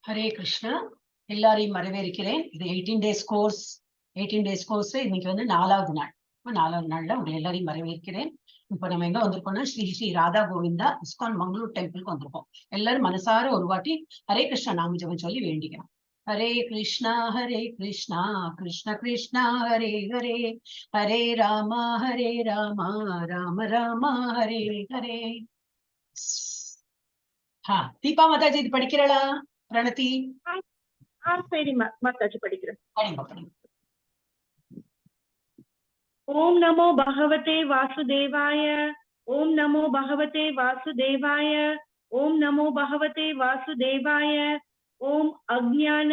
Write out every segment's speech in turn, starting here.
ஹரே கிருஷ்ணா. எல்லாரையும் வரவேற்கிறேன். இது 18 டேஸ் கோர்ஸ். 18 டேஸ் கோர்ஸ் இன்னைக்கு வந்து 4வது நாள். 4வது நாள்ல உங்க எல்லாரையும் வரவேற்கிறேன். இப்ப நம்ம எங்க வந்திருக்கோம்னா ஸ்ரீ ஸ்ரீ ராதா கோவிந்தா இஸ்கான் மங்களூர் டெம்பிளுக்கு வந்திருக்கோம். எல்லாரும் மனசார ஒரு வாட்டி ஹரே கிருஷ்ணா நாம ஜெபம் சொல்லி வேண்டிக்கணும். ஹரே கிருஷ்ணா கிருஷ்ணா கிருஷ்ணா ஹரே ஹரே, ஹரே ராமா ராம ராமா ஹரே ஹரே. தீபா மாதாஜி இது படிக்கிறளா? प्रणति सरी माताजी पढ़िए। படிங்க படிங்க. ओम नमो भगवते वासुदेवाय, ओम नमो भगवते वासुदेवाय, ओम नमो भगवते वासुदेवाय। ओम अज्ञान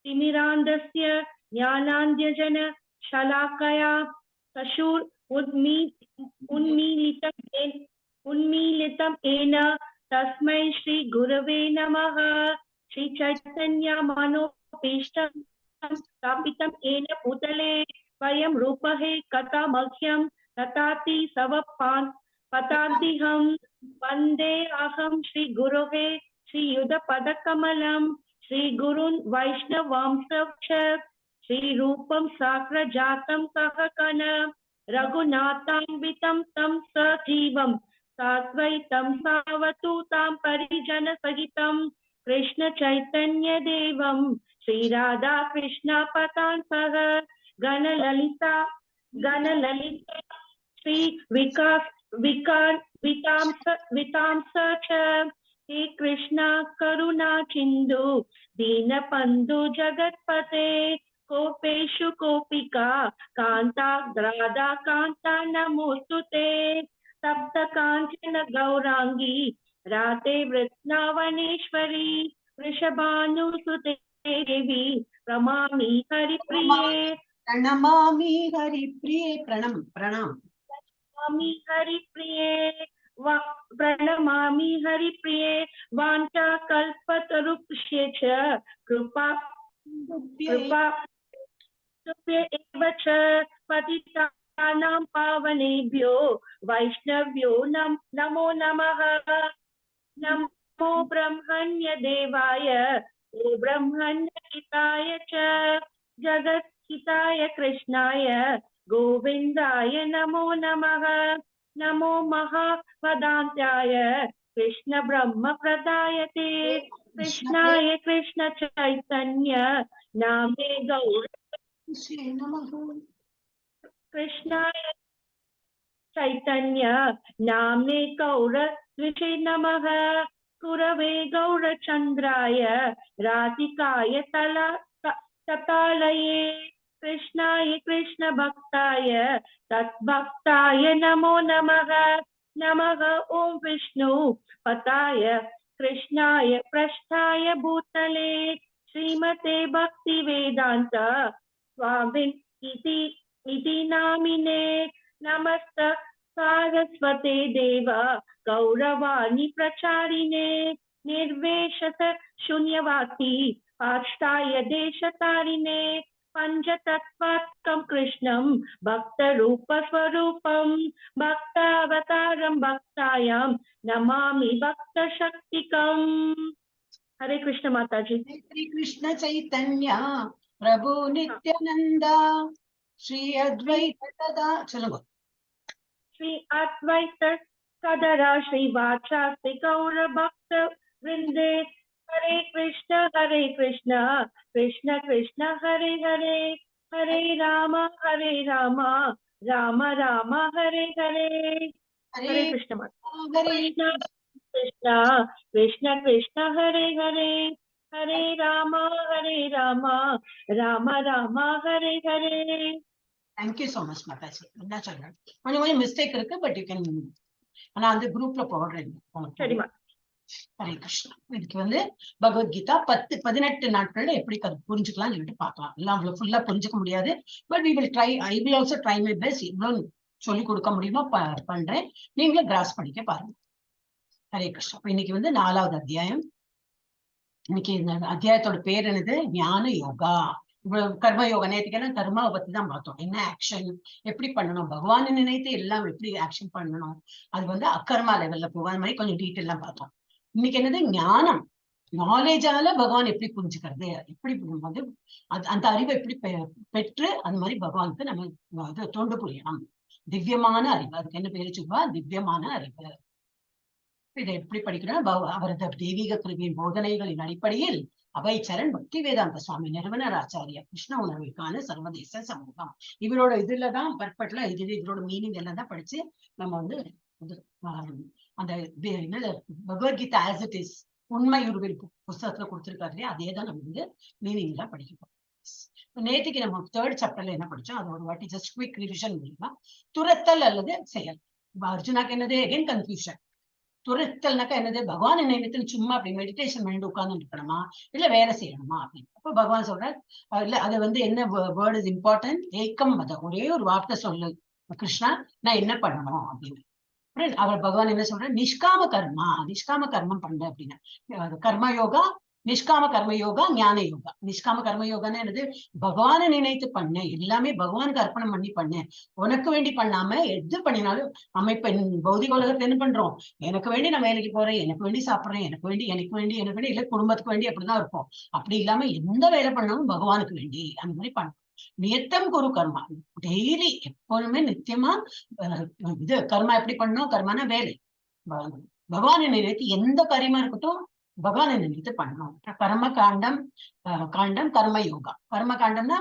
तिमिरान्धस्य ज्ञानाञ्जन शलाकया चक्षुर उन्मीलितं येन तस्मै श्री गुरवे नमः। श्री चैतन्य मनोभीष्टं स्थापितं येन भूतले स्वयं रूपहे कथा मह्यं तथाति सवपान् पतान्तिहं वन्दे अहं श्री गुरोहे श्री युधपदकमलं श्री गुरुन् वैष्णवांश्च श्री रूपं साग्रजातं सहकन रघुनाथान्वितं तं सजीवं साद्वैतं सावधूतं परिजन सहितं कृष्ण चैतन्य देवं श्री राधा कृष्ण पतान् सह गणललिता श्री वितांस हे कृष्णा करुणा सिन्धु दीनबन्धु जगत्पते गोपेषु गोपिका कान्ता राधा कान्ता नमोस्तुते। सप्त कांचन गौरांगी राधे वृंदावनेश्वरी वृषभानुसुते देवी प्रणमामि हरिप्रिये। प्रणमामि हरिप्रिये। प्रणाम प्रणाम। प्रणमामि हरिप्रिये प्रणमामि हरिप्रिये। वाञ्छा कल्पतरुभ्य च कृपा एव च पतितानां पावनेभ्यो वैष्णव्यो नमो नमः। नमो ब्रह्मण्य देवाय ओ ब्रह्मण्य हिताय च जगद्हिताय कृष्णाय गोविन्दाय नमो नमः। नमो महावदान्ताय कृष्ण ब्रह्म प्रदायते कृष्णाय कृष्ण चैतन्य नामे गौर कृष्णाय चैतन्य नाम्ने गौर विषे नमः। कुरवे गौरचन्द्राय राधिकाय ततालये कृष्णाय कृष्ण भक्ताय तद्भक्ताय नमो नमः। नमः ओम विष्णु पताय कृष्णाय पृष्ठाय भूतले श्रीमते भक्ति वेदांत स्वामिन् इति नामिने। नमस्त सारस्वते देव गौरवाणी प्रचारिणे निर्वेशत शून्यवादी पाष्टाय देशतारिणे पंचतत्त्वात्मकं कृष्णं भक्तरूप स्वरूपं भक्तावतारं भक्तायां नमामि भक्त शक्तिकम्। हरे कृष्ण माताजी। श्री कृष्ण चैतन्य प्रभु नित्यानंदा श्री अद्वैत सदा चलो श्री अद्वैत सदरा श्री वाचास्ति गौर भक्त वृंदे। हरे कृष्ण कृष्ण कृष्ण हरे हरे, हरे राम राम राम हरे हरे। हरे कृष्ण कृष्ण कृष्ण कृष्ण हरे हरे, हरे Ram Ram Ram Hare Hare. Thank you so much Mataji. என்ன சொல்றேன் கொஞ்சம் மிஸ்டேக் இருக்கு, பட் யூ கேன் ஆனா அந்த குரூப்ல போடுறேன். சரிமா. ஹரே கிருஷ்ணா. இதுக்கு வந்து பகவத்கீதா 18 நாட்கள்ல எப்படி புரிஞ்சுக்கலாம் சொல்லிட்டு பார்க்கலாம். எல்லாம் அவ்வளவு ஃபுல்லா புரிஞ்சுக்க முடியாது, but we will try. I will also try my best. இவ்வளவு சொல்லி கொடுக்க முடியுமா பண்றேன், நீங்களும் கிராஸ் பண்ணிக்க பாருங்க. ஹரே கிருஷ்ணா. இன்னைக்கு வந்து 4வது அத்தியாயம். இன்னைக்கு இந்த அத்தியாயத்தோட பேர் என்னது? ஞான யோகா. கர்ம யோகா. நேற்றுக்கு கர்மாவை பத்தி தான் பார்த்தோம். என்ன ஆக்ஷன் எப்படி பண்ணணும், பகவானை நினைத்து எல்லாம் எப்படி ஆக்ஷன் பண்ணணும், அது வந்து அக்கர்மா லெவல்ல போகும். அது மாதிரி கொஞ்சம் டீட்டெயிலாம் பார்த்தோம். இன்னைக்கு என்னது? ஞானம். நாலேஜால பகவான் எப்படி புரிஞ்சுக்கிறது, எப்படி வந்து அந்த அறிவை எப்படி பெற்று அந்த மாதிரி பகவானுக்கு நம்ம தொண்டு புரியணும். திவ்யமான அறிவு, அதுக்கு என்ன பேரு சொல்வா, திவ்யமான அறிவு. இதை எப்படி படிக்கணும், அவரது தெய்வீக கிருபியின் போதனைகளின் அடிப்படையில் அபயச்சரண் பக்தி வேதாந்த சுவாமி நிறுவனர் ஆச்சாரிய கிருஷ்ண உணர்வுக்கான சர்வதேச சமூகம், இவரோட இதுலதான் பர்பட்ல இதோட மீனிங் எல்லாம் தான் படிச்சு நம்ம வந்து அந்த என்னது பகவத்கீதா ஆஸ் இட் இஸ் உண்மை உருவில் புஸ்தகத்துல கொடுத்திருக்காரு இல்லையா, அதே தான் நம்ம வந்து மீனிங் எல்லாம் படிக்கிறோம். நேற்றுக்கு நம்ம 3rd சாப்டர்ல என்ன படிச்சோம், அது ஒரு வாட்டி ஜஸ்ட் குவிக் ரிவிஷன் மூலியமா. துரத்தல் அல்லது செயல். அர்ஜுனாக்கு என்னது அகைன் கன்ஃபியூஷன். துரத்தல்னாக்கா என்னது, பகவான் நினைத்து சும்மா அப்படி மெடிடேஷன் பண்ணிட்டு உட்கார்ந்து இருக்கணுமா, இல்ல வேலை செய்யணுமா அப்படின்னு. அப்ப பகவான் சொல்றார், இல்ல அது வந்து என்ன வேர்ட் இஸ் இம்பார்ட்டன்ட், ஏக்கம் மத, ஒரே ஒரு வார்த்தை சொல்லு கிருஷ்ணா, நான் என்ன பண்ணணும் அப்படின்னு. அவர் பகவான் என்ன சொல்ற, நிஷ்காம கர்மம் பண்ண அப்படின்னு. கர்ம யோகா, நிஷ்காம கர்ம யோகா, ஞான யோகா. நிஷ்காம கர்ம யோகான்னு என்னது, பகவானை நினைத்து பண்ண, எல்லாமே பகவானுக்கு அர்ப்பணம் பண்ணி பண்ண, உனக்கு வேண்டி பண்ணாம எது பண்ணினாலும். நம்ம இப்ப பௌதிக உலகத்துல என்ன பண்றோம், எனக்கு வேண்டி நான் வேலைக்கு போறேன், எனக்கு வேண்டி சாப்பிடுறேன், எனக்கு வேண்டி இல்ல குடும்பத்துக்கு வேண்டி அப்படிதான் இருப்போம். அப்படி இல்லாம எந்த வேலை பண்ணாலும் பகவானுக்கு வேண்டி அந்த மாதிரி பண்ணணும். நியத்தம் குரு கர்மா, டெய்லி எப்பொழுதுமே நித்தியமா இது கர்மா எப்படி பண்ணணும், கர்மான வேலை பகவானை நினைத்து எந்த காரியமா இருக்கட்டும் பகவானை நினைத்து பண்ணணும். கர்ம காண்டம் கர்ம யோகா. கர்ம காண்டம்னா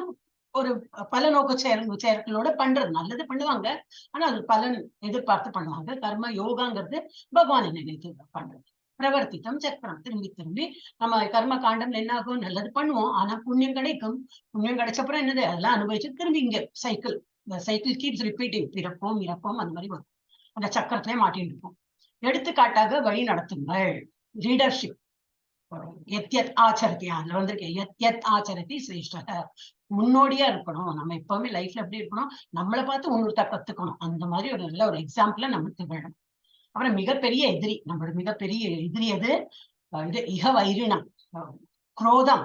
ஒரு பல நோக்க செயல்களோட பண்றது, நல்லது பண்ணுவாங்க ஆனா அது பலன் எதிர்பார்த்து பண்ணுவாங்க. கர்ம யோகாங்கிறது பகவானை நினைத்து பண்றது. பிரவர்த்தித்தம் சக்கரம், திரும்பி திரும்பி நம்ம கர்ம காண்டம்ல என்ன ஆகும், நல்லது பண்ணுவோம் ஆனா புண்ணியம் கிடைக்கும். புண்ணியம் கிடைச்சப்பறம் என்னது, அதெல்லாம் அனுபவிச்சு திரும்பி இங்க சைக்கிள் கீப்ஸ் ரிப்பீட்டிங், பிறப்போம் இறப்போம் அந்த மாதிரி வரும். அந்த சக்கரத்திலே மாட்டின்னு இருக்கும். எடுத்துக்காட்டாக வழி நடத்துங்கள், லீடர்ஷிப். எத்யத் ஆச்சரத்தி, அதுல வந்திருக்கேன், எத்யத் ஆச்சரத்தி சிரேஷ்டக, முன்னோடியா இருக்கணும். நம்ம எப்பவுமே லைஃப்ல எப்படி இருக்கணும், நம்மளை பார்த்து இன்னொருத்தர் கத்துக்கணும். அந்த மாதிரி ஒரு நல்ல ஒரு எக்ஸாம்பிள நம்ம திகழணும். அப்புறம் மிகப்பெரிய எதிரி, நம்மளோட மிகப்பெரிய எதிரி எது, இது இக வைரினம், குரோதம்.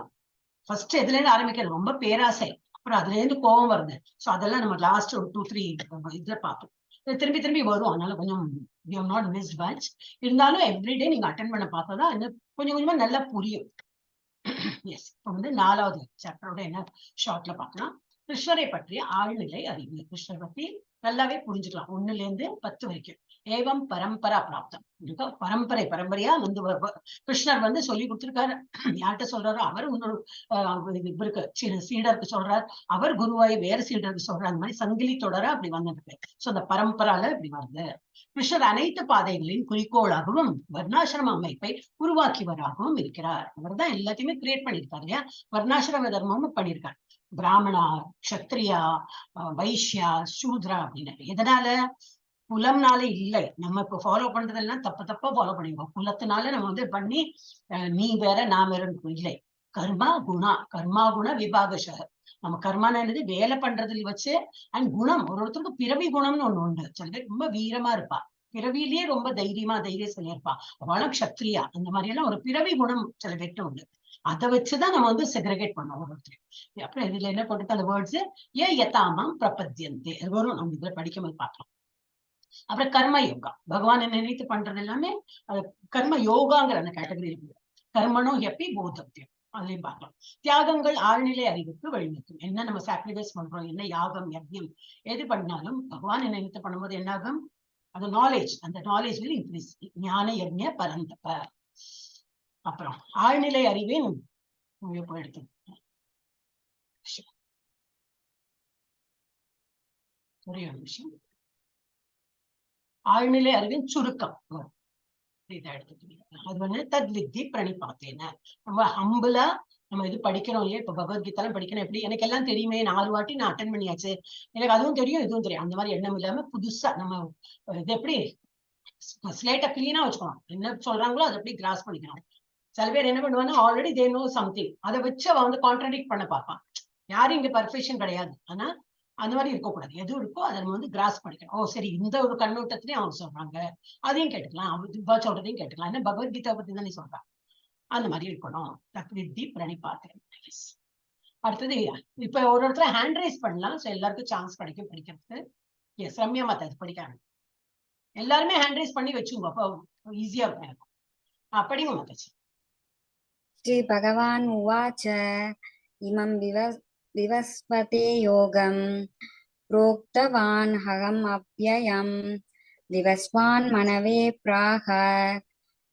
ஃபர்ஸ்ட் எதுல இருந்து ஆரம்பிக்கிறது, ரொம்ப பேராசை, அப்புறம் அதுல இருந்து கோபம் வருது. சோ அதெல்லாம் நம்ம லாஸ்ட் ஒரு 2-3 இதுல பார்த்தோம். திரும்பி திரும்பி வரும், அதனால கொஞ்சம் we have not missed much. இருந்தாலும் எவ்ரிடே நீங்க அட்டென்ட் பண்ண பார்த்தாதான் கொஞ்சம் கொஞ்சமா நல்லா புரியும். எஸ், இப்ப வந்து 4வது சாப்டரோட என்ன ஷார்ட்ல பார்க்கலாம். கிருஷ்ணரை பற்றிய ஆழ்நிலை அறிவு. கிருஷ்ணரை பத்தி நல்லாவே புரிஞ்சுக்கலாம் 1ல இருந்து 10 வரைக்கும். ஏவம் பரம்பரா பிராப்தம், பரம்பரையா வந்து கிருஷ்ணர் வந்து சொல்லி கொடுத்திருக்காரு. யார்கிட்ட சொல்றாரோ அவர் இன்னொரு இவருக்கு சீடருக்கு சொல்றார், அவர் குருவாய் வேற சீடருக்கு சொல்றார். அந்த மாதிரி சங்கிலி தொடர அப்படி வந்துருக்கு. சோ அந்த பரம்பரால இப்படி வருது. கிருஷ்ணர் அனைத்து பாதைகளின் குறிக்கோளாகவும் வர்ணாசிரம அமைப்பை உருவாக்கியவராகவும் இருக்கிறார். அவர் தான் எல்லாத்தையுமே கிரியேட் பண்ணியிருக்காரு இல்லையா, வர்ணாசிரம தர்மமும் பண்ணியிருக்காரு. பிராமணா, கஷத்ரியா, வைஷ்யா, சூத்ரா அப்படின்னு. எதனால, குலம்னால இல்லை, நம்ம இப்ப ஃபாலோ பண்றதெல்லாம் தப்பா ஃபாலோ பண்ணிருக்கோம். குலத்தினால நம்ம வந்து பண்ணி நீ வேற நான் வேற இல்லை. கர்மா குண விபாகஷ. நம்ம கர்மான என்னது, வேலை பண்றதுல வச்சு. அண்ட் குணம், ஒருத்தருக்கு பிறவி குணம்னு ஒண்ணு உண்டு. சில பேர் ரொம்ப வீரமா இருப்பா, பிறவிலேயே ரொம்ப தைரியசலியா இருப்பா, அவளும் கஷத்ரியா. அந்த மாதிரி எல்லாம் ஒரு பிறவி குணம் சில பேர்ட்ட உண்டு. அதை வச்சுதான் நம்ம வந்து செக்ரிகேட் பண்ணோம் ஒருத்தர். அப்புறம் இதுல என்ன போட்டு அந்த வேர்ட்ஸ், ஏ யதாமம் பிரபத்தியந்தே, வரும் நம்ம இதுல படிக்கும்போது பார்க்கலாம். அப்புறம் கர்ம யோகா, பகவானை நினைத்து பண்றது எல்லாமே அது கர்ம யோகாங்கிற அந்த கேட்டகரி இருக்கு. கர்மனோ எப்பி போதத்தியம், அதையும் பார்க்கலாம். தியாகங்கள் ஆழ்நிலை அறிவுக்கு வழிநடத்தும். என்ன நம்ம சாக்ரிஃபைஸ் பண்றோம், என்ன யாகம் யஜ்யம் எது பண்ணாலும் பகவானை நினைத்து பண்ணும்போது என்ன ஆகும், அது நாலேஜ், அந்த நாலேஜ் will increase. ஞான யஜ்ஞ பரந்தப. அப்புறம் ஆழ்நிலை அறிவின் எடுத்து ஒரே ஒரு விஷயம், ஆழ்நிலை அறிவின் சுருக்கம் இதை எடுத்துக்கிட்டீங்க. அது வந்து தத்வித்தி பிரணிபாத்தேன. நம்ம ஹம்பிளா நம்ம இது படிக்கிறோம் இல்லையா, இப்ப பகவத்கீதாலாம் படிக்கணும் எப்படி, எனக்கு எல்லாம் தெரியுமே, 4 வாட்டி நான் அட்டன் பண்ணியாச்சு, எனக்கு அதுவும் தெரியும் இதுவும் தெரியும், அந்த மாதிரி எண்ணம் இல்லாம புதுசா நம்ம இது எப்படி ஸ்லேட்டை கிளீனா வச்சுக்கணும். என்ன சொல்றாங்களோ அதை எப்படி கிராஸ் பண்ணிக்கணும். சில பேர் என்ன பண்ணுவாங்க, ஆல்ரெடி தே நோ சம்திங், அதை வச்சு அவ வந்து கான்ட்ராடிக்ட் பண்ண பார்ப்பான். யாரும் இங்க பர்ஃபெக்ஷன் கிடையாது, ஆனா அந்த மாதிரி இருக்கக்கூடாது. எது இருக்கோ அதை நம்ம வந்து கிராஸ் பண்ணிக்கணும். ஓ சரி, இந்த ஒரு கண்ணோட்டத்திலையும் அவங்க சொல்றாங்க, அதையும் கேட்டுக்கலாம், அவங்க சொல்றதையும் கேட்டுக்கலாம். ஏன்னா பகவத்கீதா பத்தி தானே சொல்றாங்க, அந்த மாதிரி இருக்கணும். தத்வித்தி பிரணிபாத்தேன. அடுத்தது இப்ப ஒரு இடத்துல ஹேண்ட் ரைஸ் பண்ணலாம், சோ எல்லாருக்கும் சான்ஸ் கிடைக்கும் படிக்கிறதுக்கு. எஸ், ரம்யா மாதா படிக்காங்க, எல்லாருமே ஹேண்ட் ரைஸ் பண்ணி வச்சுங்க, அப்போ ஈஸியா இருக்கும். படிங்க மாதாச்சு. श्रीभगवान् उवाच इमं विवस्वते योगं प्रोक्तवान् अहम् अव्ययम् विवस्वान् मनवे प्राह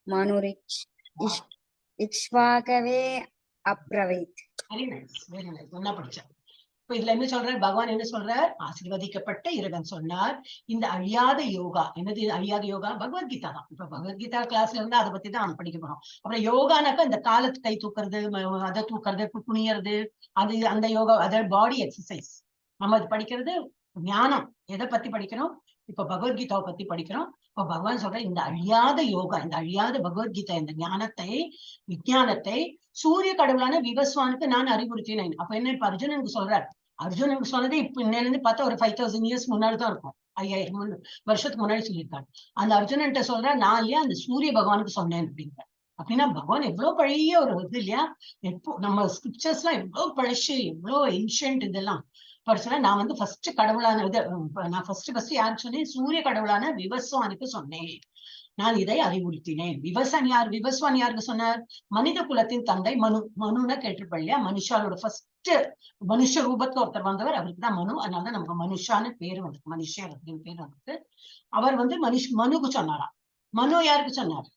मनुरिक्ष इक्ष्वाकवे अब्रवीत्. Very nice, very nice. நல்லா படிச்சா. இப்ப இதுல என்ன சொல்றாரு பகவான்? என்ன சொல்றார்? ஆசீர்வதிக்கப்பட்ட இறைவன் சொன்னார் இந்த அழியாத யோகா. என்னது அழியாத யோகா? பகவத்கீதா தான். இப்ப பகவத்கீதா கிளாஸ்ல இருந்து அதை பத்தி தான் நம்ம படிக்க போறோம். அப்புறம் யோகானாக்கா இந்த காலத்து கை தூக்குறது, அதை தூக்குறது, குனியறது, அது அந்த யோகா, அதாவது பாடி எக்ஸசைஸ். நம்ம இது படிக்கிறது ஞானம். எதை பத்தி படிக்கிறோம்? இப்ப பகவத்கீதாவை பத்தி படிக்கிறோம். இப்ப பகவான் சொல்ற இந்த அழியாத யோகா, இந்த அழியாத பகவத்கீதா, இந்த ஞானத்தை, விஞ்ஞானத்தை சூரிய கடவுளான விவஸ்வானுக்கு நான் அறிவுறுத்தினேன். அப்ப என்ன இப்ப அர்ஜுனனுக்கு சொல்றார்? அர்ஜுனனுக்கு சொன்னது இப்ப இன்னையில இருந்து பார்த்தா ஒரு 5000 years முன்னாடிதான் இருக்கும். 5000 வருஷத்துக்கு முன்னாடி சொல்லியிருக்காரு. அந்த அர்ஜுனன்ட்ட சொல்ற நான் இல்லையா அந்த சூரிய பகவானுக்கு சொன்னேன் அப்படிங்கிற. அப்படின்னா பகவான் எவ்வளவு பழைய ஒரு இது இல்லையா? எப்போ நம்ம ஸ்கிரிப்சர்ஸ் எல்லாம் எவ்வளவு பழசு, எவ்வளவு ஏன்ஷியன்ட் இதெல்லாம் படிச்சா. நான் வந்து ஃபர்ஸ்ட் கடவுளான இது நான் ஃபர்ஸ்ட் யாருக்கு சொன்னேன்? சூரிய கடவுளான விவஸ்வானுக்கு சொன்னேன். நான் இதை அறிவுறுத்தினேன். விவஸ்வான் யாருக்கு சொன்னார்? மனித குலத்தின் தந்தை மனு. மனுன்னு கேட்டிருப்போம் இல்லையா? மனுஷாலோட ஃபர்ஸ்ட் மனுஷ ரூபத்துல ஒருத்தர் வந்தவர் அவருக்கு தான் மனு. அதனாலதான் நமக்கு மனுஷான்னு பேரு வந்திருக்கு, மனுஷர் அப்படின்னு பேர் வந்திருக்கு. அவர் வந்து மனுக்கு சொன்னாராம். மனு யாருக்கு சொன்னார்?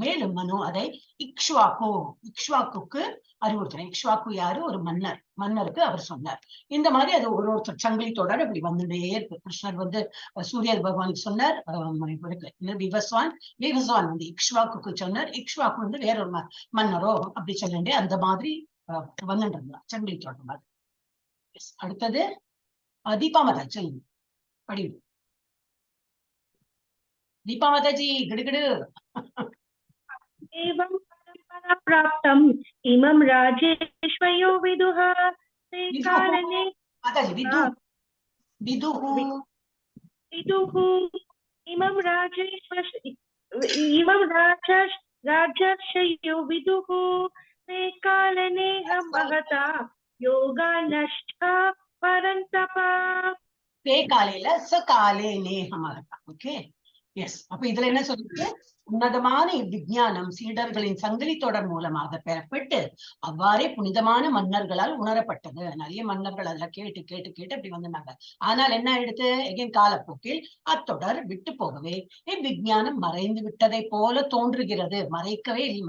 மேலும் மனு அதை இக்ஷ்வாக்குக்கு அறிவுறுத்தினார். இக்ஷ்வாக்கு யாரு? ஒரு மன்னர். மன்னருக்கு அவர் சொன்னார். இந்த மாதிரி அது ஒருத்தர் சங்கிலி தொடர் அப்படி வந்துட்டே இருக்கு. கிருஷ்ணர் வந்து சூரிய பகவானுக்கு சொன்னார். விவஸ்வான் வந்து இக்ஷ்வாக்கு சொன்னார். இக்ஷ்வாக்கு வந்து வேறொரு மன்னரோ அப்படி சொல்லிட்டு அந்த மாதிரி வந்துட்டு இருந்தார், சங்கிலி தொடர் மாதிரி. அடுத்தது தீபா மாதா சொல்லுங்க, படி. दीपा माता जी गिड़गिड़। एवं परम्परा प्राप्तम् इमं राजेश्वयो विदुः ते कालने माता जी विदुः इमं राजर्षयो विदुः ते कालने महता योगा नष्टा परन्तप. ते कालेला सकाले नेहमहता. Okay, S. அப்ப இதுல என்ன சொல்லுது? உன்னதமான இவ்விஞ்ஞானம் சீடர்களின் சங்கிலி தொடர் மூலமாக பெறப்பட்டு அவ்வாறே புனிதமான மன்னர்களால் உணரப்பட்டது. நிறைய மன்னர்கள் அதுல கேட்டு கேட்டு கேட்டு அப்படி வந்தாங்க. ஆனால் என்ன ஆயிடுத்து? எகைன் காலப்போக்கில் அத்தொடர் விட்டு போகவே இவ்விஞ்ஞானம் மறைந்து விட்டதை போல தோன்றுகிறது.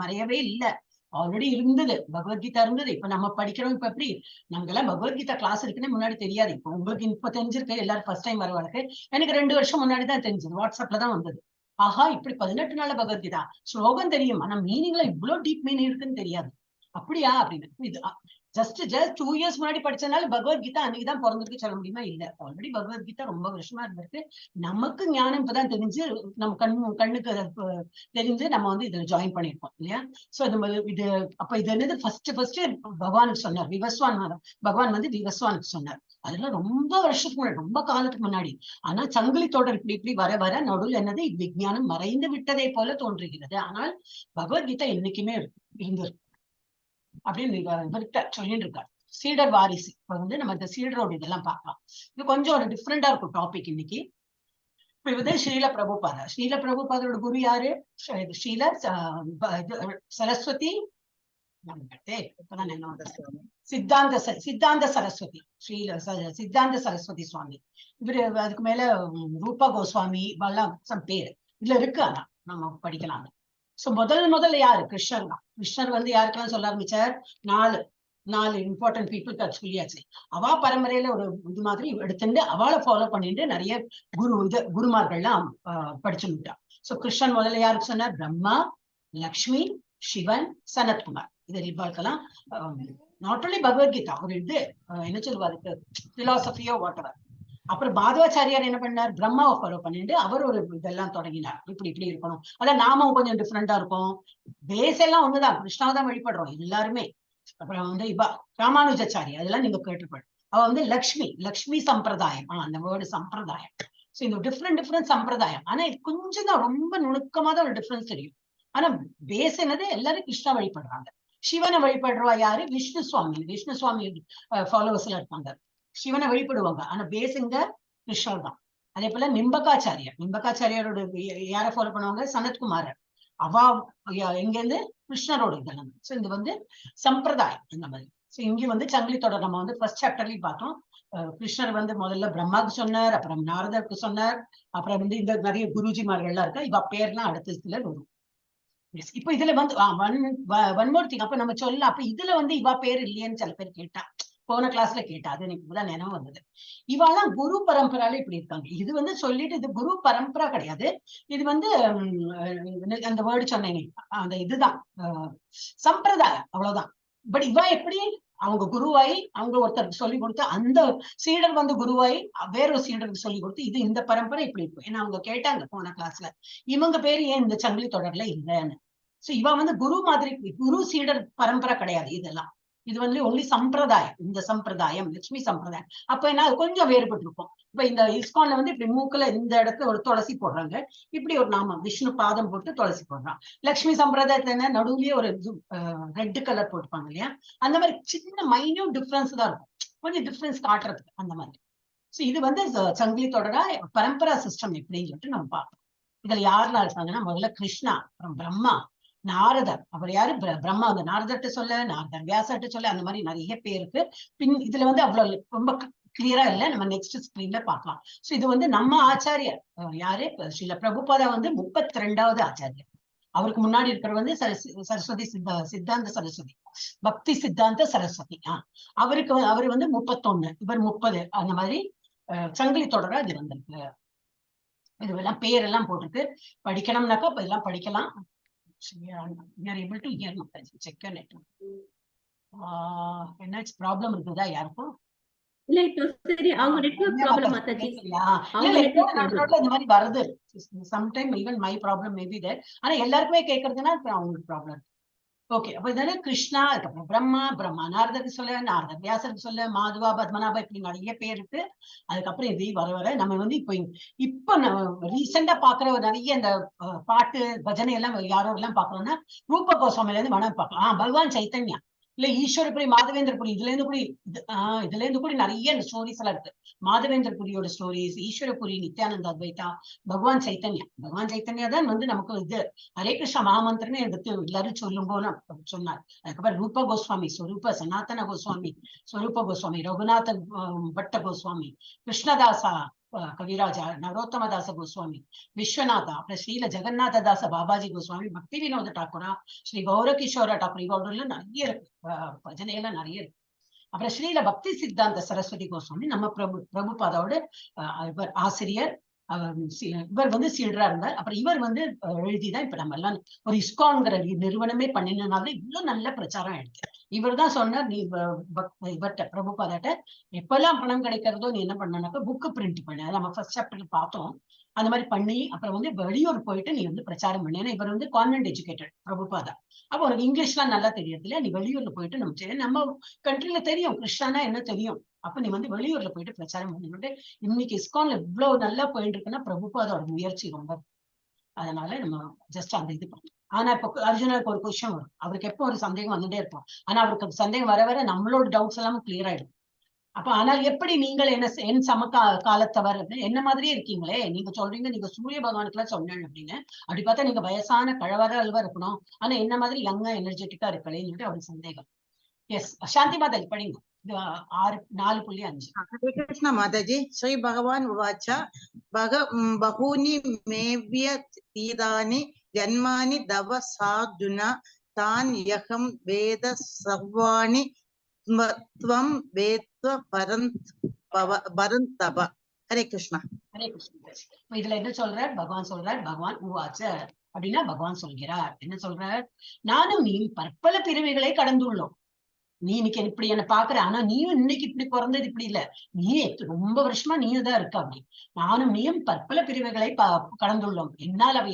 மறையவே இல்லை. ஆல்ரெடி இருந்தது, பகவத்கீதா இருந்தது. இப்ப நம்ம படிக்கிறோம். இப்ப எப்படி நமக்கு எல்லாம் பகவத்கீதா கிளாஸ் இருக்குன்னு முன்னாடி தெரியாது. இப்ப உங்களுக்கு இப்ப தெரிஞ்சிருக்கு, எல்லாரும் ஃபர்ஸ்ட் டைம் வருவாளுக்கு. எனக்கு 2 வருஷம் முன்னாடிதான் தெரிஞ்சது, வாட்ஸ்அப்ல தான் வந்தது. ஆஹா, இப்படி 18 நாள் பகவத்கீதா ஸ்லோகம் தெரியும், ஆனா மீனிங்ல இவ்வளவு டீப் மீனிங் இருக்குன்னு தெரியாது. அப்படியா அப்படின்னு இது ஜஸ்ட் 2 years முன்னாடி படிச்சதுனால பகவத்கீதா அன்னைக்குதான் பிறந்திருக்கு சொல்ல முடியுமா? இல்ல, ஆல்ரெடி பகவத்கீதா ரொம்ப வருஷமா இருந்திருக்கு. நமக்கு ஞானம் இப்பதான் தெரிஞ்சு, நம்ம கண்ணுக்கு தெரிஞ்சு நம்ம வந்து இதுல ஜாயின் பண்ணிருப்போம் இல்லையா? சோ இது அப்ப இது என்னது? ஃபர்ஸ்ட் பகவானுக்கு சொன்னார். பகவான் வந்து விவஸ்வானுக்கு சொன்னார். அதெல்லாம் ரொம்ப வருஷத்துக்கு முன்னாடி, ரொம்ப காலத்துக்கு முன்னாடி. ஆனா சங்கிலி தொடர் இப்படி வர வர நடுவில் என்னது? விஞ்ஞானம் மறைந்து விட்டதை போல தோன்றுகிறது. ஆனால் பகவத்கீதா என்னைக்குமே இருந்திருக்கு அப்படின்னு இவர்கிட்ட சொல்லிட்டு இருக்காரு. சீடர் வாரிசு. இப்ப வந்து நம்ம இந்த சீடரோட இதெல்லாம் பார்க்கலாம். இது கொஞ்சம் ஒரு டிஃப்ரெண்டா இருக்கும் டாபிக் இன்னைக்கு. இப்ப இது ஸ்ரீல பிரபுபாதரோட குரு யாரு? சரஸ்வதி சித்தாந்த சரஸ்வதி. சித்தாந்த சரஸ்வதி சுவாமி. இவரு அதுக்கு மேல ரூபா கோஸ்வாமி சம் பேரு இதுல இருக்கு. ஆனா நம்ம படிக்கலாம். சோ முதல்ல யாரு? கிருஷ்ணர் தான். கிருஷ்ணர் வந்து யாருக்கெல்லாம் சொல்ல ஆரம்பிச்சார்? 4 இம்பார்ட்டன்ட் பீப்புளுக்கு சொல்லியாச்சு. அவா பரம்பரையில ஒரு இது மாதிரி எடுத்துட்டு அவளை ஃபாலோ பண்ணிட்டு நிறைய குருமார்கள்லாம் படிச்சுட்டா. சோ கிருஷ்ணன் முதல்ல யாருக்கு சொன்னார்? பிரம்மா, லக்ஷ்மி, சிவன், சனத்குமார். இது இவாளுக்கெல்லாம் நாட் ஒன்லி பகவத்கீதா ஒரு இது என்ன சொல்லுவாருக்கு, பிலாசபியோ வாட் எவர். அப்புறம் மாதவாச்சாரியார் என்ன பண்ணார்? பிரம்மாவை ஃபாலோ பண்ணிட்டு அவர் ஒரு இதெல்லாம் தொடங்கினார். இப்படி இருக்கணும். அதான் நாமும் கொஞ்சம் டிஃப்ரெண்டா இருக்கும். பேஸ் எல்லாம் ஒண்ணுதான், கிருஷ்ணாவை தான் வழிபடுறோம் எல்லாருமே. அப்புறம் வந்து ராமானுஜாச்சாரி, அதெல்லாம் நீங்க கேட்டுப்படும். அவ வந்து லக்ஷ்மி சம்பிரதாயம். அந்த வேர்டு சம்பிரதாயம். சோ இந்த டிஃப்ரெண்ட் சம்பிரதாயம். ஆனா இது கொஞ்சம் தான், ரொம்ப நுணுக்கமா தான் ஒரு டிஃபரன்ஸ் தெரியும். ஆனா பேஸ் என்னது? எல்லாரும் கிருஷ்ணா வழிபடுறாங்க. சிவனை வழிபடுறவா யாரு? விஷ்ணு சுவாமி ஃபாலோவர்ஸ்ல இருப்பாங்க. சிவனை வழிபடுவாங்க. ஆனா பேசுங்க கிருஷ்ணர் தான். அதே போல நிம்பகாச்சாரியாரோட யாரை ஃபாலோ பண்ணுவாங்க? சனத்குமாரர். அவா எங்க இருந்து? கிருஷ்ணரோட இதெல்லாம். சோ இது வந்து சம்பிரதாயம் அந்த மாதிரி. சோ இங்க வந்து சங்கிலி தொடர் நம்ம வந்து ஃபர்ஸ்ட் சாப்டர்லயும் பார்த்தோம். கிருஷ்ணர் வந்து முதல்ல பிரம்மாவுக்கு சொன்னார், அப்புறம் நாரதருக்கு சொன்னார், அப்புறம் வந்து இந்த நிறைய குருஜிமார்கள்லாம் இருக்கா, இவ பேர்லாம் அடுத்த இதுல வரும். இப்ப இதுல வந்து ஒன் மோர் திங், அப்ப நம்ம சொல்லலாம், அப்ப இதுல வந்து இவா பேர் இல்லையேன்னு சில பேர் கேட்டா, போன கிளாஸ்ல கேட்டா, அது எனக்கு இப்பதான் நினைவு வந்தது. இவாலாம் குரு பரம்பரால இப்படி இருக்காங்க. இது வந்து சொல்லிட்டு இது குரு பரம்பரா கிடையாது. இது வந்து அந்த வேர்டு சொன்னேனே அந்த இதுதான் சம்பிரதாயம், அவ்வளவுதான். பட் இவா எப்படி அவங்க குருவாய் அவங்க ஒருத்தருக்கு சொல்லி கொடுத்து, அந்த சீடர் வந்து குருவாய் வேறொரு சீடருக்கு சொல்லி கொடுத்து, இது இந்த பரம்பரை இப்படி இருக்கும். ஏன்னா அவங்க கேட்டாங்க போன கிளாஸ்ல, இவங்க பேரு ஏன் இந்த சங்கிலி தொடர்ல இல்லைன்னு. சோ இவ வந்து குரு மாதிரி, குரு சீடர் பரம்பரை கிடையாது இதெல்லாம். இது வந்து ஒன்லி சம்பிரதாயம், இந்த சம்பிரதாயம் லட்சுமி சம்பிரதாயம். அப்ப என்ன கொஞ்சம் வேறுபட்டு இருக்கும். இப்ப இந்த இஸ்கான்ல வந்து இப்படி மூக்குல இந்த இடத்துல ஒரு துளசி போடுறாங்க, இப்படி ஒரு நாமம் விஷ்ணு பாதம் போட்டு துளசி போடுறான். லட்சுமி சம்பிரதாயத்துல என்ன நடுவுலயே ஒரு ரெட் கலர் போட்டுப்பாங்க இல்லையா, அந்த மாதிரி சின்ன மைன்யூட் டிஃபரன்ஸ் தான் இருக்கும், கொஞ்சம் டிஃபரன்ஸ் காட்டுறதுக்கு அந்த மாதிரி. சோ இது வந்து சங்கிலி தொடரா பரம்பரா சிஸ்டம் எப்படின்னு சொல்லிட்டு நம்ம பார்ப்போம். இதுல யாரெல்லாம் இருக்காங்கன்னா, முதல்ல கிருஷ்ணா, அப்புறம் பிரம்மா, நாரதர். அவர் யாரு பிரம்மா வந்து நாரதர்கிட்ட சொல்ல, நாரதர் வியாசர்கிட்ட சொல்ல, அந்த மாதிரி நிறைய பேருக்கு. இதுல வந்து அவ்வளவு ரொம்ப கிளியரா இல்ல, நம்ம நெக்ஸ்ட் ஸ்கிரீன்ல பார்க்கலாம். சோ இது வந்து நம்ம ஆச்சாரியர் யாரு, ஸ்ரீல பிரபுபாதா வந்து 32வது ஆச்சாரியர். அவருக்கு முன்னாடி இருக்கிற வந்து சரஸ்வதி சித்தாந்த சரஸ்வதி, பக்தி சித்தாந்த சரஸ்வதி. அவருக்கு அவர் வந்து 31, இவர் 30. அந்த மாதிரி சங்கிலி தொடரா இது வந்திருக்கு. இதுவெல்லாம் பேரெல்லாம் போட்டுருக்கு. படிக்கணும்னாக்கா இதெல்லாம் படிக்கலாம். என்னாச்சு ப்ராப்ளம் இருக்குதா யாருக்கும்? இல்ல இப்போ சரி, அவங்க நெட்வொர்க் ப்ராப்ளம் மாத்தாச்சு. அவங்க நெட்வொர்க் ப்ராப்ளம் இந்த மாதிரி வருது. Sometime even my problem maybe there. ஆனா எல்லாருக்குமே கேக்குறதுன்னா அவங்களுக்கு ப்ராப்ளம். ஓகே, அப்ப இதனால கிருஷ்ணா, அதுக்கப்புறம் பிரம்மா நாரதருக்கு சொல்ல, நாரதர் வியாசருக்கு சொல்ல, மாதுவா பத்மநாபா, இப்படி நிறைய பேர் இருக்கு. அதுக்கப்புறம் இது வர நம்ம வந்து இப்ப ரீசெண்டா பாக்குற நிறைய இந்த பாட்டு பஜனை எல்லாம் யாரோ எல்லாம் பாக்குறோம்னா, ரூப கோஸ்வாமில இருந்து மனம் பார்க்கலாம். பகவான் சைத்தன்யா இல்ல ஈஸ்வரபுரி மாதவேந்திரபுரி, இதுல இருந்து கூட நிறைய ஸ்டோரிஸ் எல்லாம் இருக்கு. மாதவேந்திரபுரியோட ஸ்டோரிஸ், ஈஸ்வரபுரி, நித்யானந்த அத்வைதா, பகவான் சைத்தன்யா தான் வந்து நமக்கு இது ஹரே கிருஷ்ண மகாமந்திரமே எடுத்து எல்லாரும் சொல்லும் போல சொன்னார். அதுக்கப்புறம் ரூப கோஸ்வாமி, ஸ்வரூப சனாதன கோஸ்வாமி, ஸ்வரூப கோஸ்வாமி, ரகுநாத பட்ட கோஸ்வாமி, கிருஷ்ணதாசா கவிராஜா, நரோத்தமதாச கோஸ்வாமி, விஸ்வநாதா, அப்புறம் ஸ்ரீல ஜெகநாத தாச பாபாஜி கோஸ்வாமி, பக்தி வினோத டாக்குரா, ஸ்ரீ கௌரகிஷோர டாக்குர், இவர்கள் நிறைய இருக்கு, பஜனையெல்லாம் நிறைய இருக்கு. அப்புறம் ஸ்ரீல பக்தி சித்தாந்த சரஸ்வதி கோஸ்வாமி நம்ம பிரபுபாதாவோட இவர் ஆசிரியர். இவர் வந்து சீடரா இருந்தார். அப்புறம் இவர் வந்து எழுதிதான் இப்ப நம்ம எல்லாம் ஒரு இஸ்கான்ங்கிற நிறுவனமே பண்ணினதுனால இவ்வளவு நல்ல பிரச்சாரம் ஆயிடுச்சு. இவர் தான் சொன்னார், நீ இவர்கிட்ட பிரபுபாதாட்ட எப்பெல்லாம் பணம் கிடைக்கிறதோ நீ என்ன பண்ணனாக்கா புக்கு பிரிண்ட் பண்ண, நம்ம ஃபர்ஸ்ட் சாப்டர்ல பார்த்தோம். அந்த மாதிரி பண்ணி அப்புறம் வந்து வெளியூர் போயிட்டு நீ வந்து பிரச்சாரம் பண்ண. ஏன்னா இவர் வந்து கான்வென்ட் எஜுகேட்டட் பிரபுபாதா. அப்போ உனக்கு இங்கிலீஷ்லாம் நல்லா தெரியாது இல்லையா, நீ வெளியூர்ல போயிட்டு நம்ம கண்ட்ரில தெரியும் கிருஷ்ணனா என்ன தெரியும், அப்ப நீ வந்து வெளியூர்ல போயிட்டு பிரச்சாரம் பண்ணிட்டு. இன்னைக்கு இஸ்கான்ல இவ்வளவு நல்லா போயிட்டு இருக்குன்னா பிரபுபாதோட முயற்சி ரொம்ப. அதனால நம்ம ஜஸ்ட் அந்த இது பண்ணோம். ஆனா இப்ப அர்ஜுனருக்கு ஒரு கொஸ்டின் வரும், அவருக்கு எப்போ ஒரு சந்தேகம் வந்துட்டே இருக்கும். ஆனா அவருக்கு சந்தேகம் வர நம்மளோட டவுட்ஸ் எல்லாம் கிளியர் ஆயிடும். அப்ப ஆனால் எப்படி நீங்கள் என் காலத்தவர் என்ன மாதிரியே இருக்கீங்களே, நீங்க சொல்றீங்க நீங்க சூரிய பகவானுக்கு எல்லாம் சொன்னேன் அப்படின்னு, அப்படி பார்த்தா நீங்க வயசான கழவர அல்வா இருக்கணும், ஆனா என்ன மாதிரி யங்கா எனர்ஜெட்டிக்கா இருக்கலேன்னு சொல்லிட்டு அவருக்கு சந்தேகம். எஸ் சாந்தி மாதாஜி படிங்க, 4.5. हरे कृष्ण माताजी. श्री भगवान उवाच बहूनि मेव्य तीतानि जन्मानि तव सार्जुन तान् ह्यहं वेद सर्वाणि त्वं वेत्व परन्तप. हरे कृष्ण. ஹரே கிருஷ்ணா. இதுல என்ன சொல்றார் பகவான்? பகவான் உவாச்ச அப்படின்னா பகவான் சொல்கிறார். என்ன சொல்றார்? நானும் நீ பற்பல பிறவிகளை கடந்துள்ளோம். நீ இன்னைக்கு இப்படி என்ன பாக்குற, ஆனா நீயும் இன்னைக்கு இப்படி பிறந்தது இப்படி இல்ல, நீ ரொம்ப வருஷமா நீயும் தான் இருக்க. அப்படி நானும் நீயும் பற்பல பிரிவுகளை கடந்துள்ளோம். என்னால் அவை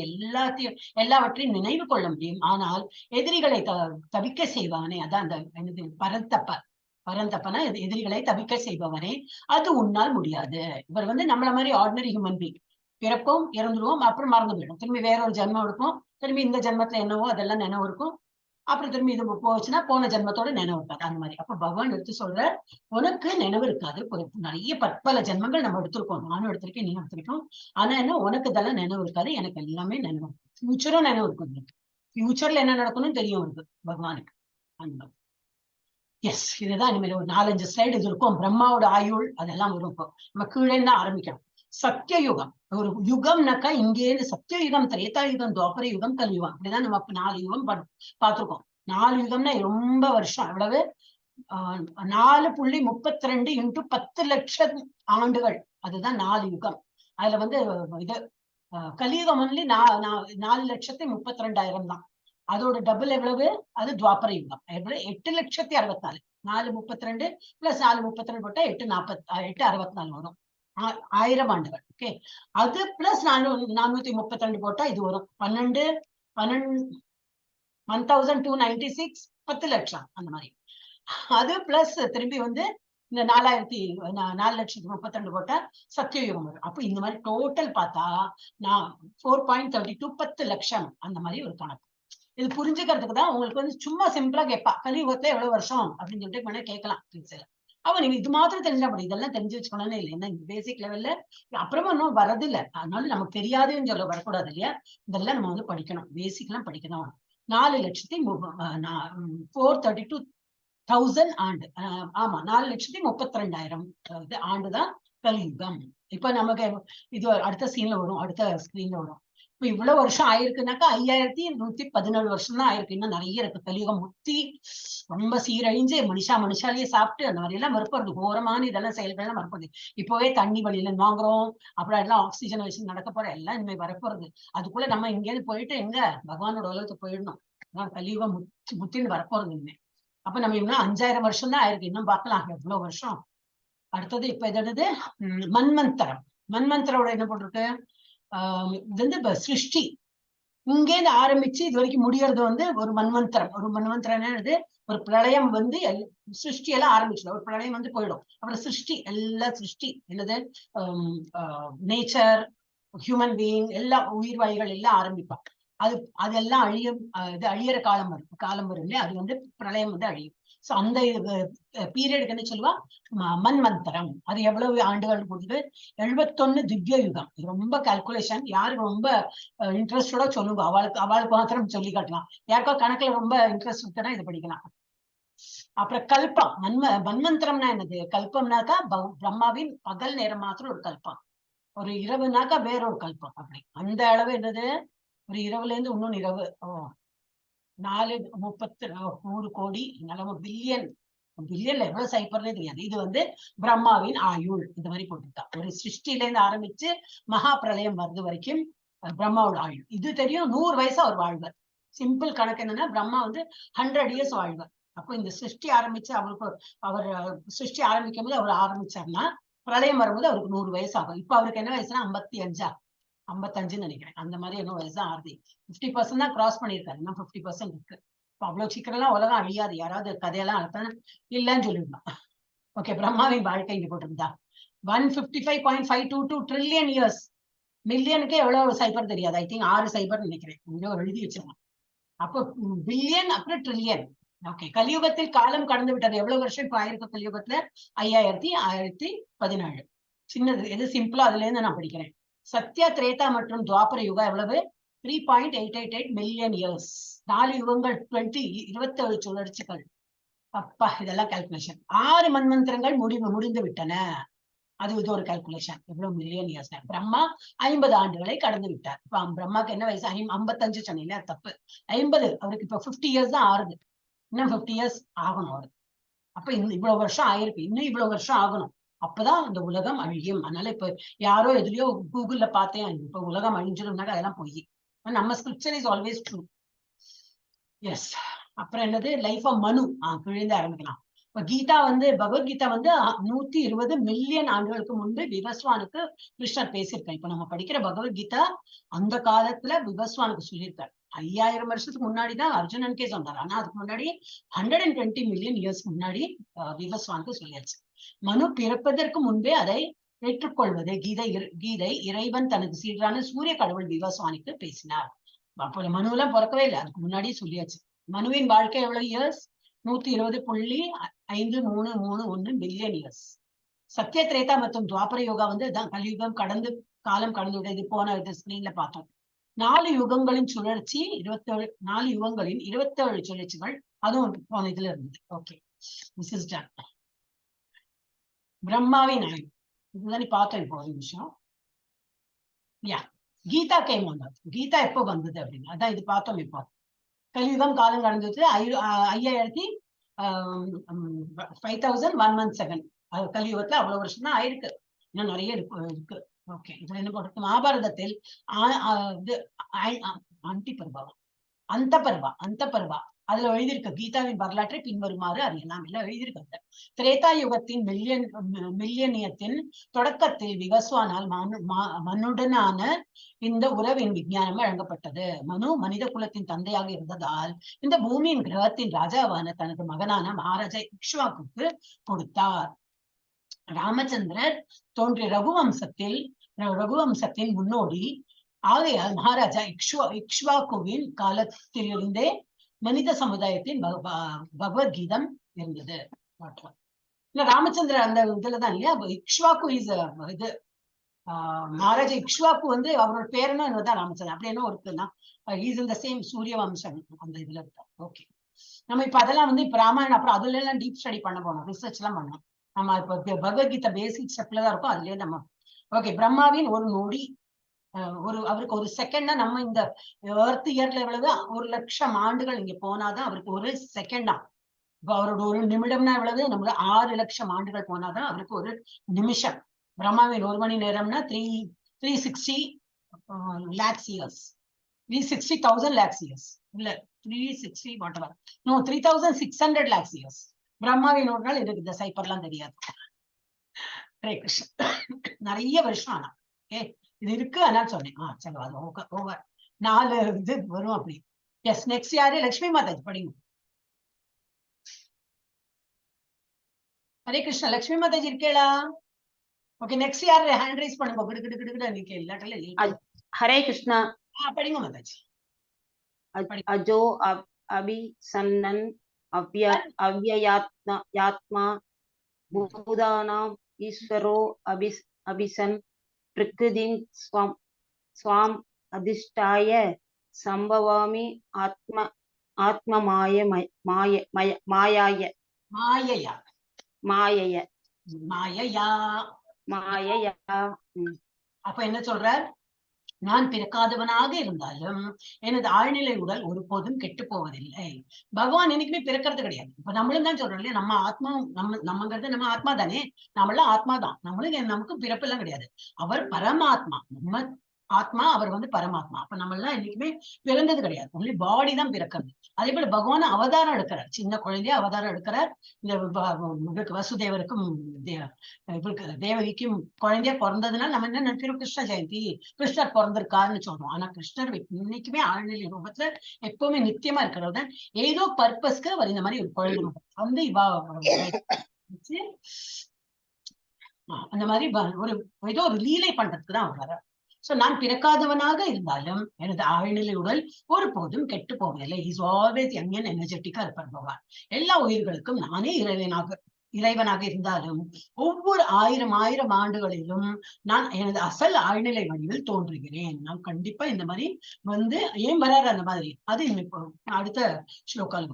எல்லாவற்றையும் நினைவு கொள்ள முடியும். ஆனால் எதிரிகளை தவிக்க செய்வானே, அதான் அந்த பரந்தப்பனா எதிரிகளை தவிக்க செய்பவனே, அது உன்னால் முடியாது. இவர் வந்து நம்மள மாதிரி ஆர்டினரி ஹியூமன் பீங், பிறப்போம் இறந்துருவோம், அப்புறம் மறந்து போயிடும், திரும்பி வேற ஒரு ஜென்மம் எடுப்போம், திரும்பி இந்த ஜென்மத்துல என்னவோ அதெல்லாம் நினைவு இருக்கும், அப்புறம் திரும்பி இது போச்சுன்னா போன ஜென்மத்தோட நினைவு இருக்காது. அந்த மாதிரி அப்ப பகவான் எடுத்து சொல்ற, உனக்கு நினைவு இருக்காது. நிறைய பற்பல ஜென்மங்கள் நம்ம எடுத்திருக்கோம், நானும் எடுத்திருக்கேன், நீங்க எடுத்திருக்கோம். ஆனா என்ன, உனக்கு இதெல்லாம் நினைவு இருக்காது, எனக்கு எல்லாமே நினைவு, ஃபியூச்சரும் நினைவு இருக்கும். ஃபியூச்சர்ல என்ன நடக்கணும்னு தெரியும் அவருக்கு பகவானுக்கு. அந்த எஸ், இதுதான் இனிமேல் ஒரு 4-5 ஸ்லைடு இது இருக்கும். பிரம்மாவோட ஆயுள் அதெல்லாம் வரும். இப்போ நம்ம கீழே தான் ஆரம்பிக்கணும். சத்திய யுகம், ஒரு யுகம்னாக்கா இங்கேருந்து சத்திய யுகம், திரேதா யுகம், துவாபர யுகம், கலியுகம், அப்படிதான் நம்ம 4 யுகம் பார்த்திருக்கோம். 4 யுகம்னா ரொம்ப வருஷம். எவ்வளவு? 4.32 into 10 லட்சம் ஆண்டுகள். அதுதான் 4 யுகம். அதுல வந்து இது கலியுகம் ஒன்லி 4,32,000 தான். அதோட டபுள் எவ்வளவு? அது துவாபர யுகம். எவ்வளவு? 8,64,000. 4.32 பிளஸ் 4.32 போட்டா 8,64 வரும். 1000 ஆண்டுகள். ஓகே, அது பிளஸ் 432 போட்டா இது வரும் 1,296 10 லட்சம் அந்த மாதிரி. அது பிளஸ் திரும்பி வந்து இந்த 4,00,32 போட்டா சத்தியயுகம் வரும். அப்போ இந்த மாதிரி டோட்டல் பார்த்தா 4.32 10 லட்சம் அந்த மாதிரி ஒரு கணக்கு. இது புரிஞ்சுக்கிறதுக்கு தான் உங்களுக்கு வந்து சும்மா சிம்பிளா கேட்பா, கலியுகத்துல எவ்வளவு வருஷம் அப்படின்னு சொல்லிட்டு வேணா கேட்கலாம். அவன் நீங்க இது மாத்திரம் தெரிஞ்சா அப்படி இதெல்லாம் தெரிஞ்சு வச்சுக்கணும்னு இல்லை. ஏன்னா பேசிக் லெவல்ல அப்புறமா இன்னும் வரது இல்லை. அதனால நமக்கு தெரியாதுன்னு சொல்ல வரக்கூடாது இல்லையா? இதெல்லாம் நம்ம வந்து படிக்கணும், பேசிக் எல்லாம் படிக்கணும். 4,432,000 ஆண்டு. ஆமா, 4,32,000 ஆண்டுதான் கலியுகம். இப்ப நமக்கு இது அடுத்த சீன்ல வரும், அடுத்த ஸ்கிரீன்ல வரும். இப்ப இவ்வளவு வருஷம் ஆயிருக்குனாக்கா 5,117 வருஷம் தான் ஆயிருக்கு. இன்னும் நிறைய இருக்கு. கலியுகம் முத்தி ரொம்ப சீரழிஞ்சு மனுஷாலேயே சாப்பிட்டு அந்த மாதிரி எல்லாம் மறுப்பது, கோரமான இதெல்லாம் செயல்கள்லாம் மறுப்பது. இப்பவே தண்ணி வழியில வாங்குறோம், அப்புறம் எல்லாம் ஆக்சிஜன் வச்சு நடக்க போற எல்லாம் இனிமே வரப்போறது. அதுக்குள்ள நம்ம இங்கேருந்து போயிட்டு எங்க பகவானோட உலகத்துக்கு போயிடணும். கலியுகம் முத்தின்னு வரப்போறது இனிமே. அப்ப நம்ம இன்னும் 5,000 வருஷம் தான் ஆயிருக்கு. இன்னும் பார்க்கலாம் எவ்வளவு வருஷம். அடுத்தது இப்ப எது? மன்வந்தரம். மன்வந்தரோட என்ன போட்டிருக்கு? இது வந்து சிருஷ்டி இங்கேருந்து ஆரம்பிச்சு இது வரைக்கும் முடியறது வந்து ஒரு மன்வந்தரம். ஒரு மன்வந்தரம் என்னது? ஒரு பிரளயம் வந்து சிருஷ்டி எல்லாம் ஆரம்பிச்சிடும். ஒரு பிரளயம் வந்து போயிடும். அப்புறம் சிருஷ்டி எல்லாம் சிருஷ்டி என்னது? நேச்சர், ஹியூமன் பீயிங், எல்லா உயிர்வாய்கள் எல்லாம் ஆரம்பிப்பாங்க. அதெல்லாம் இது அழியற காலம் வரும் இல்லையா? அது வந்து பிரளயம் வந்து அழியும். சோ அந்த பீரியடுக்கு என்ன சொல்லுவா? மன்வந்தரம். அது எவ்வளவு ஆண்டுகள் போட்டு? 71 திவ்ய யுகம். இது ரொம்ப கால்குலேஷன். யாருக்கு ரொம்ப இன்ட்ரெஸ்டோட சொல்லுங்க, அவளுக்கு மாத்திரம் சொல்லி காட்டலாம். யாருக்கோ கணக்குல ரொம்ப இன்ட்ரெஸ்ட் இருக்குன்னா இது படிக்கலாம். அப்புறம் கல்பம். மன்வந்தரம்னா என்னது? கல்பம்னாக்கா பிரம்மாவின் பகல் நேரம் மாத்திரம் ஒரு கல்பம், ஒரு இரவுனாக்கா வேறொரு கல்பம். அப்படி அந்த அளவு என்னது? ஒரு இரவுல இருந்து இன்னொன்னு இரவு. 4,30 கோடி பில்லியன். பில்லியன்ல எவ்வளவு சைப்பர்னே தெரியாது. இது வந்து பிரம்மாவின் ஆயுள். இந்த மாதிரி போட்டுருக்கா. ஒரு சிருஷ்டில இருந்து ஆரம்பிச்சு மகா பிரளயம் வருது வரைக்கும் பிரம்மாவோட ஆயுள். இது தெரியும். 100 வயசு அவர் வாழ்வார். சிம்பிள் கணக்கு என்னன்னா, பிரம்மா வந்து 100 இயர்ஸ் வாழ்வார். அப்போ இந்த சிருஷ்டி ஆரம்பிச்சு அவர் சிருஷ்டி ஆரம்பிக்கும் போது அவர் ஆரம்பிச்சாருன்னா பிரளயம் வரும்போது அவருக்கு 100 வயசு ஆகும். இப்ப அவருக்கு என்ன வயசுனா 55 நினைக்கிறேன். அந்த மாதிரி என்ன வயசு தான் ஆறுது. 50% தான் கிராஸ் பண்ணிருக்காரு. இன்னும் 50% இருக்கு. இப்ப அவ்வளவு சீக்கிரம் எல்லாம் உலகம் அழியாது. யாராவது கதையெல்லாம் அர்த்தம் இல்லைன்னு சொல்லிடலாம். ஓகே, பிரம்மாவின் வாழ்க்கை இங்க போட்டிருந்தா 155.522 ட்ரில்லியன் இயர்ஸ். மில்லியனுக்கு எவ்வளவு சைபர் தெரியாது. ஐ திங்க் 6 சைபர் நினைக்கிறேன். இங்க எழுதி வச்சிருக்கோம். அப்போ பில்லியன் அப்புறம் ட்ரில்லியன். ஓகே, கலியுகத்தில் காலம் கடந்து விட்டது. எவ்வளவு வருஷம் இப்ப ஆயிருக்கு கலியுகத்துல? 5,117. சின்னது எது சிம்பிளா அதுல இருந்து நான் படிக்கிறேன். சத்யா, திரேதா மற்றும் துவாபர யுகம் எவ்வளவு? 3.888 மில்லியன் இயர்ஸ். 4 யுகங்கள் 27 சுழற்சிகள். அப்பா, இதெல்லாம் கால்குலேஷன். 6 மன்வந்தரங்கள் முடிந்து விட்டன. அது இது ஒரு கால்குலேஷன். எவ்வளவு மில்லியன் இயர்ஸ்? பிரம்மா 50 ஆண்டுகளை கடந்து விட்டார். இப்ப பிரம்மாக்கு என்ன வயசு? 55 சொன்னீங்க, தப்பு. 50. அவருக்கு இப்ப 50 இயர்ஸ் தான் ஆறுது. இன்னும் 50 இயர்ஸ் ஆகணும் அவருக்கு. அப்ப இவ்வளவு வருஷம் ஆயிருக்கு. இன்னும் இவ்வளவு வருஷம் ஆகணும். அப்பதான் இந்த உலகம் அழியும். அதனால இப்ப யாரோ எதுலயோ கூகுள்ல பார்த்தேன், இப்ப உலகம் அழிஞ்சிருந்தாங்க, அதெல்லாம் போய் நம்ம scripture is always true. Yes. அப்புறம் என்னது? லைஃப் ஆஃப் மனு. கீழே ஆரம்பிக்கலாம். இப்ப கீதா வந்து பகவத்கீதா வந்து 120 மில்லியன் ஆண்டுகளுக்கு முன்பு விவஸ்வானுக்கு கிருஷ்ணர் பேசியிருக்காரு. இப்ப நம்ம படிக்கிற பகவத்கீதா அந்த காலத்துல விவஸ்வானுக்கு சொல்லியிருக்காரு. 5,000 வருஷத்துக்கு முன்னாடிதான் அர்ஜுனனுக்கே சொன்னார். ஆனா அதுக்கு முன்னாடி 120 மில்லியன் இயர்ஸ் முன்னாடி விவஸ்வானுக்கு சொல்லியாச்சு. மனு பிறப்பதற்கு முன்பே அதை ஏற்றுக்கொள்வது கீதை இறைவன் தனது சீடரான சூரிய கடவுள் விவஸ்வானுக்கு பேசினார். அப்ப மனு எல்லாம் பிறக்கவே இல்லை, அதுக்கு முன்னாடியே சொல்லியாச்சு. மனுவின் வாழ்க்கை எவ்வளவு years? 120.5331 billion years. Satya, Treta மற்றும் துவாபர யோகா வந்து கலியுகம் காலம் கடந்து விட. இது போன ஸ்கிரீன்ல பார்த்தோம். 4 யுகங்களின் சுழற்சி 27, 4 யுகங்களின் 27 சுழற்சிகள் அதுவும் போன இதுல இருந்தது. Okay, this is done. பிரம்மாவின் ஆய்வு இதுதான் பார்த்தோம் இப்போ ஒரு நிமிஷம். யா, கீதா கேம் வந்தது. கீதா எப்போ வந்தது அப்படின்னு அதான் இது பார்த்தோம். இப்போ கலியுகம் காலம் கடந்தது 5117 கலியுகத்துல அவ்வளவு வருஷம் தான் ஆயிருக்கு. இன்னும் நிறைய இருக்கு. ஓகே, இதுல என்ன போட்டிருக்கு? மகாபாரதத்தில் அந்த பர்வா அதுல எழுதியிருக்க கீதாவின் வரலாற்றை பின்வருமாறு அறியலாம். எல்லாம் எழுதியிருக்காங்க. திரேதா யுகத்தின் மில்லியனியத்தின் தொடக்கத்தில் விவஸ்வானால் மனுடனான இந்த உறவின் விஞ்ஞானம் வழங்கப்பட்டது. மனு மனித குலத்தின் தந்தையாக இருந்ததால் இந்த பூமியின் கிரகத்தின் ராஜாவான தனது மகனான மகாராஜா இக்ஷ்வாக்குக்கு கொடுத்தார். ராமச்சந்திரர் தோன்றிய ரகுவம்சத்தின் முன்னோடி ஆகையால் மகாராஜா இக்ஷ்வாக்குவின் காலத்திலிருந்தே மனித சமுதாயத்தின் பகவத்கீதம் இருந்தது. ராமச்சந்திரர் அந்த இதுலதான் இல்லையா, இக்ஷ்வாக்கு இஸ் இது மகாராஜா இக்ஷ்வாக்கு வந்து அவரோட பேருன்னு என்னதான் ராமச்சந்திரன் அப்படி என்ன இருக்குன்னா இஸ் இந்த சேம் சூரிய வம்சம் அந்த இதுல இருக்கா. ஓகே, நம்ம இப்ப அதெல்லாம் வந்து இப்ப ராமாயணம் அப்புறம் அதுல எல்லாம் டீப் ஸ்டடி பண்ண போனோம், ரிசர்ச் எல்லாம் பண்ணோம். நம்ம இப்ப பகவத்கீதை பேசிக் ஸ்டெப்ல தான் இருக்கும், அதுலயே நம்ம. ஓகே, பிரம்மாவின் ஒரு நொடி அவருக்கு ஒரு செகண்ட்னா நம்ம இந்த எர்த் இயர்ல எவ்வளவு 1,00,000 ஆண்டுகள் இங்க போனாதான் அவருக்கு ஒரு செகண்டா. இப்ப அவரோட ஒரு நிமிடம்னா எவ்வளவு, நம்ம 6,00,000 ஆண்டுகள் போனாதான் அவருக்கு ஒரு நிமிஷம். பிரம்மாவின் 1 மணி நேரம்னா 360 lakhs years, 360,000 lakhs years இல்ல 360 whatever, no 3,600 lakhs years. பிரம்மாவின் ஒரு நாள் எனக்கு இந்த சைப்பர்லாம் தெரியாது. ஹரே கிருஷ்ணா. நிறைய வருஷம் ஆனா இது இருக்கு, அதனால சொன்னேன். சரி, அது ஓவர் 4 இது வரும் அப்படி. எஸ், நெக்ஸ்ட் யாரு? லட்சுமி மாதாஜி படிங்க. ஹரே கிருஷ்ணா. லட்சுமி மாதாஜி இருக்கேளா? ஓகே, நெக்ஸ்ட் யாரு? ஹேண்ட் ரைஸ் பண்ணுங்க. கிடு நீங்க இல்லாட்டல. ஹரே கிருஷ்ணா. படிங்க மாதாஜி. அஜோ அபிசன்னன் அவ்யயாத்மா பூதானாம் ஈஸ்வரோ அபிசன் பிரகிருதிம் ஸ்வாம் அதிஷ்டாய சம்பவாமி ஆத்ம மாயைய. அப்ப என்ன சொல்றார்? நான் பிறக்காதவனாக இருந்தாலும் எனது ஆழ்நிலை உடல் ஒருபோதும் கெட்டு போவதில்லை. பகவான் என்னைக்குமே பிறக்கிறது கிடையாது. இப்ப நம்மளும் தான் சொல்றோம் இல்லையா, நம்ம ஆத்மா நம்மங்கிறது நம்ம ஆத்மா தானே, நம்மளாம் ஆத்மா தான். நமக்கு பிறப்பு எல்லாம் கிடையாது. அவர் பரமாத்மா, நம்ம ஆத்மா, அவர் வந்து பரமாத்மா. அப்ப நம்ம எல்லாம் என்னைக்குமே பிறந்தது கிடையாது. ஒன்லி பாடி தான் பிறக்கிறது. அதே போல பகவான் அவதாரம் எடுக்கிறார், சின்ன குழந்தைய அவதாரம் எடுக்கிறார். இந்த வசுதேவருக்கும் தேவகிக்கும் குழந்தையா பிறந்ததுனால நம்ம என்ன நினைக்கிறோம், கிருஷ்ண ஜெயந்தி, கிருஷ்ணர் பிறந்திருக்காருன்னு சொல்றோம். ஆனா கிருஷ்ணர் இன்னைக்குமே ஆழ்நிலை ரூபத்துல எப்பவுமே நித்தியமா இருக்கிறது. ஏதோ பர்பஸ்க்கு அவர் இந்த மாதிரி ஒரு குழந்தை வந்து அந்த மாதிரி ஏதோ ஒரு லீலை பண்றதுக்கு தான் அவர் வர. சோ நான் பிறக்காதவனாக இருந்தாலும் எனது ஆழ்நிலை உடல் ஒருபோதும் கெட்டு போவதில்லை. இஸ் ஆல்வேஸ் யங் அண்ட் எனர்ஜெட்டிக்கா இருப்பார் பகவான். எல்லா உயிர்களுக்கும் நானே இறைவனாக இருந்தாலும் ஒவ்வொரு 1000 ஆண்டுகளிலும் நான் எனது அசல் ஆழ்நிலை வடிவில் தோன்றுகிறேன். நான் கண்டிப்பா இந்த மாதிரி வந்து ஏன் வராரு அந்த மாதிரி, அது இப்போ அடுத்த ஸ்லோகால்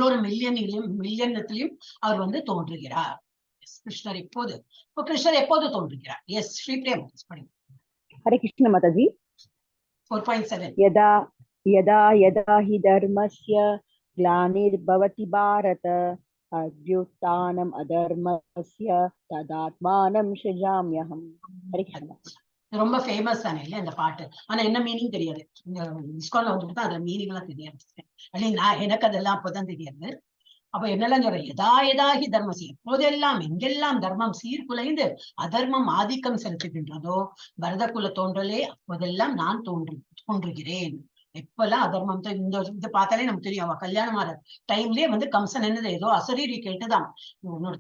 ஒரு மில்லியனத்திலையும் அவர் வந்து தோன்றுகிறார். கிருஷ்ணர் எப்போது தோன்றுகிறார்? எஸ், ஸ்ரீபிரியா படிங்க. हरे कृष्ण माताजी. 4.7 यदा यदा यदा हि धर्मस्य ग्लानिर्भवति भारत अभ्युत्थानम् अधर्मस्य तदात्मानं सृजाम्यहम्. हरे कृष्ण. ரொம்ப ஃபேமஸ் தானே இல்ல இந்த பாட்டு. ஆனா என்ன மீனிங் தெரியாது. இஸ்கான்ல வந்துட்டு தான் அந்த மீனிங் எல்லாம் தெரியாது. எனக்கு அதெல்லாம் அப்பதான் தெரியாது. அப்ப என்னெல்லாம் சொல்ற, எதாயதாகி தர்மசி, எப்போதெல்லாம் எங்கெல்லாம் தர்மம் சீர்குலைந்து அதர்மம் ஆதிக்கம் செலுத்துகின்றதோ, பரத குல தோன்றலே அப்போதெல்லாம் நான் தோன்றுகிறேன். எப்பெல்லாம் அதர்மம் இந்த இது பார்த்தாலே நமக்கு தெரியும். அவ கல்யாணம் ஆற டைம்லயே வந்து கம்சன் என்னது ஏதோ அசரீரி கேட்டுதான் உன்னோட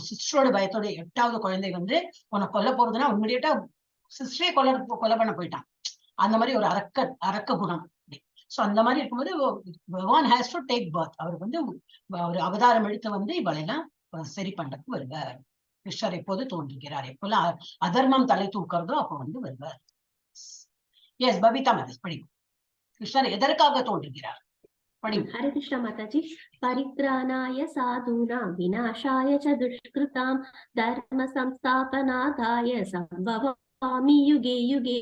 சிஸ்டரோட பயத்தோட 8வது குழந்தை வந்து உன்னை கொல்ல போறதுன்னா இமிடியேட்டா சிஸ்டரே கொலை பண்ண போயிட்டான். அந்த மாதிரி ஒரு அரக்க குணம். சோ அந்த மாதிரி இருக்கும்போது பகவான் ஹேஸ் டு டேக் பர்த். அவர் வந்து ஒரு அவதாரம் எடுத்து வந்து இவளெல்லாம் சரி பண்றதுக்கு வருவார். கிருஷ்ணர் எப்போது தோன்றுகிறார், எப்போல்லாம் அதர்மம் தலை தூக்கிறதோ அப்போ வந்து வருவார். எஸ் பபிதா மதேஷ் படிக்கும். கிருஷ்ணர் எதற்காக தோன்றுகிறார் படிக்கும். हरे कृष्ण माताजी। परित्राणाय साधूनां विनाशाय च दुष्कृतां धर्म संस्थापनार्थाय संभवामि युगे युगे।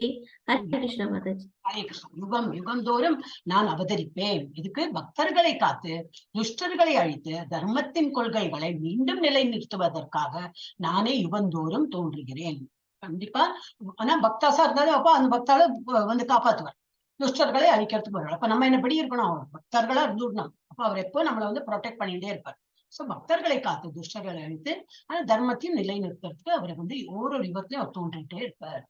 हरे कृष्ण माताजी। ஹரே கிருஷ்ணா. யுகம் யுகந்தோறும் நான் அவதரிப்பேன். இதுக்கு பக்தர்களை காத்து துஷ்டர்களை அழித்து தர்மத்தின் கொள்கைகளை மீண்டும் நிலைநிறுத்துவதற்காக நானே யுகந்தோறும் தோன்றுகிறேன். கண்டிப்பா. ஆனா பக்தாசா இருந்தாலும் அப்ப அந்த பக்தால வந்து காப்பாத்துவார், துஷ்டர்களை அழிக்கிறதுக்கு வருவார். அப்ப நம்ம என்ன படி இருக்கணும், அவர் பக்தர்களா இருந்துடணும். அப்ப அவர் எப்போ நம்மளை வந்து ப்ரொடெக்ட் பண்ணிட்டே இருப்பார். சோ பக்தர்களை காத்து துஷ்டர்களை அழித்து ஆனா தர்மத்தையும் நிலைநிறுத்துறதுக்கு அவரை வந்து ஒவ்வொரு யுகத்திலையும் அவர் தோன்றிட்டே இருப்பார்.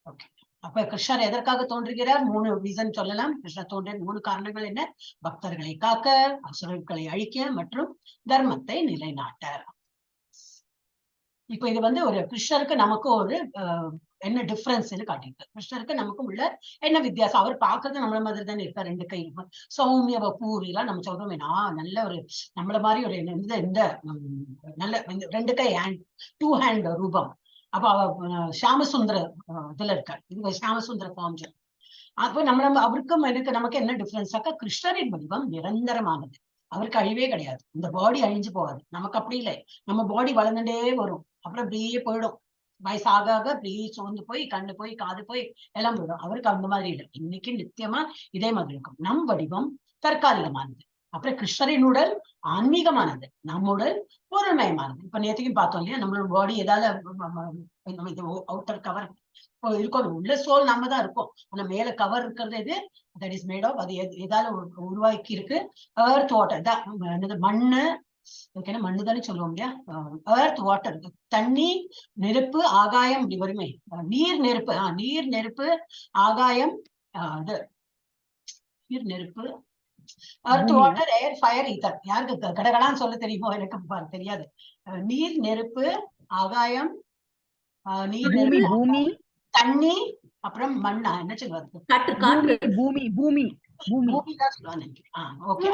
ஓகே. அப்ப கிருஷ்ணர் எதற்காக தோன்றுகிறார்? 3 ரீசன் சொல்லலாம். கிருஷ்ணர் தோன்றிய 3 காரணங்கள் என்ன? பக்தர்களை காக்க, அசுரர்களை அழிக்க மற்றும் தர்மத்தை நிலைநாட்ட. இப்ப இது வந்து ஒரு கிருஷ்ணருக்கு நமக்கு ஒரு என்ன டிஃபரன்ஸ்ன்னு காட்டிருக்கு. கிருஷ்ணருக்கு நமக்கு உள்ள என்ன வித்தியாசம்? அவர் பாக்குறது நம்மள மாதிரி தானே இருக்கார். 2 கை சௌமிய பூரி எல்லாம் நம்ம சொல்றோமே, நல்ல ஒரு நம்மள மாதிரி ஒரு இந்த நல்ல 2 கை ஹேண்ட் 2 ஹேண்ட் ரூபம். அப்ப அவ ஷாமசுந்தர இதுல இருக்கார். இது ஷாமசுந்தர ஃபார்ம். அப்போ அவருக்கும் எனக்கு நமக்கு என்ன டிஃபரன்ஸாக்கா, கிருஷ்ணரின் வடிவம் நிரந்தரமானது. அவருக்கு அழிவே கிடையாது. இந்த பாடி அழிஞ்சு போகாது. நமக்கு அப்படி இல்லை. நம்ம பாடி வளர்ந்துட்டே வரும், அப்புறம் அப்படியே போயிடும். வயசாக அப்படியே சோர்ந்து போய் கண்ணு போய் காது போய் எல்லாம் போயிடும். அவருக்கு அந்த மாதிரி இல்லை. இன்னைக்கு நித்தியமா இதே மாதிரி இருக்கும். நம் வடிவம் தற்காலிகமானது. அப்புறம் கிருஷ்ணரின் உடல் ஆன்மீகமானது, நம்ம உடல் பொருள்மயமானது. இப்ப நேற்றுக்கும் பார்த்தோம் இல்லையா, நம்மளோட பாடி ஏதாவது அவுட்டர் கவர் இருக்கும், உள்ள சோல் நம்ம தான் இருக்கும். ஆனா மேல கவர் இருக்கிறது எது? தட் இஸ் மேட் ஆஃப், அது ஏதாவது உருவாக்கி இருக்கு. எர்த் வாட்டர் தான், மண்ணு மண்ணு தானே சொல்லுவோம் இல்லையா. எர்த் வாட்டர், தண்ணி, நெருப்பு, ஆகாயம், இப்படி வருமே. நீர் நெருப்பு, நீர் நெருப்பு, ஆகாயம், இது நீர் நெருப்பு, எர்த் வாட்டர், ஏர், ஃபயர், ஈத்தர். யாருக்கு கடகடான்னு சொல்ல தெரியுமோ? எனக்கு தெரியாது. நீர் நெருப்பு, ஆகாயம், நீர் நெருப்பு, பூமி, தண்ணி, அப்புறம் மண்ணா என்ன சொல்லுவாரு? பூமி பூமி பூமி தான் சொல்லுவாங்க. ஓகே,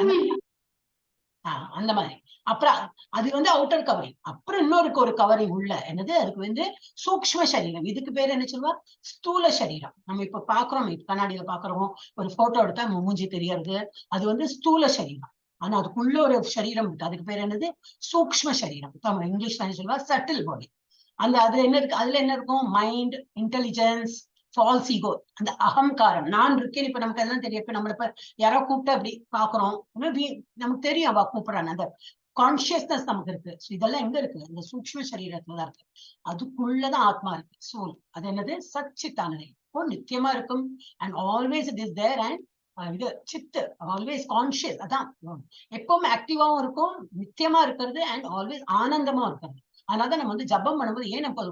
அந்த மாதிரி. அப்புறம் அது வந்து அவுட்டர் கவரிங். அப்புறம் இன்னொரு கவரிங் உள்ள என்னது, அதுக்கு வந்து சூக்ஷ்ம சரீரம். இதுக்கு பேர் என்ன சொல்லுவா? ஸ்தூல சரீரம். நம்ம இப்ப பாக்குறோம், கண்ணாடியில பாக்குறோம், ஒரு போட்டோ எடுத்தா மூஞ்சி தெரியறது, அது வந்து ஸ்தூல சரீரம். ஆனா அதுக்குள்ள ஒரு சரீரம் இருக்கு, அதுக்கு பேர் என்னது? சூக்ஷ்ம சரீரம். இங்கிலீஷ்ல என்ன சொல்லுவா? Subtle body. அது என்ன இருக்கு? அதுல என்ன இருக்கும்? மைண்ட், இன்டெலிஜென்ஸ், ஃபால்ஸ் ஈகோ, அந்த அகங்காரம், நான் இருக்கேன். இப்ப நமக்கு அதெல்லாம் தெரியும். இப்ப நம்மள இப்ப யாரோ கூப்பிட்டு அப்படி பாக்குறோம், நமக்கு தெரியும் அவ கூப்பிடுறான்னு. அந்த கான்சியஸ்னஸ் நமக்கு இருக்கு. இதெல்லாம் எங்க இருக்கு? இந்த சூக்ஷ்ம சரீரத்துலதான் இருக்கு. அதுக்குள்ளதான் ஆத்மா இருக்கு, சோல். அது என்னது? சச்சித்தானதை. இப்போ நித்தியமா இருக்கும். And always it is there. And இது சித்து, ஆல்வேஸ் கான்சியஸ். அதான் எப்பவுமே ஆக்டிவாவும் இருக்கும், நித்தியமா இருக்கிறது, அண்ட் ஆல்வேஸ் ஆனந்தமா இருக்கிறது. அதனாலதான் நம்ம வந்து ஜபம் பண்ணும்போது ஏன் நம்ம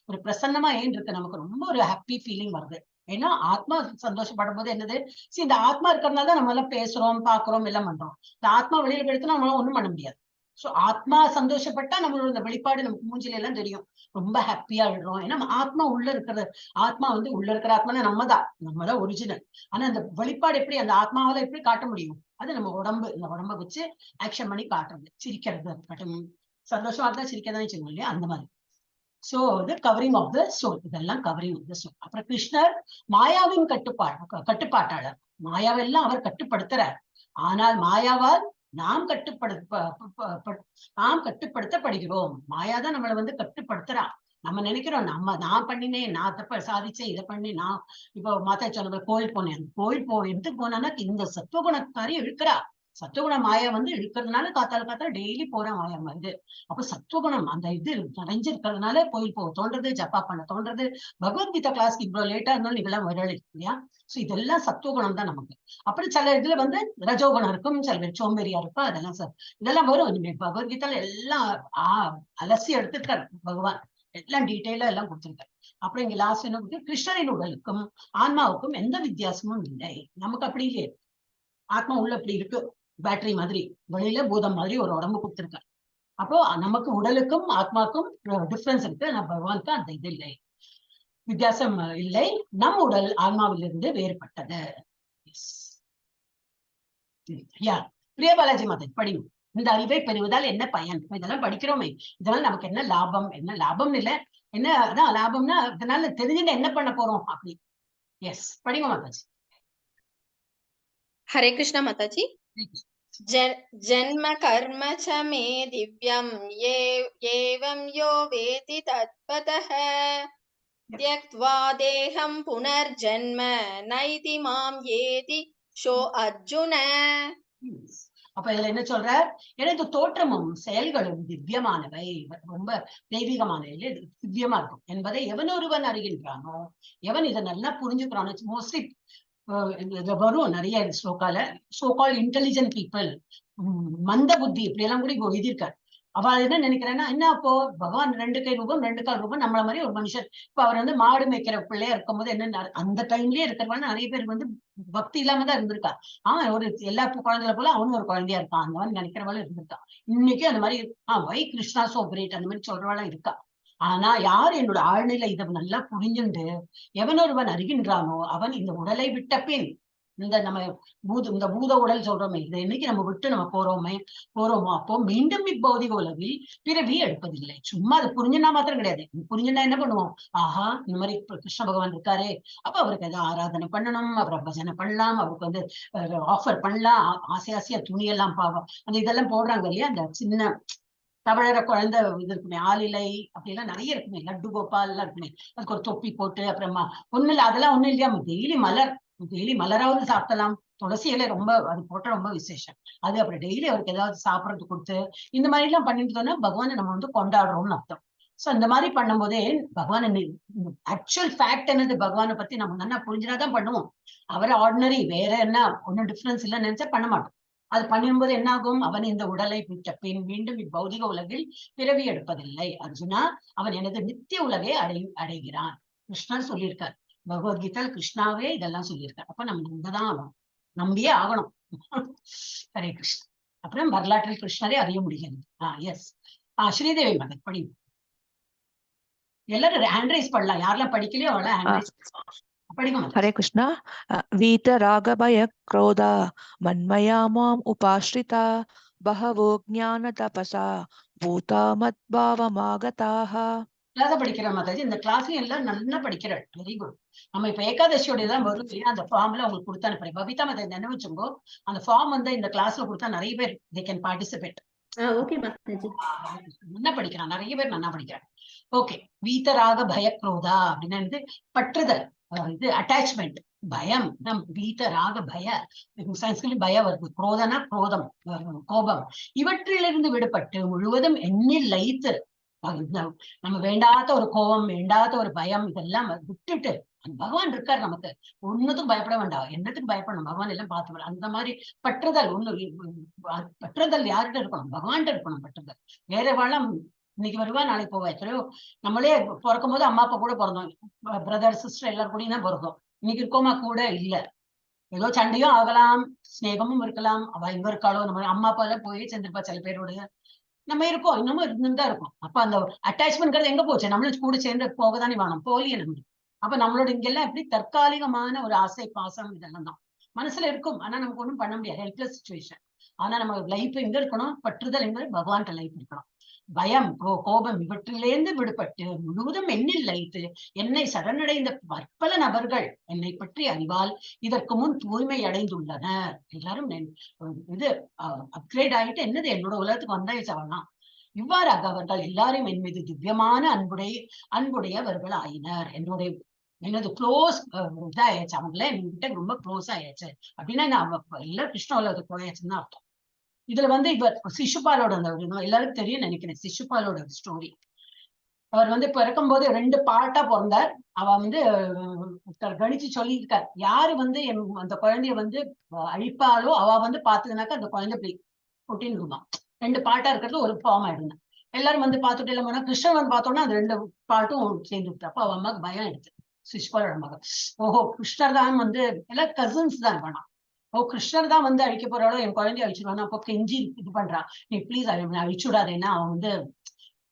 ஒரு பிரசன்னமா ஏன் இருக்கு, நமக்கு ரொம்ப ஒரு ஹாப்பி ஃபீலிங் வருது. ஏன்னா ஆத்மா சந்தோஷப்படும் போது என்னது, இந்த ஆத்மா இருக்கிறதுனால தான் நம்ம எல்லாம் பேசுறோம், பாக்குறோம், எல்லாம் பண்றோம். இந்த ஆத்மா வெளியில போயிடுச்சுன்னா நம்மளால ஒண்ணும் பண்ண முடியாது. சோ ஆத்மா சந்தோஷப்பட்டா நம்மளோட இந்த வெளிப்பாடு நமக்கு மூஞ்சில எல்லாம் தெரியும். ரொம்ப ஹாப்பியா விடுறோம். ஏன்னா ஆத்மா உள்ள இருக்கிறது. ஆத்மா வந்து உள்ள இருக்கிற ஆத்மா நம்மதான் ஒரிஜினல். ஆனா அந்த வெளிப்பாடு எப்படி அந்த ஆத்மாவால எப்படி காட்ட முடியும்? அது நம்ம உடம்பு, இந்த உடம்ப வச்சு ஆக்ஷன் பண்ணி காட்டுறது. சிரிக்கிறது இருக்கட்டும், சந்தோஷமா இருந்தா சிரிக்கதானே செய்வோம் இல்லையா, அந்த மாதிரி. சோ இது கவரிங் ஆஃப் த சோல். இதெல்லாம் கவரிங் ஆஃப் த சோல். அப்புறம் கிருஷ்ணர் மாயாவின் கட்டுப்பாட்டாளர். மாயாவெல்லாம் அவர் கட்டுப்படுத்துறார். ஆனால் மாயாவால் நாம் கட்டுப்படுத்தப்படுகிறோம். மாயாதான் நம்மளை வந்து கட்டுப்படுத்துறான். நம்ம நினைக்கிறோம் நான் பண்ணினேன், நான் தப்ப சாதிச்சேன், இதை பண்ணி நான் இப்போ மாதா சொன்ன கோயில் போனேன். கோயில் எடுத்து போனான்னா இந்த சத்துவகுணக்காரி இழுக்கிறா. சத்துவகுண மாயா வந்து இழுக்கிறதுனால காத்தால டெய்லி போறேன் மாயா வந்து. அப்ப சத்துவகுணம் அந்த இது நிறைஞ்சிருக்கிறதுனால கோயில் போக தோன்றது, ஜப்பா பண்ண தோன்றது. பகவத்கீதா கிளாஸ்க்கு இவ்வளவு லேட்டா இருந்தாலும் நீங்கெல்லாம் வரல இல்லையா. சோ இதெல்லாம் சத்துவகுணம் தான் நமக்கு. அப்புறம் சில இதுல வந்து ரஜோகுணம் இருக்கும், சில பேர் சோம்பேறியா இருக்கும். அதெல்லாம் இதெல்லாம் வரும். பகவத்கீதால எல்லாம் அலசி எடுத்துருக்காரு பகவான். எல்லாம் டீட்டெயிலா எல்லாம் கொடுத்திருக்காரு. அப்புறம் இங்க லாஸ்ட் என்ன கொடுத்து, கிருஷ்ணரின் உடலுக்கும் ஆன்மாவுக்கும் எந்த வித்தியாசமும் இல்லை. நமக்கு அப்படி இல்லையே. ஆத்மா உள்ள அப்படி இருக்கு, பேட்டரி மாதிரி, வெளியில பூதம் மாதிரி ஒரு உடம்பு கொடுத்திருக்காரு. அப்போ நமக்கு உடலுக்கும் ஆத்மாக்கும் டிஃபரன்ஸ் இருக்கு. நம்ம பகவானுக்கு அந்த இது இல்லை, வித்தியாசம் இல்லை. நம் உடல் ஆன்மாவிலிருந்து வேறுபட்டது. பிரியபாலாஜி மாதா படியும். இந்த அறிவை பெறுவதால் என்ன பயன்? இதெல்லாம் படிக்கிறோமே, இதனால நமக்கு என்ன லாபம்? என்ன லாபம் இல்ல, என்ன அதான் லாபம்னா இதனால தெரிஞ்சுட்டு என்ன பண்ண போறோம் அப்படி. எஸ், படிங்க மாதாஜி. हरे कृष्णा माताजी। जन्म कर्म च मे दिव्यं ये एवं यो वेति तत्त्वतः त्यक्त्वा देहं पुनर्जन्म नैति मां येति शो अर्जुन। அப்ப இதுல என்ன சொல்றார்? எனது தோற்றமும் செயல்களும் திவ்யமானவை, ரொம்ப தெய்வீகமானவை, திவ்யமா இருக்கும் என்பதை எவன் ஒருவன் அறிகின்றானோ, எவன் இதை நல்லா புரிஞ்சுக்கிறானோ, மோஸ்ட்லி வரும் நிறைய ஸ்லோகால சோகால் இன்டெலிஜென்ட் பீப்புள், மந்த புத்தி இப்படி எல்லாம் கூட இப்போ எழுதியிருக்காரு. அவ என்ன நினைக்கிறேன்னா, என்ன அப்போ பகவான் 2 கை ரூபம் 2 கால் ரூபம் நம்மள மாதிரி ஒரு மனுஷன். இப்ப அவர் வந்து மாடு மேய்க்கிற பிள்ளையா இருக்கும்போது என்ன அந்த டைம்லயே இருக்கிறவங்க நிறைய பேருக்கு வந்து பக்தி இல்லாம தான் இருந்திருக்கா. அவன் ஒரு எல்லா குழந்தைகளை போல அவனும் ஒரு குழந்தையா இருக்கான், அந்த மாதிரி நினைக்கிறவளும் இருந்திருக்கான். இன்னைக்கு அந்த மாதிரி வை கிருஷ்ணா சோ கிரேட் அந்த மாதிரி சொல்றவளும் இருக்கா. ஆனா யார் என்னோட ஆழ்நிலை இதை நல்லா புரிஞ்சுண்டு எவன் ஒருவன் அறிகின்றானோ அவன் இந்த உடலை விட்ட பின், இந்த நம்ம இந்த பூத உடல் சொல்றோமே, இதை என்னைக்கு நம்ம விட்டு நம்ம போறோமோ அப்போ மீண்டும் இப்பௌதிக உலகில் பிறவி எடுப்பதில்லை. சும்மா அது புரிஞ்சுனா மாத்திரம் கிடையாது. புரிஞ்சுனா என்ன பண்ணுவோம்? ஆஹா, இந்த மாதிரி கிருஷ்ண பகவான் இருக்காரு, அப்ப அவருக்கு ஏதாவது ஆராதனை பண்ணணும், அவரை பஜனை பண்ணலாம், அவருக்கு வந்து ஆஃபர் பண்ணலாம், ஆசையா துணி எல்லாம் பாவம் அந்த இதெல்லாம் போடுறாங்க இல்லையா, அந்த சின்ன தவழற குழந்தை இது இருக்குமே, ஆளிலை அப்படி எல்லாம் நிறைய இருக்குமே, லட்டு கோபால் எல்லாம் இருக்குமே, அதுக்கு ஒரு தொப்பி போட்டு, அப்புறமா ஒண்ணு இல்ல அதெல்லாம் ஒண்ணும் இல்லையா, டெய்லி மலராவது சாப்பிடலாம். துளசி இலை ரொம்ப அது போட்ட ரொம்ப விசேஷம் அது. அப்புறம் டெய்லி அவருக்கு ஏதாவது சாப்பிடறது கொடுத்து இந்த மாதிரி எல்லாம் பண்ணிட்டோம்னா பகவானை நம்ம வந்து கொண்டாடுறோம்னு அர்த்தம். சோ இந்த மாதிரி பண்ணும் போதே பகவான் ஆக்சுவல் ஃபேக்ட் என்னது, பகவானை பத்தி நம்ம நல்லா புரிஞ்சுனாதான் பண்ணுவோம். அவரை ஆர்டினரி வேற என்ன ஒன்னும் டிஃபரன்ஸ் இல்லைன்னு நினைச்சா பண்ண மாட்டோம். அது பண்ணும்போது என்ன ஆகும்? அவன் இந்த உடலை விட்ட பின் மீண்டும் இப்பௌதிக உலகில் பிறவி எடுப்பதில்லை அர்ஜுனா, அவன் எனது நித்திய உலகை அடைகிறான். கிருஷ்ணர் சொல்லியிருக்கார் பகவத்கீதால், கிருஷ்ணாவே இதெல்லாம் சொல்லியிருக்காரு. அப்ப நம்ம நம்பதான் ஆகணும், நம்பியே ஆகணும். ஹரே கிருஷ்ணா. அப்புறம் வரலாற்றில் கிருஷ்ணரே அறிய முடிகிறது. எஸ். ஸ்ரீதேவி மதன் படி. எல்லாரும் ஹேண்ட் ரைஸ் பண்ணலாம், யாரெல்லாம் படிக்கலையோ அவள ஹேண்ட் ரைஸ் படிக்க. हरे कृष्णा। वीतरागभय क्रोधा मन्मया माम् उपाश्रिता बहवो ज्ञान तपसा भूता मद्भावमागताः। படிக்கிற மாதாஜி, இந்த கிளாஸ்லயும் எல்லாம் நல்லா படிக்கிறாள். Very good. நம்ம இப்ப ஏகாதசியோட தான் வரும் இல்லையா, அந்த ஃபார்ம்ல உங்களுக்கு கொடுத்து அனுப்புறேன். பபிதா மத நினைவுச்சுங்கோ, அந்த ஃபார்ம் வந்து இந்த கிளாஸ்ல கொடுத்தா நிறைய பேர் they can participate. Okay Mataji. நல்லா படிக்கிறான், நிறைய பேர் நல்லா படிக்கிறாங்க. ஓகே. வீதராக பய குரோதா அப்படின்னு பற்றுதல், இது அட்டாச்மெண்ட், பயம், வீதராக பய, சன்ஸ்கிரிட் பய வருது, குரோதனா குரோதம், கோபம், இவற்றிலிருந்து விடுபட்டு முழுவதும் எண்ணில் லயித்து, நம்ம வேண்டாத ஒரு கோபம், வேண்டாத ஒரு பயம், இதெல்லாம் விட்டுட்டு பகவான் இருக்காரு நமக்கு, ஒன்னுக்கும் பயப்பட வேண்டாம், என்னத்துக்கு பயப்படணும், பகவான் எல்லாம் பார்த்து. அந்த மாதிரி பற்றுதல் பற்றுதல் யார்கிட்ட இருக்கணும்? பகவான்கிட்ட இருக்கணும் பற்றுதல். வேற வாழம் இன்னைக்கு வருவா நாளைக்கு போவா. எத்தனையோ நம்மளே பிறக்கும் போது அம்மா அப்பா கூட பிறந்தோம், பிரதர் சிஸ்டர் எல்லாரும் கூடயும் தான் பிறந்தோம். இன்னைக்கு இருக்கோமா? கூட இல்ல. ஏதோ சண்டையும் ஆகலாம், ஸ்நேகமும் இருக்கலாம். அவ இங்க இருக்காளோ, நம்ம அம்மா அப்பா எல்லாம் போய் சேர்ந்திருப்பா சில பேரோட, நம்ம இருக்கோம், இன்னமும் இருந்துதான் இருக்கும். அப்ப அந்த அட்டாச்மெண்ட் எங்க போச்சு? நம்மளும் கூட சேர்ந்து போகதானே வேணும், போலியே நம்ம. அப்ப நம்மளோட இங்கெல்லாம் எப்படி தற்காலிகமான ஒரு ஆசை பாசம் இதெல்லாம் தான் மனசுல இருக்கும். ஆனா நமக்கு ஒண்ணும் பண்ண முடியாது, ஹெல்ப்லெஸ் சிச்சுவேஷன். ஆனா நம்ம லைஃப் எங்க இருக்கணும்? பற்றுதல் எங்க? பகவான்கிட்ட லைஃப் இருக்கணும். பயம், கோபம் இவற்றிலேந்து விடுபட்டு முழுவதும் என்னில் லயித்து என்னை சரணடைந்த பற்பல நபர்கள் என்னை பற்றி அறிவால் இதற்கு முன் தூய்மை அடைந்துள்ளனர். எல்லாரும் இது அப்கிரேட் ஆகிட்டு என்னது என்னோட உலகத்துக்கு வந்தாயிச்சாவலாம். இவ்வாறாக அவர்கள் எல்லாரும் என் மீது திவ்யமான அன்புடையவர்கள் ஆயினர். எனது க்ளோஸ் இதாயாச்சு, அவங்கள என்கிட்ட ரொம்ப க்ளோஸ் ஆயாச்சு அப்படின்னா எல்லாரும் கிருஷ்ண உலகத்துக்கு போயாச்சுன்னு தான் அர்த்தம். இதுல வந்து இப்ப சிசுபாலோட எல்லாருக்கும் தெரியும் நினைக்கிறேன், சிசுபாலோட ஸ்டோரி. அவர் வந்து பிறக்கும் போது 2 பார்ட்டா பிறந்தார். அவ வந்து கணிச்சு சொல்லியிருக்கார், யாரு வந்து அந்த குழந்தைய வந்து அழிப்பாலோ அவ வந்து பாத்துக்கினாக்கா அந்த குழந்தை இப்படி ஒட்டின்னு இருந்தான். 2 பார்ட்டா இருக்கிறது ஒரு ஃபார்ம் ஆயிடுங்க. எல்லாரும் வந்து பார்த்துட்டு எல்லாம் போனா கிருஷ்ணன் வந்து பார்த்தோம்னா அந்த 2 பார்ட்டும் சேர்ந்து விட்டு. அப்ப அவ அம்மாவுக்கு பயம் எடுத்து, சிசுபாலோட மகன். ஓஹோ, கிருஷ்ணர் தான் வந்து எல்லாம் கசின்ஸ் தான் வேணாம், ஓ கிருஷ்ணர் தான் வந்து அழிக்க போறாளோ, என் குழந்தைய அழிச்சிருவானா. அப்போ கெஞ்சி இது பண்றா, நீ பிளீஸ் அழிச்சுடாதேன்னா. அவன் வந்து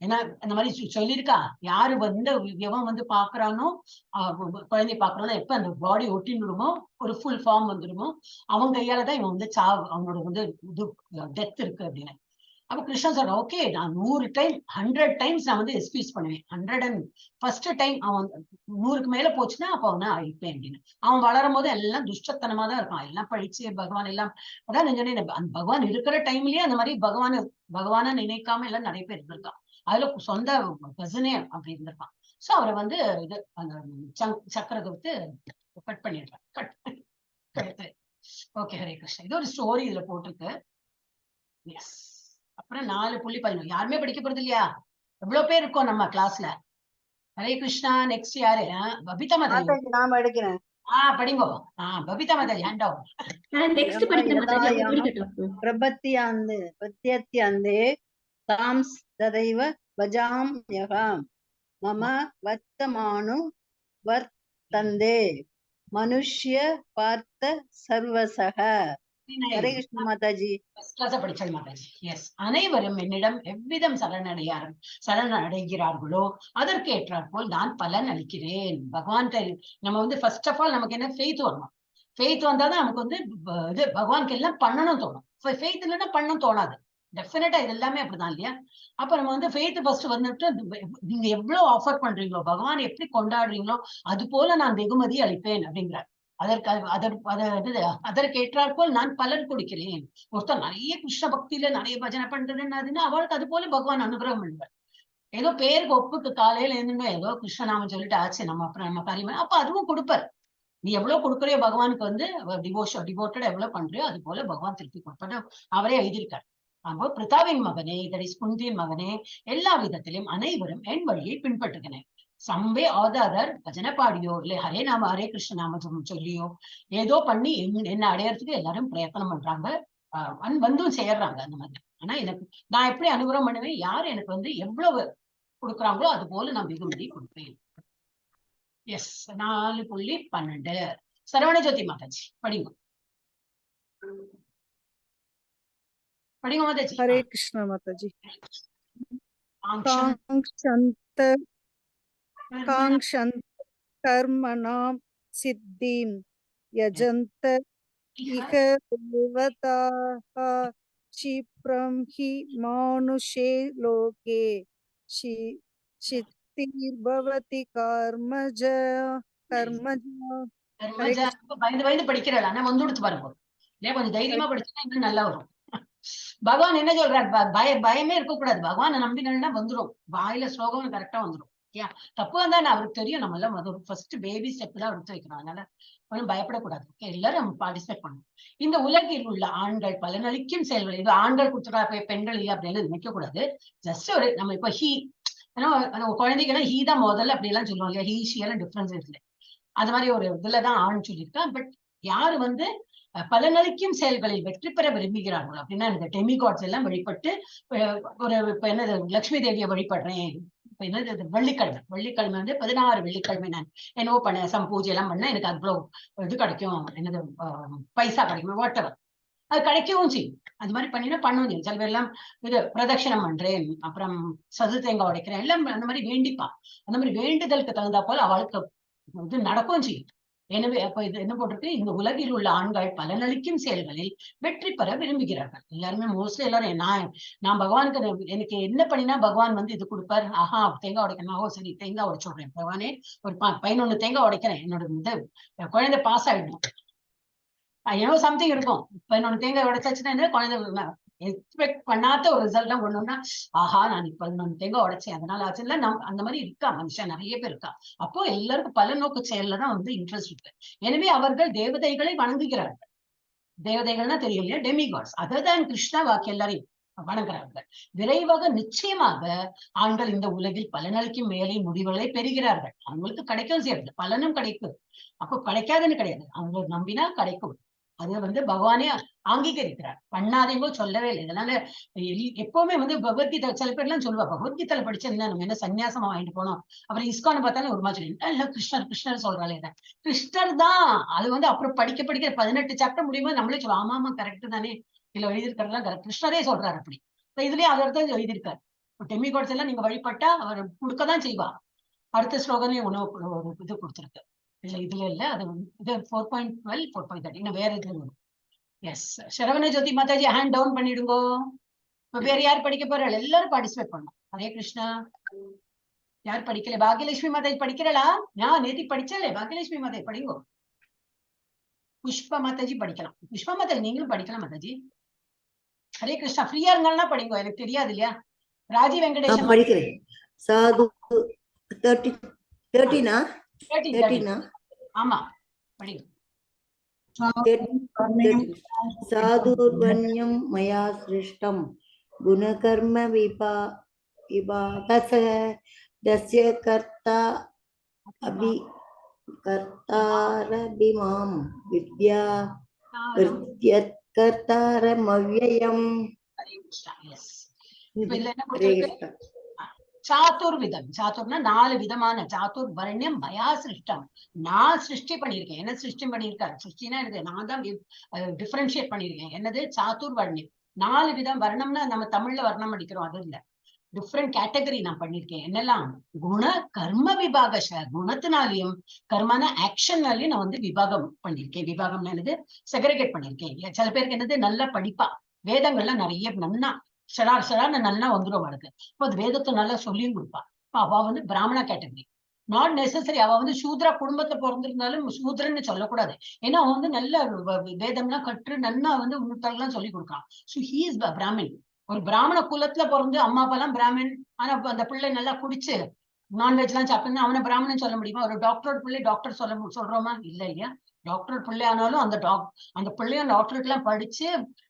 ஏன்னா அந்த மாதிரி சொல்லியிருக்கா, யாரு வந்து எவன் வந்து பாக்குறானோ குழந்தைய பாக்குறானோ, எப்ப அந்த பாடி ஒட்டிடுமோ ஒரு ஃபுல் ஃபார்ம் வந்துடுமோ அவன் கையாலதான் இவன் வந்து அவனோட வந்து இது டெத் இருக்கு அப்படின்னு. அப்ப கிருஷ்ணன் சொல்ற ஓகே நான் 100 டைம் 100 டைம்ஸ் நான் வந்து எக்ஸ்கியூஸ் பண்ணுவேன். 101st டைம் அவன் 100க்கு மேல போச்சுன்னா அப்ப அவனை அழிப்பேன் அப்படின்னு. அவன் வளரும் போது எல்லாம் துஷ்டத்தனமா தான் இருக்கான். எல்லாம் படிச்சு பகவான் எல்லாம் அதான் நான் சொன்னேன், அந்த பகவான் இருக்கிற டைம்லயே அந்த மாதிரி பகவான நினைக்காம எல்லாம் நிறைய பேர் இருந்திருக்கான். அதுல சொந்த கசனே அப்படி இருந்திருக்கான். சோ அவரை வந்து இது அந்த சக்கரத்தை விட்டு கட் பண்ணிடுறான். Cut okay Hare Krishna. இது ஒரு ஸ்டோரி இதுல போட்டிருக்கு. எஸ். அப்புறம் 4.11 யாருமே படிக்க போறது இல்லையா? எவ்வளவு பேர் இருக்கோம் நம்ம கிளாஸ்ல? ஹரே கிருஷ்ணா. நெக்ஸ்ட் யாரு? பபிதா மாதாஜி. நாம எடுக்கிறேன். படிங்கோ. Babita mataji hand down. Next படிக்கிறேன் மாதாஜி, அவங்க படிக்கட்டும். பிரபத்தியாந்தே தாம்ஸ் ததைவ பஜாம்யகம் மம வர்த்தமானு வர்த்தந்தே மனுஷ்ய பார்த்த சர்வசக. ஹரே கிருஷ்ண மாதாஜி. படிச்சல் மாதாஜி. எஸ். அனைவரும் என்னிடம் எவ்விதம் சரணடைகிறார்களோ அதற்கு ஏற்றாற் போல் நான் பலன் அளிக்கிறேன். பகவான் நம்ம வந்து ஃபர்ஸ்ட் ஆஃப் ஆல் நமக்கு என்ன ஃபெய்த் வரணும். ஃபெய்த் வந்தாதான் நமக்கு வந்து இது பகவானுக்கு எல்லாம் பண்ணணும் தோணும். ஃபெய்த் இல்லைன்னா பண்ணணும் தோணாது. டெஃபினட்டா இது எல்லாமே அப்படிதான் இல்லையா? அப்ப நம்ம வந்து ஃபெய்த் ஃபர்ஸ்ட் வந்துட்டு நீங்க எவ்வளவு ஆஃபர் பண்றீங்களோ, பகவான் எப்படி கொண்டாடுறீங்களோ அது போல நான் வெகுமதி அளிப்பேன் அப்படிங்கிறார். அதற்கு ஏற்றாற்போல் நான் பலன் கொடுக்கிறேன். ஒருத்தர் நிறைய கிருஷ்ண பக்தியில நிறைய பஜனை பண்றதுன்னா அவளுக்கு அது போல பகவான் அனுகிரகம் பண்ணுவார். ஏதோ பேருக்கு ஒப்புக்கு காலையில இருந்துங்க ஏதோ கிருஷ்ணநாமம் சொல்லிட்டு ஆச்சு நம்ம அப்புறம் நம்ம காரியம் அப்ப அதுவும் கொடுப்பார். நீ எவ்வளவு கொடுக்குறியோ பகவானுக்கு வந்து டிவோட்டட் எவ்வளவு பண்றியோ அது போல பகவான் திருப்பி கொடுப்பாரு. அவரே எழுதியிருக்காரு. அப்போ பிரிதாவின் மகனே, குந்தியின் மகனே, எல்லா விதத்திலும் அனைவரும் என் வழியை பின்பற்றுகிறேன். சம்பே ஆதாதர் பஜனை பாடியோ இல்ல ஹரே கிருஷ்ண நாம சொல்லியோ ஏதோ பண்ணி என்ன அடையறதுக்கு எல்லாரும் பிரயத்தனம் பண்றாங்க. வந்தும் சேர்றாங்க அந்த மாதிரி. ஆனா எனக்கு நான் எப்படி அனுகிரகம் பண்ணுவேன், யார் எனக்கு வந்து எவ்வளவு கொடுக்குறாங்களோ அது போல நான் வெகுமதி கொடுப்பேன். எஸ். 4.12 சரவண ஜோதி மாதாஜி படிங்க. படிங்க மாதாஜி. ஹரே கிருஷ்ண மாதாஜி. காங்க்ஷந்த கர்மணாம் சித்திம் யஜந்த இஹ தேவதாஹ க்ஷிப்ரம் ஹி மானுஷே லோகே சித்திர்பவதி கர்மஜ. பயந்து படிக்கிறாள். ஆனா வந்து கொடுத்து பாருங்க. கொஞ்சம் தைரியமா படிச்சா இன்னும் நல்லா வரும். பகவான் என்ன சொல்றாரு, பயமே இருக்கக்கூடாது. பகவான் நம்பினா வந்துடும். வாயில ஸ்லோகம் கரெக்டா வந்துடும். தப்பு வந்தா அவருக்கு தெரியும். நம்ம எல்லாம் ஃபர்ஸ்ட் பேபி ஸ்டெப் தான் எடுத்து வைக்கணும். அதனால ஒன்றும் பயப்படக்கூடாது. எல்லாரும் நம்ம பார்ட்டிசிபேட் பண்ணணும். இந்த உலகில் உள்ள ஆண்கள் பலனளிக்கும் செயல்கள் இது ஆண்கள் கொடுத்துட்டா பெண்கள் இல்லை அப்படின்னு நினைக்க கூடாது. ஜஸ்ட் ஒரு நம்ம இப்ப குழந்தைகள்லாம் ஹீ தான் முதல்ல அப்படி எல்லாம் சொல்லுவாங்க. ஹீ ஷி எல்லாம் டிஃபரன்ஸ் இருக்குல்ல. அது மாதிரி ஒரு இதுலதான் ஆண் சொல்லியிருக்கான். பட் யாரு வந்து பலனளிக்கும் செயல்களில் வெற்றி பெற விரும்புகிறார்கள் அப்படின்னா இந்த டெமிகாட்ஸ் எல்லாம் வழிபட்டு ஒரு இப்ப என்னது லட்சுமி தேவியை வழிபடுறேன். இப்ப என்னது வெள்ளிக்கிழமை வந்து 16 வெள்ளிக்கிழமை நான் என்னவோ பண்ண பூஜை எல்லாம் பண்ண எனக்கு அவ்வளவு இது கிடைக்கும். என்னது பைசா கிடைக்கும். வாட்டவர் அது கிடைக்கவும் செய்யும். அது மாதிரி பண்ணினா பண்ணவும் செய்யும். சில பேர் எல்லாம் இது பிரதட்சணம் பண்றேன், அப்புறம் சது தேங்காய் உடைக்கிறேன், எல்லாம் அந்த மாதிரி வேண்டிப்பா. அந்த மாதிரி வேண்டுதலுக்கு தகுந்தா போல அவளுக்கு இது நடக்கவும் செய்யும். எனவே அப்ப இது என்ன போட்டிருக்கு, இந்த உலகில் உள்ள ஆண்கள் பலனளிக்கும் செயல்களில் வெற்றி பெற விரும்புகிறார்கள். எல்லாருமே மோஸ்ட்லி எல்லாரும் நான் பகவானுக்கு எனக்கு என்ன பண்ணினா பகவான் வந்து இது கொடுப்பாரு. ஆஹா தேங்காய் உடைக்கணும். சரி தேங்காய் உடைச்சு விடுறேன். பகவானே ஒரு 11 தேங்காய் உடைக்கிறேன். என்னோட இது குழந்தை பாஸ் ஆயிடும். ஏதோ சம்திங் இருக்கும். 11 தேங்காய் உடைச்சாச்சுன்னா என்ன குழந்தை எக்ஸ்பெக்ட் பண்ணாத ஒரு ரிசல்ட் ஒண்ணுன்னா ஆஹா நான் 11 தேங்காய் உடைச்சேன் அதனால ஆச்சுல அந்த மாதிரி இருக்கா மனுஷன் நிறைய பேர் இருக்கா. அப்போ எல்லாருக்கும் பல நோக்கு செயல்லதான் வந்து இன்ட்ரெஸ்ட் இருக்கு. எனவே அவர்கள் தேவதைகளை வணங்குகிறார்கள். தேவதைகள்னா தெரியும் இல்லையா, டெமிகாட்ஸ். அததான் கிருஷ்ணா வாக்கு எல்லாரையும் வணங்குறார்கள். விரைவாக நிச்சயமாக ஆண்கள் இந்த உலகில் பலனளிக்கும் வேலை முடிவுகளை பெறுகிறார்கள். அவங்களுக்கு கிடைக்கவும் செய்யறது, பலனும் கிடைக்கும். அப்போ கிடைக்காதுன்னு கிடையாது, அவங்க நம்பினா கிடைக்கும். அது வந்து பகவானே அங்கீகரிக்கிறார். பண்ணாதேங்கோ சொல்லவே இல்லை. இதனால எப்பவுமே வந்து பகவத்கீதை சில பேர் எல்லாம் சொல்லுவா, பகவத்கீதையில படிச்சிருந்தா நம்ம என்ன சன்னியாசமா வாங்கிட்டு போனோம். அப்புறம் இஸ்கான் பார்த்தாலும் ஒரு மாதிரி இல்ல கிருஷ்ணர் சொல்றாளே கிருஷ்ணர் தான். அது வந்து அப்புறம் படிக்க 18 சாப்டர் முடியும்போது நம்மளே சொல்லுவோம் ஆமா கரெக்ட் தானே, இதுல எழுதியிருக்கிறதுலாம் கரெக்ட், கிருஷ்ணரே சொல்றாரு அப்படி. இதுலயே அவர் எழுதியிருக்காரு. டெமிகாட்ஸ் எல்லாம் நீங்க வழிபட்டா அவர் கொடுக்கதான் செய்வா. அடுத்த ஸ்லோகமே உணவு ஒரு இது கொடுத்திருக்கு. இல்ல இதுல இல்ல, அது இது 4.12 4.13 இன்னும் வேற இதுல வரும். எஸ். சரவண ஜோதி மாதாஜி ஹேண்ட் டவுன் பண்ணிடுங்கோ. இப்ப வேற யார் படிக்க போறாள்? எல்லாரும் பார்ட்டிசிபேட் பண்ணலாம். ஹரே கிருஷ்ணா. யார் படிக்கல? பாக்யலட்சுமி மாதாஜி படிக்கிறளா? நான் நேத்தி படிச்சாலே. பாக்யலட்சுமி மாதாஜி படிங்கோ. புஷ்பா மாதாஜி படிக்கலாம். புஷ்பா மாதாஜி நீங்களும் படிக்கலாம் மாதாஜி. ஹரே கிருஷ்ணா. ஃப்ரீயா இருந்தாலும் படிங்கோ, எனக்கு தெரியாது இல்லையா. ராஜி வெங்கடேஷன் படிக்கிறேன். சாது 13 ஆமா படிங்க. साधुर्वण्यं मया सृष्टं गुणकर्म विभागसः दस्य कर्तारभिमां विद्या कर्तारमव्ययम्. சாதுர்விதம். சாதுர்னா 4 விதமான. சாதுர் வர்ணியம் மயா சிருஷ்டம். நான் சிருஷ்டி பண்ணிருக்கேன். என்ன சிருஷ்டி பண்ணிருக்காரு? சிருஷ்டினா எனக்கு நான் தான் டிஃபரன்ஷியேட் பண்ணிருக்கேன். என்னது? சாதுர் வர்ணியம். 4 விதம். வர்ணம்னா நம்ம தமிழ்ல வர்ணம் அடிக்கிறோம், அது இல்ல. டிஃப்ரெண்ட் கேட்டகரி நான் பண்ணிருக்கேன். என்னெல்லாம்? குண கர்ம விபாகஷ. குணத்தினாலையும் கர்மான ஆக்ஷன்னாலையும் நான் வந்து விபாகம் பண்ணிருக்கேன். விபாகம் என்னது? செக்ரிகேட் பண்ணிருக்கேன். சில பேருக்கு என்னது? நல்லா படிப்பா, வேதங்கள்லாம் நிறைய நன்னா ஷரான்னு நல்லா வந்துடும் அவளுக்கு. இப்போ அது வேதத்தை நல்லா சொல்லியும் கொடுப்பா. இப்போ அவ வந்து பிராமணா கேட்டகரி. நாட் நெசசரி அவ வந்து சூத்ரா குடும்பத்தை பிறந்திருந்தாலும் சூத்ரன்னு சொல்லக்கூடாது. ஏன்னா அவன் வந்து நல்ல வேதம்லாம் கற்று நன்னா வந்து உன்னத்தெல்லாம் சொல்லி கொடுக்கான். So he is Brahmin. ஒரு பிராமண குலத்துல பிறந்து அம்மா அப்பா எல்லாம் பிராமின், ஆனா அந்த பிள்ளை நல்லா குடிச்சு நான்வெஜ் எல்லாம் சாப்பிட்டு அவனை பிராமணன் சொல்ல முடியுமா? ஒரு டாக்டரோட பிள்ளை டாக்டர் சொல்றோமா? இல்ல இல்லையா. டாக்டர் பிள்ளை ஆனாலும் அந்த பிள்ளையும் டாக்டருக்கு எல்லாம் படிச்சு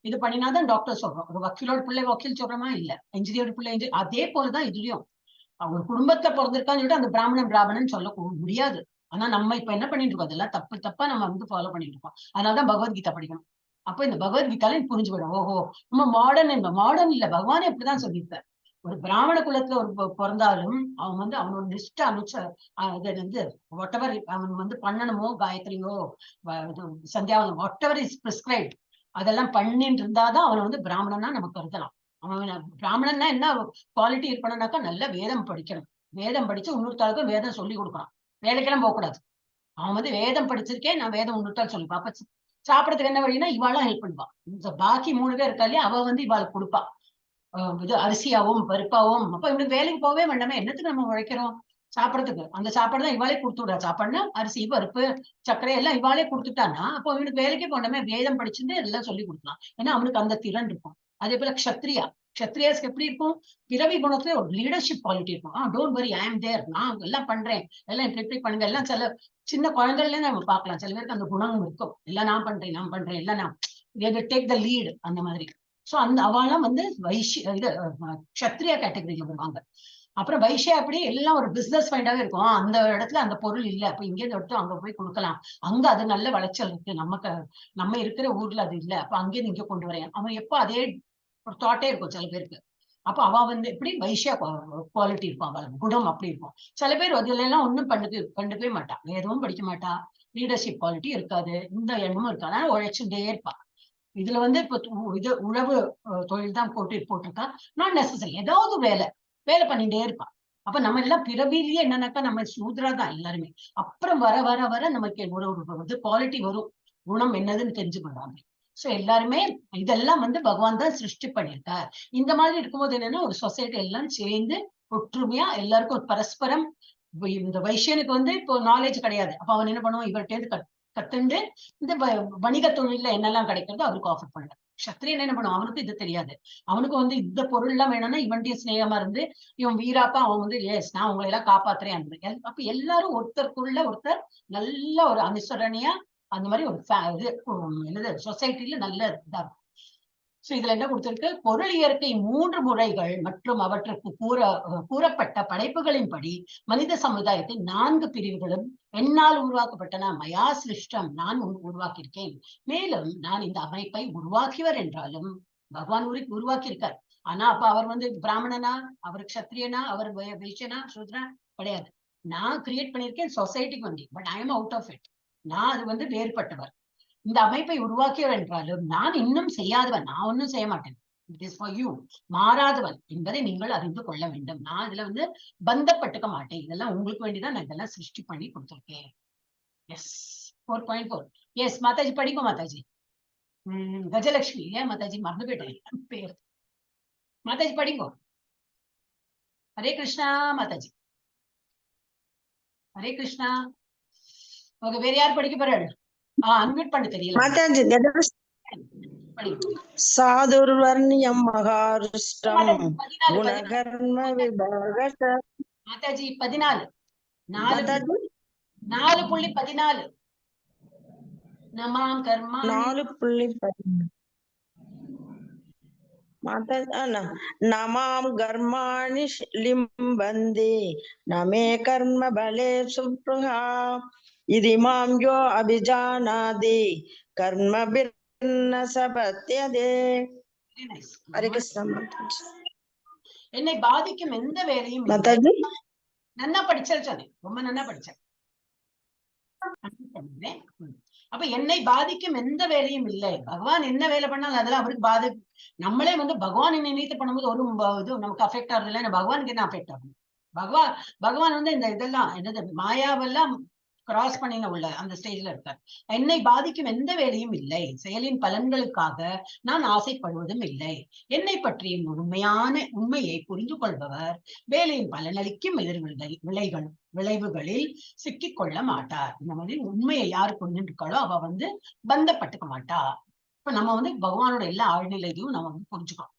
இது பண்ணினாதான் டாக்டர் சொல்றோம். ஒரு வக்கீலோட பிள்ளை வக்கீல் சொல்றோமா? இல்ல. இன்ஜினியர் பிள்ளை இன்ஜினியர். அதே போலதான் இதுலயும் ஒரு குடும்பத்துல பிறந்திருக்கான்னு சொல்லிட்டு அந்த பிராமணன் சொல்ல முடியாது. ஆனா நம்ம இப்ப என்ன பண்ணிட்டு இருக்கோம்? அதெல்லாம் தப்பா நம்ம வந்து ஃபாலோ பண்ணிட்டு இருக்கோம். அதனாலதான் பகவத்கீதா படிக்கணும். அப்ப இந்த பகவத்கீதால புரிஞ்சு போயிடும். ஓஹோ, நம்ம மாடர்ன் இல்ல, பகவானே இப்படிதான் சொல்லியிருப்பார். ஒரு பிராமண குலத்துல ஒரு பிறந்தாலும் அவன் வந்து அவனோட நிஷ்ட வந்து வாட்டெவர் அவன் வந்து பண்ணணுமோ, காயத்ரியோ சந்தியாவனம் வாட்டெவர் இஸ் பிரிஸ்கிரைப்ட் அதெல்லாம் பண்ணிட்டு இருந்தாதான் அவனை வந்து பிராமணனா நம்ம கருதலாம். அவன் பிராமணன்னா என்ன குவாலிட்டி இருக்கணும்னாக்கா நல்ல வேதம் படிக்கணும். வேதம் படிச்சு இன்னொருத்தாளுக்கும் வேதம் சொல்லி கொடுக்கணும். வேலைக்கெல்லாம் போகக்கூடாது. அவன் வந்து வேதம் படிச்சிருக்கேன், நான் வேதம் இன்னொருத்தாள் சொல்லிப்பா. அப்ப சாப்பிடறதுக்கு என்ன வழின்னா இவாளும் ஹெல்ப் பண்ணுவா. இந்த பாக்கி 3 பேர் இருக்கா இல்லையா, அவ வந்து இவாளுக்கு கொடுப்பா. இது அரிசியாவும் பருப்பாவும். அப்ப இவனுக்கு வேலைக்கு போவே வேண்டாமே, என்னத்துக்கு நம்ம உழைக்கிறோம்? சாப்பிடறதுக்கு. அந்த சாப்பாடு தான் இவாளே கொடுத்து விடுறா. சாப்பாடுனா அரிசி பருப்பு சர்க்கரை எல்லாம் இவாளே கொடுத்துட்டானா அப்போ இவனுக்கு வேலைக்கு போனமே வேதம் படிச்சுட்டு எல்லாம் சொல்லி கொடுக்கலாம். ஏன்னா அவனுக்கு அந்த திறன் இருக்கும். அதே போல க்ஷத்ரியாஸ்க்கு எப்படி இருக்கும்? பிறவி குணத்துல ஒரு லீடர்ஷிப் குவாலிட்டி இருக்கும். டோன்ட் வரி, ஐ ஆம் தேர், நான் எல்லாம் பண்றேன், எல்லாம் இப்படி பண்ணுங்க. எல்லாம் சில சின்ன குழந்தைல நம்ம பார்க்கலாம். சில பேருக்கு அந்த குணம் இருக்கும். எல்லாம் நான் பண்றேன் எல்லாம் நான் டேக் த லீடு அந்த மாதிரி. சோ அந்த அவெல்லாம் வந்து க்ஷத்ரியா கேட்டகரியில வருவாங்க. அப்புறம் வைஷ்யா அப்படி எல்லாம் ஒரு பிசினஸ் மைண்டாவே இருக்கும். அந்த இடத்துல அந்த பொருள் இல்லை, அப்ப இங்கே எடுத்து அங்க போய் கொடுக்கலாம், அங்க அது நல்ல விளைச்சல் இருக்கு, நம்ம இருக்கிற ஊர்ல அது இல்லை, அப்ப அங்கேயிருந்து இங்க கொண்டு வரேன். அவன் எப்ப அதே ஒரு தாட்டே இருக்கும் சில பேருக்கு. அப்ப அவ வந்து எப்படி வைஷ்யா குவாலிட்டி இருக்கும், அவள் குணம் அப்படி இருக்கும். சில பேர் அதுல எல்லாம் ஒண்ணும் கண்டுக்கவே மாட்டா, எதுவும் படிக்க மாட்டா, லீடர்ஷிப் குவாலிட்டி இருக்காது, இந்த எண்ணமும் இருக்காது, ஆனா உழைச்சுட்டே இருப்பா. இதுல வந்து இப்ப இது உழவு தொழில் தான் போட்டிருக்கா. நாட் நெசசரி, ஏதாவது வேலை பண்ணிட்டே இருப்பான். அப்ப நம்ம எல்லாம் பிறவிலேயே என்னன்னாக்கா நம்ம சூத்ரா தான் எல்லாருமே. அப்புறம் வர வர வர நமக்கு ஒரு வந்து குவாலிட்டி வரும், குணம் என்னதுன்னு தெரிஞ்சு கொள்ளாங்க. சோ எல்லாருமே இதெல்லாம் வந்து பகவான் தான் சிருஷ்டி பண்ணியிருக்கார். இந்த மாதிரி இருக்கும்போது என்னன்னா ஒரு சொசைட்டி எல்லாம் சேர்ந்து ஒற்றுமையா எல்லாருக்கும் ஒரு பரஸ்பரம். இந்த வைஷ்யனுக்கு வந்து இப்போ நாலேஜ் கிடையாது, அப்ப அவன் என்ன பண்ணுவான், இவர்கிட்ட கத்துண்டு இந்த வணிக தொழில என்னெல்லாம் கிடைக்கிறதோ அவருக்கு ஆஃபர் பண்ணல. க்ஷத்ரியன் என்ன பண்ணுவான், அவனுக்கு இது தெரியாது. அவனுக்கு வந்து இந்த பொருள் எல்லாம் வேணும்னா இவன்டையும் சிநேகமா இருந்து இவன் வீராப்பா அவன் வந்து எஸ் நான் உங்களை எல்லாம் காப்பாத்துறேன் அந்த. அப்ப எல்லாரும் ஒருத்தருக்குள்ள ஒருத்தர் நல்ல ஒரு அனுசரணையா அந்த மாதிரி ஒரு என்னது சொசைட்டில நல்ல இதா இருக்கும். சோ இதுல என்ன கொடுத்திருக்கு, பொருள் இயற்கை 3 முறைகள் மற்றும் அவற்றுக்கு கூறப்பட்ட படைப்புகளின்படி மனித சமுதாயத்தை 4 பிரிவுகளும் என்னால் உருவாக்கப்பட்டன. மயா சிருஷ்டம், நான் உருவாக்கியிருக்கேன். மேலும் நான் இந்த அமைப்பை உருவாக்கியவர் என்றாலும் பகவான் உருவாக்கியிருக்கார். ஆனா அப்ப அவர் வந்து பிராமணனா, அவர் க்ஷத்ரியனா, அவர் வைஷ்யனா, சூத்ரா கிடையாது. நான் கிரியேட் பண்ணியிருக்கேன் சொசைட்டிக்கு வந்து, but I am out of it. நான் அது வந்து வேறுபட்டவர். இந்த அமைப்பை உருவாக்கியவர் என்றாலும் நான் இன்னும் செய்யாதவன், நான் ஒன்னும் செய்ய மாட்டேன். இட் இஸ் ஃபார் யூ, மாறாதவன் என்பதை நீங்கள் அறிந்து கொள்ள வேண்டும். நான் இதுல வந்து பந்தப்பட்டுக்க மாட்டேன், இதெல்லாம் உங்களுக்கு வேண்டிதான் நான் இதெல்லாம் சிருஷ்டி பண்ணி கொடுத்திருக்கேன். எஸ் 4.4. எஸ் மாதாஜி படிக்கும் மாதாஜி. கஜலட்சுமி இல்லையா மாதாஜி, மறந்து போயிட்டேன் பேர். மாதாஜி படிங்கோ. ஹரே கிருஷ்ணா மாதாஜி. ஹரே கிருஷ்ணா. ஓகே, வேற யார் படிக்க போறாரு? அன்மியூட் பண்ண தெரியல. மாதாஜி சாதுர்வர்ணியம் மகாருஷ்டம் குணகர்ம விபாகச. மாதாஜி 14 4.14 நமாம் கர்மா 4.14 நமாம் கர்மாணி லிம்பந்தே நமே கர்ம பலே சுப்ருஹா இதி மாம் யோ அபிஜானாதி கர்ம பிர்ன சபத்யதே. ஹரே கிருஷ்ணா மாதாஜி. என்னை பாதிக்கும் எந்த வேலையும் மாதாஜி நன்னா படிச்சேன்னு சொன்னேன். ரொம்ப நன்னா படிச்சேன். அப்ப என்னை பாதிக்கும் எந்த வேலையும் இல்லை. பகவான் என்ன வேலை பண்ணாலும் அதெல்லாம் அவருக்கு நம்மளே பகவான் நினைத்து பண்ணும்போது ஒரு இது நமக்கு அஃபெக்ட் ஆகுது இல்லை. பகவானுக்கு என்ன அஃபெக்ட் ஆகும்? பகவான் இந்த இதெல்லாம் என்னது மாயாவெல்லாம் கிராஸ் பண்ணின உள்ள அந்த ஸ்டேஜ்ல இருக்கார். என்னை பாதிக்கும் எந்த வேலையும் இல்லை. செயலின் பலன்களுக்காக நான் ஆசைப்படுவதும் இல்லை. என்னை பற்றிய உண்மையை புரிந்து கொள்பவர் வேலையின் பலனளிக்கும் விளைவுகளில் சிக்கிக் கொள்ள மாட்டார். இந்த மாதிரி உண்மையை யாரு கொண்டிருக்காளோ அவ பந்தப்பட்டுக்க மாட்டா. இப்ப நம்ம பகவானோட எல்லா ஆழ்நிலையும் நம்ம புரிஞ்சுக்கணும்.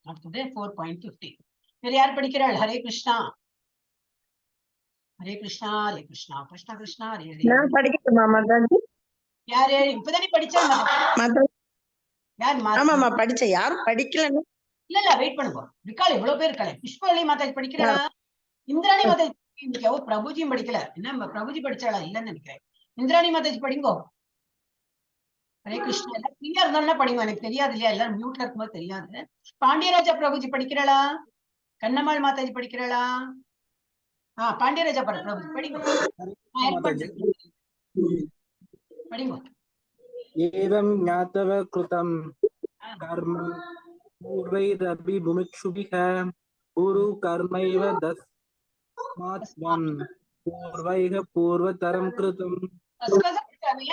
அடுத்தது 4.15 வேற யார் படிக்கிறாள்? ஹரே கிருஷ்ணா. ஹரே கிருஷ்ணா ஹரே கிருஷ்ணா கிருஷ்ணா கிருஷ்ணா ஹரே ஹரே. நான் படிக்கட்டுமா மாதாஜி? யாரு இப்பதானே படிச்சா? ஆமாமா படிச்சேன். யாரும் படிக்கலன்னு இல்ல வெயிட் பண்ணுங்க. இருக்காள் எவ்வளவு பேர் இருக்காளே. புஷ்பவல்லி மாதாஜி படிக்கிறா. இந்திராணி மாதாஜி இன்னைக்கு பிரபுஜியும் படிக்கல. என்ன பிரபுஜி படிச்சாளா? இல்லன்னு நினைக்கிறேன். இந்திராணி மாதாஜி படிங்கோ. ஹரே கிருஷ்ணா. எல்லாம் ஃப்ரீயா இருந்தாலும் படிங்க. எனக்கு தெரியாது இல்லையா, எல்லாரும் மியூட்ல இருக்கும்போது தெரியாது. பாண்டியராஜா பிரபுஜி படிக்கிறாளா? கண்ணம்மாள் மாதாஜி படிக்கிறாளா? பாண்டியராஜா பிரபுஜி படிங்க. படிங்க. एवं ज्ञातव कृतं कर्म पूर्वैरपि मुमुक्षुभिः गुरु कर्मैव तस्मात् त्वं पूर्वैः पूर्वतरं कृतं.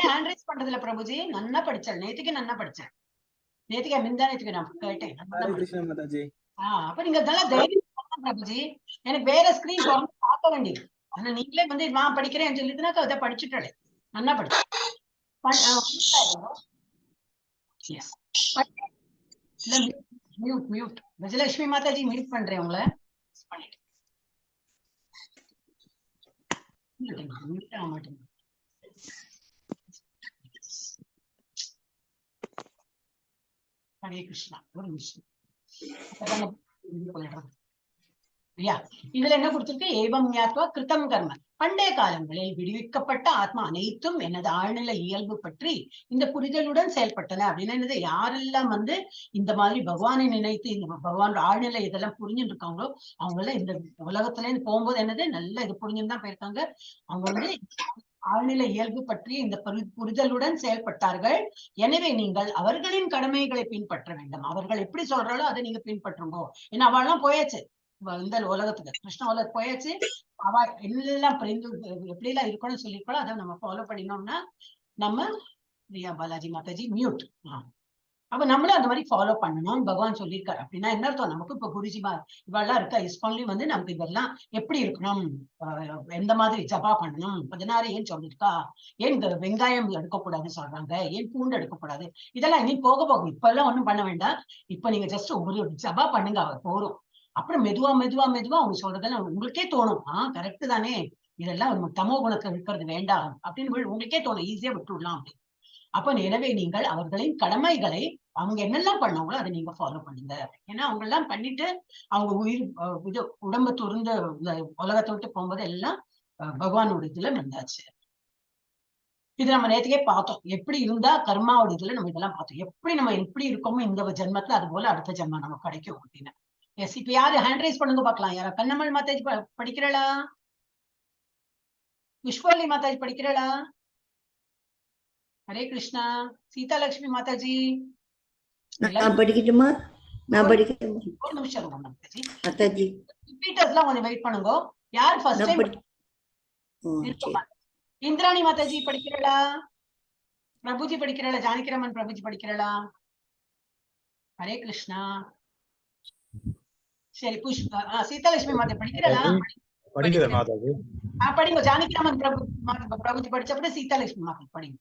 ஹேண்ட் ரைஸ் பண்றதுல பிரபுஜி நன்னா படிச்சேன். நேத்துக்கு நன்னா படிச்சேன். நேத்துக்கு முந்தா நேத்துக்கு நான் கேட்டேன். அப்ப நீங்க இதெல்லாம் தைரியம் பிரபுஜி. எனக்கு வேற ஸ்கிரீன் திறந்து பார்க்க வேண்டியது. ஆனா நீங்களே நான் படிக்கிறேன்னு சொல்லிட்டுனாக்கா அதை படிச்சுட்டாளே. நன்னா படிச்சேன். விஜயலட்சுமி மாதாஜி மியூட் பண்றேன் உங்களை. மியூட் ஆக மாட்டேங்க. ஹரே கிருஷ்ணா. ஒரு நிமிஷம். இதுல என்ன கொடுத்திருக்கு? ஏவம் ஞாத்வா கிருதம் கர்ம. பண்டைய காலங்களில் விடுவிக்கப்பட்ட ஆத்மா அனைத்தும் எனது ஆழ்நிலை இயல்பு பற்றி இந்த புரிதலுடன் செயல்பட்டன. அப்படின்னு என்னது, யாரெல்லாம் இந்த மாதிரி பகவானை நினைத்து இந்த பகவானோட ஆழ்நிலை இதெல்லாம் புரிஞ்சுட்டு இருக்காங்களோ அவங்க எல்லாம் இந்த உலகத்துல இருந்து போகும்போது என்னது நல்லா இது புரிஞ்சுன்னு தான் போயிருக்காங்க. அவங்க ஆழ்நிலை இயல்பு பற்றி இந்த புரிதலுடன் செயல்பட்டார்கள். எனவே நீங்கள் அவர்களின் கடமைகளை பின்பற்ற வேண்டும். அவர்கள் எப்படி சொல்றாளோ அதை நீங்க பின்பற்றுங்கோ. ஏன்னா அவெல்லாம் போயாச்சு இந்த உலகத்துக்கு, கிருஷ்ண உலகத்துக்கு போயாச்சு. அவ எல்லாம் எப்படி எல்லாம் இருக்கணும்னு சொல்லிருக்கோம். அதை நம்ம ஃபாலோ பண்ணினோம்னா நம்ம பிரியா பாலாஜி மாதாஜி மியூட். அப்ப நம்மளும் அந்த மாதிரி ஃபாலோ பண்ணணும் பகவான் சொல்லியிருக்காரு. அப்படின்னா என்ன அர்த்தம்? நமக்கு இப்ப குருஜி இவெல்லாம் இருக்கா இஸ்கான்லயும் நமக்கு இதெல்லாம் எப்படி இருக்கணும், எந்த மாதிரி ஜபா பண்ணணும், 16 ஏன் சொல்லியிருக்கா, ஏன் இந்த வெங்காயம் எடுக்கக்கூடாதுன்னு சொல்றாங்க, ஏன் பூண்டு எடுக்கக்கூடாது, இதெல்லாம் இனி போக போகும். இப்ப எல்லாம் ஒண்ணும் பண்ண வேண்டாம். இப்ப நீங்க ஜஸ்ட் ஒரு ஜபா பண்ணுங்க, அவர் போறோம். அப்புறம் மெதுவா மெதுவா மெதுவா அவங்க சொல்றதெல்லாம் உங்களுக்கே தோணும். கரெக்ட் தானே, இதெல்லாம் தமோ குணத்தை இருக்கிறது வேண்டாம் அப்படின்னு உங்களுக்கே தோணும். ஈஸியா விட்டுடலாம் அப்படின்னு. அப்ப எனவே நீங்கள் அவர்களின் கடமைகளை அவங்க என்னெல்லாம் பண்ணாங்களோ அதை நீங்க ஃபாலோ பண்ணுங்க. ஏன்னா அவங்க எல்லாம் பண்ணிட்டு அவங்க உயிர் இது உடம்பு துறந்து இந்த உலகத்தை விட்டு போகும்போது எல்லாம் பகவானோட இதுல வந்தாச்சு. இது நம்ம நேற்றுக்கே பார்த்தோம். எப்படி இருந்தா கர்மாவோட இதுல நம்ம இதெல்லாம் பார்த்தோம். எப்படி நம்ம எப்படி இருக்கோமோ இந்த ஜென்மத்துல அது போல அடுத்த ஜென்மம் நமக்கு கிடைக்கும் அப்படின்னு. எஸ், இப்ப யாரு ஹேண்ட் ரைஸ் பண்ணுங்க பாக்கலாம். யாரா? கண்ணம்மாள் மாதாஜி படிக்கிறாளா? புஷ்பவல்லி மாதாஜி படிக்கிறாளா? ஹரே கிருஷ்ணா. சீதா லட்சுமி மாதாஜி படிக்கட்டுமா? நான் படிக்கிறேன். ஒரு நிமிஷம் மாதாஜி. மாதாஜி ரிப்பீட்டர்ஸ்லாம் கொஞ்சம் வெயிட் பண்ணுங்க. யார் ஃபர்ஸ்ட் டைம்? இந்திராணி மாதாஜி படிக்கிறாளா? பிரபுஜி படிக்கிறாளா? ஜானகிராமன் பிரபுஜி படிக்கிறாளா? ஹரே கிருஷ்ணா. சரி சீதாலட்சுமி மாதா படிக்கிறா? படிக்கிற மாதாஜி. படிங்க. ஜானகிராமன் பிரபுஜி படிச்சப்பட சீதாலட்சுமி மாதா படிங்க.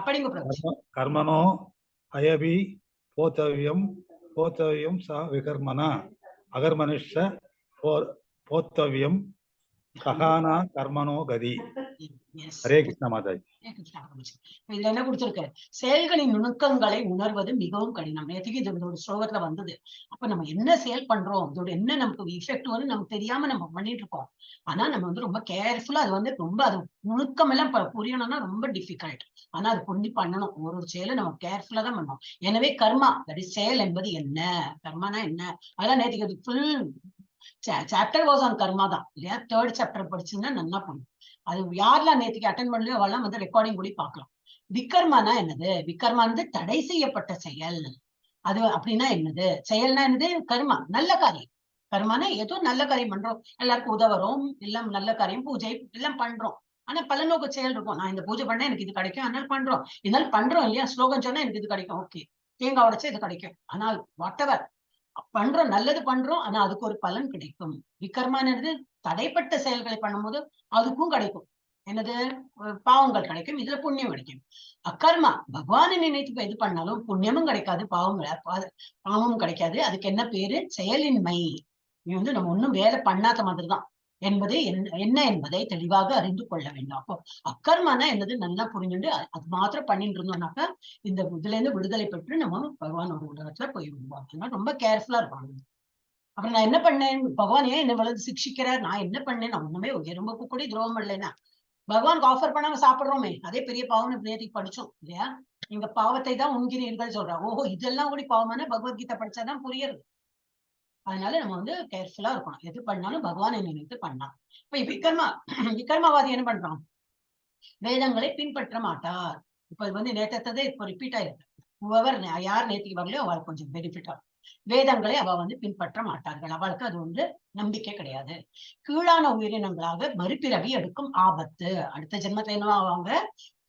படிங்க பிரபுஜி. கர்மனோ அயபி போத்தவ்யம் ச விகர்மனா அகர்மனுஷ்ய போத்தவ்யம் கஹானா கர்மனோ கதி. ஹரே கிருஷ்ணா மாதாஜி. இதுல என்ன கொடுத்திருக்கு? செயல்களின் நுணுக்கங்களை உணர்வது மிகவும் கடினம். நேற்றுக்கு இதோட ஸ்லோகத்துல வந்தது. அப்ப நம்ம என்ன செயல் பண்றோம், இதோட என்ன நமக்கு இஃபெக்ட் வந்து நமக்கு தெரியாம நம்ம பண்ணிட்டு இருக்கோம். ஆனா நம்ம வந்து ரொம்ப கேர்ஃபுல்லா அது வந்து ரொம்ப அது நுணுக்கம் எல்லாம் புரியணும்னா ரொம்ப டிஃபிகல்ட். ஆனா அது புரிஞ்சு பண்ணணும். ஒரு செயலை நம்ம கேர்ஃபுல்லா தான் பண்ணணும். எனவே கர்மா, தட் இஸ் செயல் என்பது என்ன, கர்மானா என்ன, அதெல்லாம் நேற்றுக்கு ஃபுல் சாப்டர் வாஸ் ஆன் கர்மா தான் இல்லையா? 3rd சாப்டர் படிச்சீங்கன்னா நல்லா பண்ணும். அது யாரெல்லாம் நேற்றுக்கு அட்டன் பண்ணலையோ அவெல்லாம் வந்து ரெக்கார்டிங் கூட பார்க்கலாம். விகர்மானா என்னது? விகர்மா வந்து தடை செய்யப்பட்ட செயல். அது அப்படின்னா என்னது? செயல்னா என்னது? கர்மா, நல்ல காரியம். கர்மானா ஏதோ நல்ல காரியம் பண்றோம், எல்லாருக்கும் உதவுறோம், எல்லாம் நல்ல காரியம், பூஜை எல்லாம் பண்றோம். ஆனா பலநோக்கு செயல் இருக்கும். நான் இந்த பூஜை பண்ணா எனக்கு இது கிடைக்கும், அதனால பண்றோம். இதனால பண்றோம் இல்லையா? ஸ்லோகம் சொன்னா எனக்கு இது கிடைக்கும், ஓகே. தேங்காய் உடைச்சா இது கிடைக்கும். ஆனால் வாட் எவர் பண்றோம், நல்லது பண்றோம், ஆனா அதுக்கு ஒரு பலன் கிடைக்கும். விகர்மானது தடைப்பட்ட செயல்களை பண்ணும்போது அதுக்கும் கிடைக்கும். என்னது? பாவங்கள் கிடைக்கும், இதுல புண்ணியம் கிடைக்கும். அக்கர்மா, பகவானை நினைத்து இது பண்ணாலும் புண்ணியமும் கிடைக்காது, பாவமும் கிடைக்காது. அதுக்கு என்ன பேரு? செயலின்மை. நீ வந்து நம்ம ஒண்ணும் வேலை பண்ணாத மாதிரிதான் என்பதை என்ன என்பதை தெளிவாக அறிந்து கொள்ள வேண்டும். அப்போ அக்கர்மானா என்னது நல்லா புரிஞ்சுட்டு அது மாத்திரம் பண்ணிட்டு இருந்தோம்னாக்கா இந்த இதுல இருந்து விடுதலை பெற்று நம்ம பகவானோட உலகத்துல போய் விடுவோம். அதனால ரொம்ப கேர்ஃபுல்லா இருக்கணும். அப்புறம் நான் என்ன பண்ணேன், பகவான் ஏன் என்ன வளர்ந்து சிக்ஷிக்கிறார், நான் என்ன பண்ணேன், நான் ஒண்ணுமே எறும்புக்கு கூட துரோகம் இல்லைன்னா பகவானுக்கு ஆஃபர் பண்ணாம சாப்பிடுறோமே, அதே பெரிய பாவம்னு நேற்றுக்கு படிச்சோம் இல்லையா? நீங்க பாவத்தை தான் உண்கிறீர்கள் சொல்றாங்க. ஓஹோ, இதெல்லாம் கூட பாவமான பகவத்கீதை படிச்சாதான் புரியுது. அதனால நம்ம வந்து கேர்ஃபுல்லா இருக்கணும். எது பண்ணாலும் பகவானை நினைத்து பண்ணலாம். இப்ப விகர்மவாதி என்ன பண்றான்? வேதங்களை பின்பற்ற மாட்டார். இப்ப இது வந்து நேற்றத்ததே இப்ப ரிப்பீட் ஆயிருக்கு. யார் நேற்றுக்கு வரலையோ அவளுக்கு கொஞ்சம் பெனிஃபிட் ஆகும். வேதங்களை அவ வந்து பின்பற்ற மாட்டார்கள். அவளுக்கு அது வந்து நம்பிக்கை கிடையாது. கீழான உயிரினங்களாக மறுபிறவி எடுக்கும் ஆபத்து. அடுத்த ஜென்மத்துல என்ன ஆவாங்க?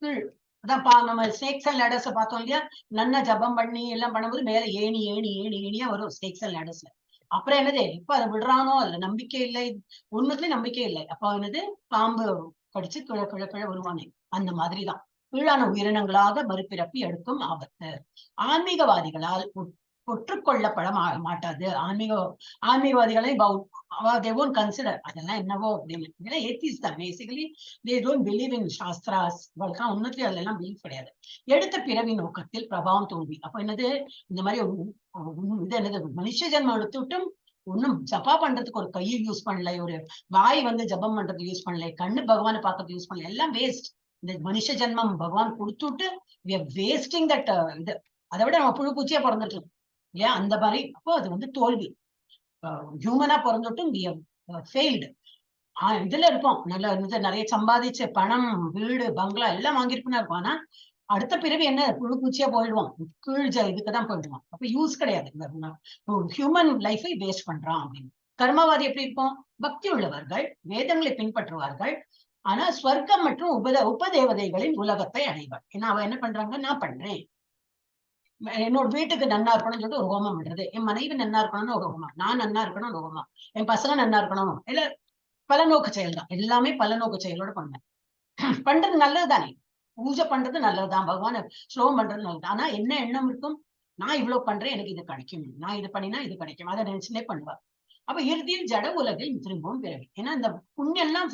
கீழ் அதான் நம்ம ஸ்னேக்ஸ் அண்ட் லேடர்ஸ் பார்த்தோம் இல்லையா? நன்னா ஜபம் பண்ணி எல்லாம் பண்ணும்போது மேல ஏணியா வரும் ஸ்னேக்ஸ் அண்ட் லேடர்ஸ்ல. அப்புறம் என்னது? இப்ப அதை விடுறானோ அதுல நம்பிக்கை இல்லை, உண்மத்துலயும் நம்பிக்கை இல்லை. அப்ப என்னது? பாம்பு கடிச்சு கிழ வருவானே, அந்த மாதிரிதான் கீழான உயிரினங்களாக மறுபிறப்பி எடுக்கும் ஆபத்து. ஆன்மீகவாதிகளால் ஒற்றுக்கொள்ளப்பட மாட்டாது. ஆன்மீகவாதிகளை they won't consider. அதெல்லாம் என்னவோ அப்படின்னு ஏத்திஸ் தான். Basically they don't believe in shastras. உண்மத்திலே அதுல எல்லாம் பிலீவ் கிடையாது. எடுத்த பிறவி நோக்கத்தில் பிரபாவம் தோல்வி. அப்ப என்னது? இந்த மாதிரி இது என்னது? மனுஷ ஜென்மம் எடுத்துட்டும் ஒண்ணும் ஜபா பண்றதுக்கு ஒரு கையை யூஸ் பண்ணல, ஒரு வாய் வந்து ஜபம் பண்றதுக்கு யூஸ் பண்ணல, கண்ணு பகவானை பார்க்கறதுக்கு யூஸ் பண்ணல, எல்லாம் வேஸ்ட். இந்த மனுஷ ஜென்மம் பகவான் கொடுத்துட்டு we are wasting that இது. அதை விட நம்ம புழு பூச்சியா பிறந்துட்டு இருக்கோம் இல்லையா? அந்த மாதிரி. அப்போ அது வந்து தோல்வி. ஹியூமனா பிறந்துட்டும் we have failed. இதுல இருப்போம், நல்ல நிறைய சம்பாதிச்ச பணம், வீடு, பங்களா எல்லாம் வாங்கிருக்குன்னா இருக்கும். ஆனா அடுத்த பிறவி என்ன? புழு பூச்சியா போயிடுவோம், கீழ் இதுக்குதான் போயிடுவோம். அப்ப யூஸ் கிடையாது. ஹியூமன் லைஃபை வேஸ்ட் பண்றான் அப்படின்னு. கர்மவாதி எப்படி இருக்கும்? பக்தி உள்ளவர்கள், வேதங்களை பின்பற்றுவார்கள், ஆனா ஸ்வர்க்கம் மற்றும் உபதேவதைகளின் உலகத்தை அடைவார். ஏன்னா அவ என்ன பண்றாங்க? நான் பண்றேன், என்னோட வீட்டுக்கு நன்னா இருக்கணும்னு சொல்லிட்டு ஒரு ஹோமம் பண்றது, என் மனைவி நன்னா இருக்கணும்னு ஒரு ஹோமம், நான் நன்னா இருக்கணும் ஒரு ஹோமம், என் பசங்க நன்னா இருக்கணும், இல்ல பலநோக்கு செயல் தான். எல்லாமே பலநோக்கு செயலோட பண்ணேன். பண்றது நல்லதுதானே, பூஜை பண்றது நல்லதுதான், பகவான ஸ்லோகம் பண்றது நல்லது. ஆனா என்ன எண்ணம் இருக்கும்? நான் இவ்வளவு பண்றேன், எனக்கு இது கிடைக்கும், நான் இது பண்ணினா இது கிடைக்கும், அதை நினைச்சுட்டே பண்ணுவா. அப்ப இறுதியில் ஜட உலகில் திரும்பவும் பிறவி. ஏன்னா இந்த புண்ணியம் எல்லாம்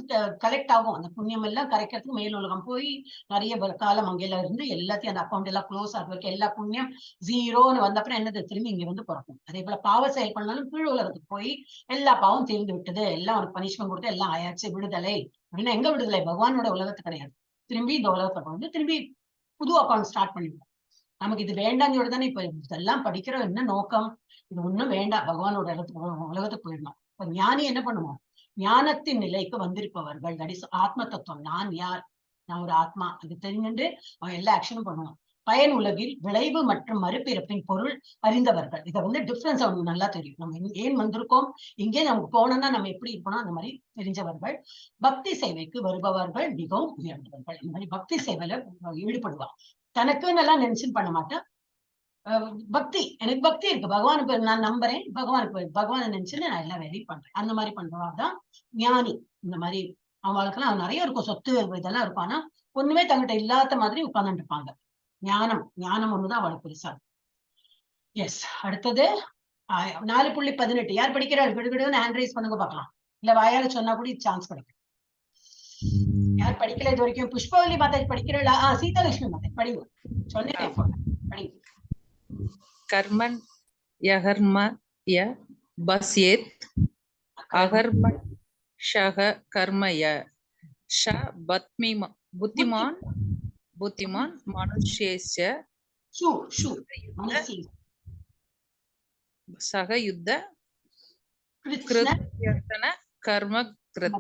கலெக்ட் ஆகும். அந்த புண்ணியம் எல்லாம் கரைக்கிறதுக்கு மேல் உலகம் போய் நிறைய காலம் அங்கேல இருந்து எல்லாத்தையும் அந்த அக்கௌண்ட் எல்லாம் க்ளோஸ் ஆக வைக்க, எல்லா புண்ணியம் 0ன்னு வந்த அப்புறம் என்னது? திரும்பி இங்க வந்து பிறக்கும். அதே போல பாவ செயல் பண்ணாலும் கீழ் உலகத்துக்கு போய் எல்லா பாவம் தீர்ந்து விட்டது, எல்லாம் ஒரு பனிஷ்மெண்ட் கொடுத்து எல்லாம் ஆயாச்சு, விடுதலை அப்படின்னா எங்க விடுதலை? பகவானோட உலகத்து கிடையாது. திரும்பி இந்த உலகத்தை வந்து திரும்பி புது அக்கௌண்ட் ஸ்டார்ட் பண்ணிடுவோம். நமக்கு இது வேண்டாங்கிறது தானே. இப்ப இதெல்லாம் படிக்கிற என்ன நோக்கம்? இது ஒண்ணும் வேண்டாம், பகவானோட உலகத்துக்கு போயிடணும். இப்ப ஞானி என்ன பண்ணுவோம்? ஞானத்தின் நிலைக்கு வந்திருப்பவர்கள், தட் இஸ் ஆத்ம தத்துவம். நான் யார்? நான் ஒரு ஆத்மா. அது தெரிஞ்சுட்டு அவன் எல்லா ஆக்ஷனும் பண்ணுவான். பயன் உலகில் விளைவு மற்றும் மறுபிறப்பின் பொருள் அறிந்தவர்கள். இதை வந்து டிஃபரன்ஸ் அவனுக்கு நல்லா தெரியும். நம்ம ஏன் வந்திருக்கோம், இங்கே நமக்கு போனோம்னா நம்ம எப்படி இருக்கணும், அந்த மாதிரி தெரிஞ்சவர்கள். பக்தி சேவைக்கு வருபவர்கள் மிகவும் உயர்ந்தவர்கள். இந்த மாதிரி பக்தி சேவையில ஈடுபடுவான். தனக்குன்னு எல்லாம் நினைச்சுன்னு பண்ண மாட்டான், பக்தி, எனக்கு பக்தி இருக்கு, பகவானுக்கு நான் நம்புறேன், பகவானை நினைச்சுன்னு நான் எல்லா வேலையும் பண்றேன். அந்த மாதிரி பண்றவாதான் ஞானி. இந்த மாதிரி அவங்களுக்கெல்லாம் நிறைய இருக்கும், சொத்து இதெல்லாம் இருக்கும், ஆனா ஒண்ணுமே தங்கிட்ட இல்லாத மாதிரி உட்கார்ந்துட்டு இருப்பாங்க. ஞானம் ஒண்ணுதான் அவளுக்கு பெருசா. எஸ், அடுத்தது 4.18 யார் படிக்கிறாள்? விடுவிடுன்னு ஹேண்ட் ரைஸ் பண்ணுங்க பாக்கலாம். இல்ல வாயால சொன்னா கூட சான்ஸ் கிடைக்கும். யார் படிக்கல இது வரைக்கும்? புஷ்பவல்லி மாதாஜி படிக்கிறா? சீதாலட்சுமி மாதாஜி படிங்க. சொன்னேன் படிங்க. कर्मन् यहर्मय बस्येत् अहर्मन् शः कर्मय श बुद्धिमान् मनुष्यस्य सह युद्ध कृतयत्न कर्म कृत.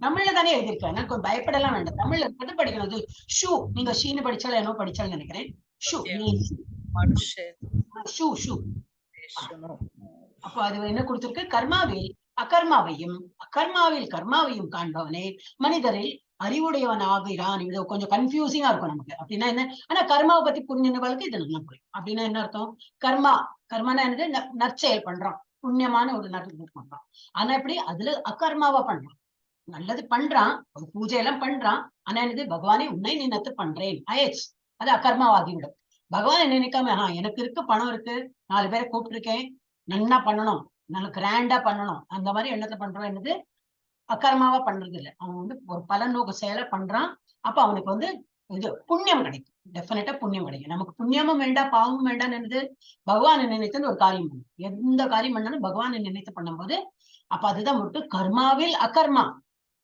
தமிழ்ல தானே எழுதியிருக்கேன், எனக்கு கொஞ்சம் பயப்படலாம் வேண்டாம். தமிழ்ல இருக்கிறது படிக்கணும். அது ஷூ, நீங்க ஷீனு படிச்சாலும் என்ன படிச்சாலும் நினைக்கிறேன். Shoe shoe shoe. அப்போ அது என்ன கொடுத்திருக்கு? கர்மாவில் அகர்மாவையும் கர்மாவையும் காண்பவனே மனிதரில் அறிவுடையவன் ஆகிறான். இது கொஞ்சம் கன்ஃபியூசிங்கா இருக்கும் நமக்கு. அப்படின்னா என்ன? ஆனா கர்மாவை பத்தி புரிஞ்சினவளுக்கு இது நல்லா புரியும். அப்படின்னா என்ன அர்த்தம்? கர்மானா என்னது? நற்செயல் பண்றான், புண்ணியமான ஒரு நற்செயல் பண்றான். ஆனா எப்படி? அதுல அகர்மாவா பண்றான், நல்லது பண்றான், ஒரு பூஜை எல்லாம் பண்றான். ஆனா என்னது? பகவானே உன்னை நினைத்து பண்றேன் ஆயிடுச்சு, அது அகர்மாவாகிவிடும். பகவானை நினைக்காம எனக்கு இருக்கு, பணம் இருக்கு, 4 பேரை கூப்பிட்டுருக்கேன், நல்லா பண்ணணும், நல்ல கிராண்டா பண்ணணும், அந்த மாதிரி எண்ணத்தை பண்றோம். என்னது? அகர்மாவா பண்றது இல்லை. அவன் வந்து ஒரு பலநோக்கு செயலை பண்றான். அப்ப அவனுக்கு இது புண்ணியம் கிடைக்கும், டெஃபினட்டா புண்ணியம் கிடைக்கும். நமக்கு புண்ணியமும் வேண்டாம், பாவமும் வேண்டாம். என்னது? பகவானை நினைத்துன்னு ஒரு காரியம் பண்ணும். எந்த காரியம் பண்ணாலும் பகவானை நினைத்து பண்ணும்போது அப்ப அதுதான் மட்டும் கர்மாவில்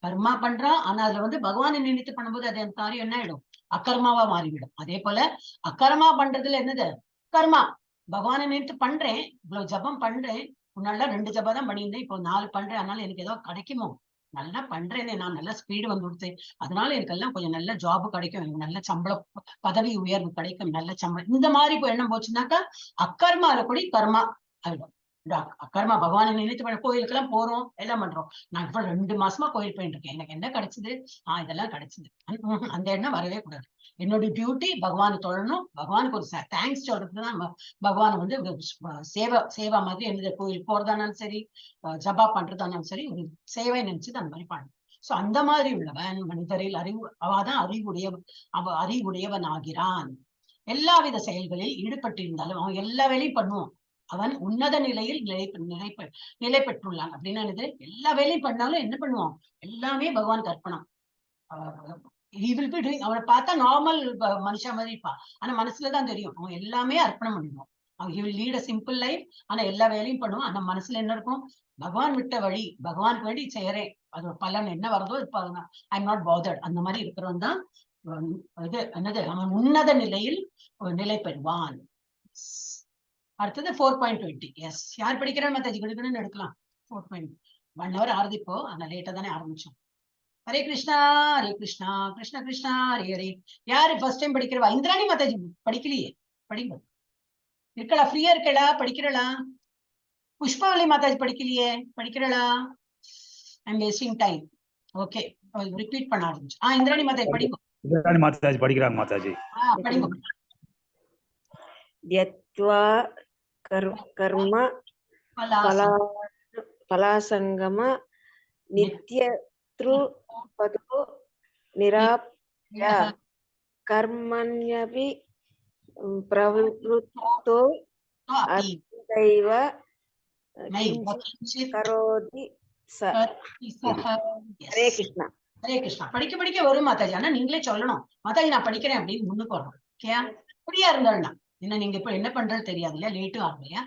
கர்மா பண்றான். ஆனா அதுல பகவானை நினைத்து பண்ணும்போது அது அந்த காரியம் என்ன ஆயிடும்? அகர்மாவா மாறிவிடும். அதே போல அகர்மா பண்றதுல என்னது? கர்மா. பகவானை நினைத்து பண்றேன், இவ்வளவு ஜபம் பண்றேன், முன்னால 2 ஜபம் தான் பண்ணியிருந்தேன், இப்போ 4 பண்றேன், அதனால எனக்கு ஏதோ கிடைக்குமோ, நல்லா பண்றேனே, நான் நல்லா ஸ்பீடு கொடுத்தேன், அதனால எனக்கு எல்லாம் கொஞ்சம் நல்ல ஜாப் கிடைக்கும், எனக்கு நல்ல சம்பளம், பதவி உயர்வு கிடைக்கும், நல்ல சம்பளம், இந்த மாதிரி இப்போ எண்ணம் போச்சுன்னாக்கா அக்கர்மால கூட கர்மா ஆயிடும். அக்கர்மா. பகவானை நினைத்து கோயிலுக்கு எல்லாம் போறோம், எல்லாம் பண்றோம். நான் இப்ப 2 மாசமா கோயில் போயிட்டு இருக்கேன், எனக்கு என்ன கிடைச்சது? இதெல்லாம் கிடைச்சது. அந்த எண்ணம் வரவே கூடாது. என்னோட டியூட்டி பகவானை தொழணும், பகவானுக்கு ஒரு தேங்க்ஸ் சொல்றதுதான் பகவானை சேவா மாதிரி. என்னது? கோயில் போறதானாலும் சரி, ஜபா பண்றதானாலும் சரி, ஒரு சேவை நினைச்சது அந்த மாதிரி பண்ணணும். சோ அந்த மாதிரி உள்ளவன் மனிதரில் அவாதான் அறிவுடையவன் ஆகிறான். எல்லாவித செயல்களில் ஈடுபட்டிருந்தாலும் அவன் எல்லா வேலையும் பண்ணுவான். அவன் உன்னத நிலையில் நிலை பெற்றுள்ளான். அப்படின்னா என்னது? எல்லா வேலையும் பண்ணாலும் என்ன பண்ணுவான்? எல்லாமே பகவானுக்கு அர்ப்பணம். அவனை பார்த்தா நார்மல் மனுஷா மாதிரி இருப்பான், ஆனா மனசுலதான் தெரியும் அவன் எல்லாமே அர்ப்பணம் பண்ணுவான். அவன் லீட் அ சிம்பிள் லைஃப், ஆனா எல்லா வேலையும் பண்ணுவான். ஆனா மனசுல என்ன இருக்கும்? பகவான் விட்ட வழி, பகவானுக்கு வேண்டி செய்யறேன், அதோட பலன் என்ன வருதோ ஐ எம் நாட் பாதர்ட். அந்த மாதிரி இருக்கிறவன் தான் இது என்னது? அவன் உன்னத நிலையில் நிலை பெறுவான். அடுத்தது 4.20. எஸ், யார் படிக்கிறான்? மாதாஜி கொடுக்கணும்னு எடுக்கலாம். 4.1 hour ஆரம்பிப்போ, ஆனா லேட்டா தானே ஆரம்பிச்சோம். ஹரே கிருஷ்ணா ஹரே கிருஷ்ணா கிருஷ்ண கிருஷ்ணா ஹரே ஹரே. யாரு ஃபர்ஸ்ட் டைம் படிக்கிறவா? இந்திராணி மாதாஜி படிக்கலையே, படிங்க. இருக்கலா? ஃப்ரீயா இருக்கலா? படிக்கிறளா? புஷ்பவல்லி மாதாஜி படிக்கலையே, படிக்கிறளா? I am wasting time. Okay, repeat பண்ண ஆரம்பிச்சு. இந்திராணி மாதாஜி படிங்க. இந்திராணி மாதாஜி படிக்கிறாங்க. மாதாஜி படிங்க. யத்வா கர்ம பலாசங்கம நித்யத்ரு பதோ நிராப்ய கர்மண்யபி பிரவருத்தோ அத்வைவ கரோதி ச. ஹரே கிருஷ்ணா. ஹரே கிருஷ்ணா. படிக்க வரும் மாதாஜி, ஆனா நீங்களே சொல்லணும் மாதாஜி நான் படிக்கிறேன் அப்படின்னு முன்னுக்கு வரணும். ஓகே, அப்படியா இருந்தாலும் என்ன நீங்க இப்ப என்ன பண்றது தெரியாது இல்லையா, லேட்டும் ஆகும் இல்லையா.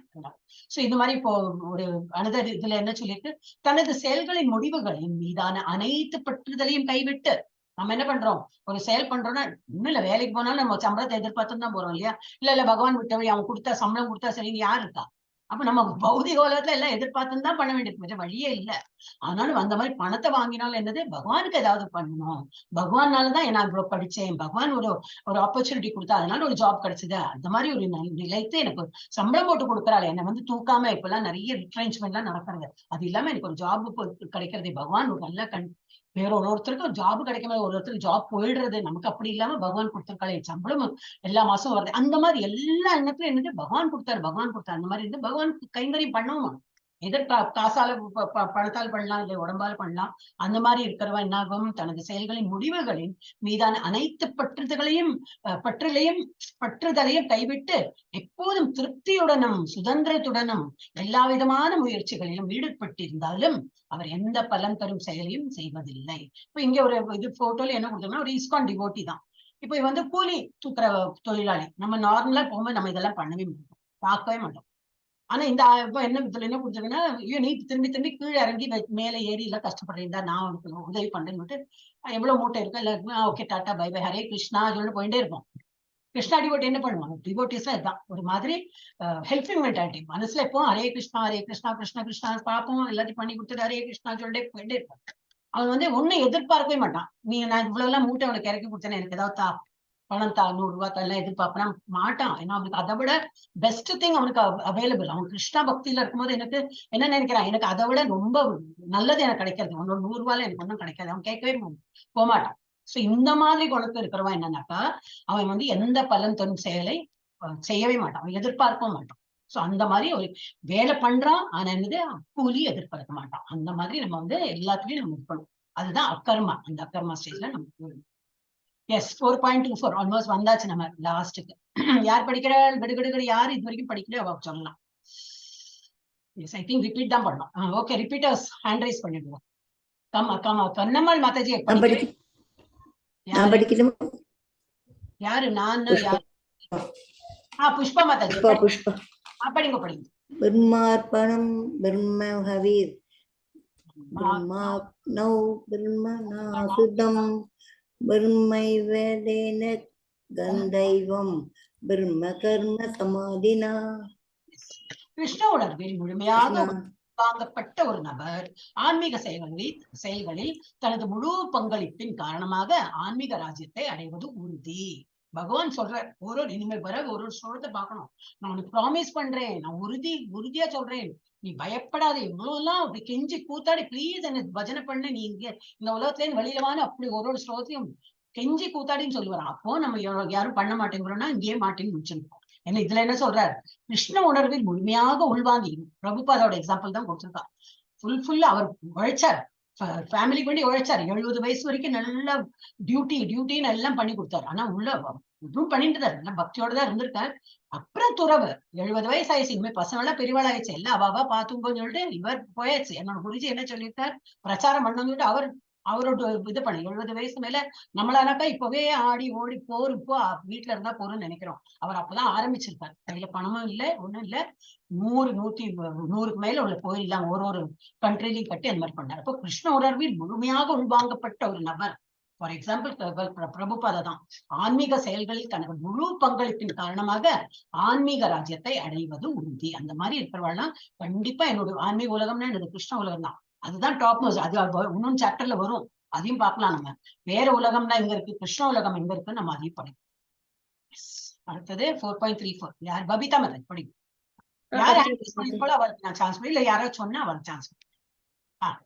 சோ இது மாதிரி இப்போ ஒரு அனதர் இதுல என்ன சொல்லிட்டு, தனது செயல்களின் முடிவுகளின் மீதான அனைத்து பற்றுதலையும் கைவிட்டு நம்ம என்ன பண்றோம்? ஒரு செயல் பண்றோம்னா இன்னும் இல்ல, வேலைக்கு போனாலும் நம்ம சம்பளத்தை எதிர்பார்த்து தான் போறோம் இல்லையா. இல்ல பகவான் விட்டவழி, அவன் கொடுத்தா சம்பளம் கொடுத்தா சரின்னு யாரு இருக்கா? அப்ப நம்ம பௌதிக உலகத்துல எல்லாம் எதிர்பார்த்துன்னு தான் பண்ண வேண்டியது, வழியே இல்ல. ஆனாலும் அந்த மாதிரி பணத்தை வாங்கினாலும் என்னது? பகவானுக்கு ஏதாவது பண்ணணும். பகவானாலதான் நான் இவ்வளவு படிச்சேன், பகவான் ஒரு ஆப்பர்ச்சுனிட்டி கொடுத்தா, அதனால ஒரு ஜாப் கிடைச்சது, அந்த மாதிரி ஒரு நிலைத்து எனக்கு சம்பளம் போட்டு கொடுக்குறாள், என்னை தூக்காம. இப்பெல்லாம் நிறைய ரிட்ரென்ச்மெண்ட் எல்லாம் நடக்கிறது, அது இல்லாம எனக்கு ஒரு ஜாப் கிடைக்கிறது, பகவான் ஒரு நல்ல வேற ஒருத்தருக்கு ஜாப் கிடைக்காம ஒருத்தருக்கு ஜாப் போயிடுறது, நமக்கு அப்படி இல்லாம பகவான் கொடுத்திருக்காளே சம்பளம் எல்லா மாசம் வருது, அந்த மாதிரி எல்லா எண்ணத்துலயும் என்னது பகவான் கொடுத்தாரு அந்த மாதிரி இருந்து பகவானுக்கு கைங்கரியம் பண்ணவும். காசால பணத்தால் பண்ணலாம், இல்லை உடம்பால பண்ணலாம். அந்த மாதிரி இருக்கிறவா என்னாகும், தனது செயல்களின் முடிவுகளின் மீதான அனைத்து பற்றுதலையும் கைவிட்டு எப்போதும் திருப்தியுடனும் சுதந்திரத்துடனும் எல்லா விதமான முயற்சிகளிலும் ஈடுபட்டிருந்தாலும் அவர் எந்த பலன் தரும் செயலையும் செய்வதில்லை. இப்ப இங்க ஒரு இது போட்டோல என்ன கொடுத்தோம்னா ஒரு இஸ்கான் டிவோட்டி தான். இப்ப கூலி தூக்குற தொழிலாளி, நம்ம நார்மலா போகும்போது நம்ம இதெல்லாம் பண்ணவே மாட்டோம், பார்க்கவே மாட்டோம். ஆனா இந்த இப்ப இதுல என்ன கொடுத்துருக்குன்னா, ஐயோ நீ திரும்பி கீழே இறங்கி மேல ஏறி எல்லாம் கஷ்டப்படுறீங்களா, நான் உனக்கு உதவி பண்றேன்னு எவ்வளவு மூட்டை இருக்கா இல்ல, okay tata bye bye Hare Krishna சொல்லிட்டு போயிட்டே இருப்போம். கிருஷ்ணா டிவோட்டி என்ன பண்ணுவாங்க, டிவோட்டிஸ் இதுதான் ஒரு மாதிரி ஹெல்பிங் மென்டாலிட்டி. மனசுல எப்போ ஹரே கிருஷ்ணா கிருஷ்ணா கிருஷ்ணா பார்ப்போம், எல்லாத்தையும் பண்ணி கொடுத்துட்டு ஹரே கிருஷ்ணா சொல்லிட்டே போயிட்டே இருப்பான். அவன் ஒன்னும் எதிர்பார்க்கவே மாட்டான். நான் இவ்வளவு எல்லாம் மூட்டை அவனுக்கு இறக்கி கொடுத்தேன்னு எனக்கு ஏதாவது பணம் 100 ரூபாய் எல்லாம் எதிர்பார்ப்பா மாட்டான். ஏன்னா அவனுக்கு அதை விட பெஸ்ட் திங் அவனுக்கு அவைலபிள். அவன் கிருஷ்ணா பக்தியில இருக்கும்போது எனக்கு என்ன நினைக்கிறான், எனக்கு அதை விட ரொம்ப நல்லது எனக்கு கிடைக்கிறது, 100 ரூபாயில எனக்கு ஒன்றும் கிடைக்காது, அவன் கேட்கவே போகமாட்டான். சோ இந்த மாதிரி குணத்து இருக்கிறவன் என்னன்னாக்கா, அவன் எந்த பலன் தரும் செயலை செய்யவே மாட்டான், அவன் எதிர்பார்க்கவும் மாட்டான். சோ அந்த மாதிரி ஒரு வேலை பண்றான், ஆனா என்னது கூலி எதிர்பார்க்க மாட்டான். அந்த மாதிரி நம்ம எல்லாத்துலயும் நம்ம இருக்கணும். அதுதான் அக்கர்மா. அந்த அக்கர்மா ஸ்டேஜ்ல நம்ம எஸ் 4.24 ஆல்மோஸ்ட் வந்தாச்சு நம்ம லாஸ்ட்டுக்கு. யார் படிக்கிறாள் விடுகிடுகிடு, யார் இது வரைக்கும் படிக்கலையோ அவ சொல்லலாம். எஸ் ஐ திங்க் ரிப்பீட் தான் பண்ணணும். ஓகே ரிப்பீட்டர்ஸ் ஹேண்ட் ரைஸ் பண்ணிடுவோம். கண்ணம்மாள் மாதாஜி யாரு, நான் யாரு? புஷ்பா மாதாஜி படிங்க. பிரம்மார்ப்பணம் பிரம்மஹவீர் பிரம்மாப்னௌ பிரம்மநாசுதம் பிரம்மைவேதேன கந்தைவம் பிரம்ம கர்ம சமாதினா. கிருஷ்ண உணர்வில் முழுமையாக வாங்கப்பட்ட ஒரு நபர் ஆன்மீக செயல்களில் தனது முழு பங்களிப்பின் காரணமாக ஆன்மீக ராஜ்யத்தை அடைவது உறுதி. பகவான் சொல்ற இனிமேல் வர ஒரு ஸ்லோகத்தை பார்க்கணும். நான் உனக்கு ப்ராமிஸ் பண்றேன், நான் உறுதியா சொல்றேன், நீ பயப்படாத, இவ்வளவு எல்லாம் அப்படி கெஞ்சி கூத்தாடி ப்ளீஸ் என்ன பஜனை பண்ணு, நீ இங்க இந்த உலகத்துல இருந்து வெளியிலவான அப்படி ஒரு ஸ்லோகத்தையும் கெஞ்சி கூத்தாடின்னு சொல்லுவாராம். அப்போ நம்ம யாரும் பண்ண மாட்டேங்கிறோம்னா இங்கேயே மாட்டேன்னு முடிச்சிருக்கோம். ஏன்னா இதுல என்ன சொல்றாரு, கிருஷ்ண உணர்வில் முழுமையாக உள்வாங்கி, பிரபுபாதோட எக்ஸாம்பிள் தான் கொடுத்திருக்கா. ஃபுல்லா அவர் உழைச்சார், ஃபேமிலிக்கு வேண்டி உழைச்சாரு. 70 வயசு வரைக்கும் நல்ல டியூட்டின்னு எல்லாம் பண்ணி கொடுத்தாரு. ஆனா உள்ள இதுவும் பண்ணிட்டு தான் நல்லா பக்தியோட தான் இருந்திருக்காரு. அப்புறம் துறவு 70 வயசு ஆயிடுச்சு, இனிமே பசங்க எல்லாம் பெரியவாள் ஆயிடுச்சு, எல்லாம் அவாவா பாத்துங்கன்னு சொல்லிட்டு இவர் போயாச்சு. என்னோட குருஜி என்ன சொல்லியிருக்காரு, பிரச்சாரம் பண்ணணும்னு சொல்லிட்டு அவரோட இது பண்ணி 70 வயசு மேல நம்மளானாக்கா இப்பவே ஆடி ஓடி இப்போ வீட்டுல இருந்தா போறோம்னு நினைக்கிறோம். அவர் அப்பதான் ஆரம்பிச்சிருக்காரு. கையில பணமும் இல்லை, ஒண்ணும் இல்ல, 100க்கு மேல உள்ள கோயில்லாம் ஒரு கண்ட்ரிலையும் கட்டி அந்த மாதிரி பண்ணாரு. அப்போ கிருஷ்ண உணர்வில் முழுமையாக உள்வாங்கப்பட்ட ஒரு நபர். ஃபார் எக்ஸாம்பிள் பிரபுபாதா தான் ஆன்மீக செயல்களில் தனது முழு பங்களிப்பின் காரணமாக ஆன்மீக ராஜ்யத்தை அடைவது உறுதி. அந்த மாதிரி இருக்கிறவாள்லாம் கண்டிப்பா என்னோட ஆன்மீக உலகம்னா என்னோட கிருஷ்ண உலகம் தான். அதுதான் டாப் மோஸ்ட். அது இன்னொன்னு சாப்டர்ல வரும், அதையும் பார்க்கலாம். நம்ம வேற உலகம்னா எங்க இருக்கு, கிருஷ்ண உலகம் எங்க இருக்கு, நம்ம அதையும் படிப்போம். அடுத்தது 4.34 யார், பபிதா மதன் படிக்கும். யார் அவருக்கு நான் சான்ஸ் இல்ல, யாராவது சொன்னா அவருக்கு சான்ஸ்.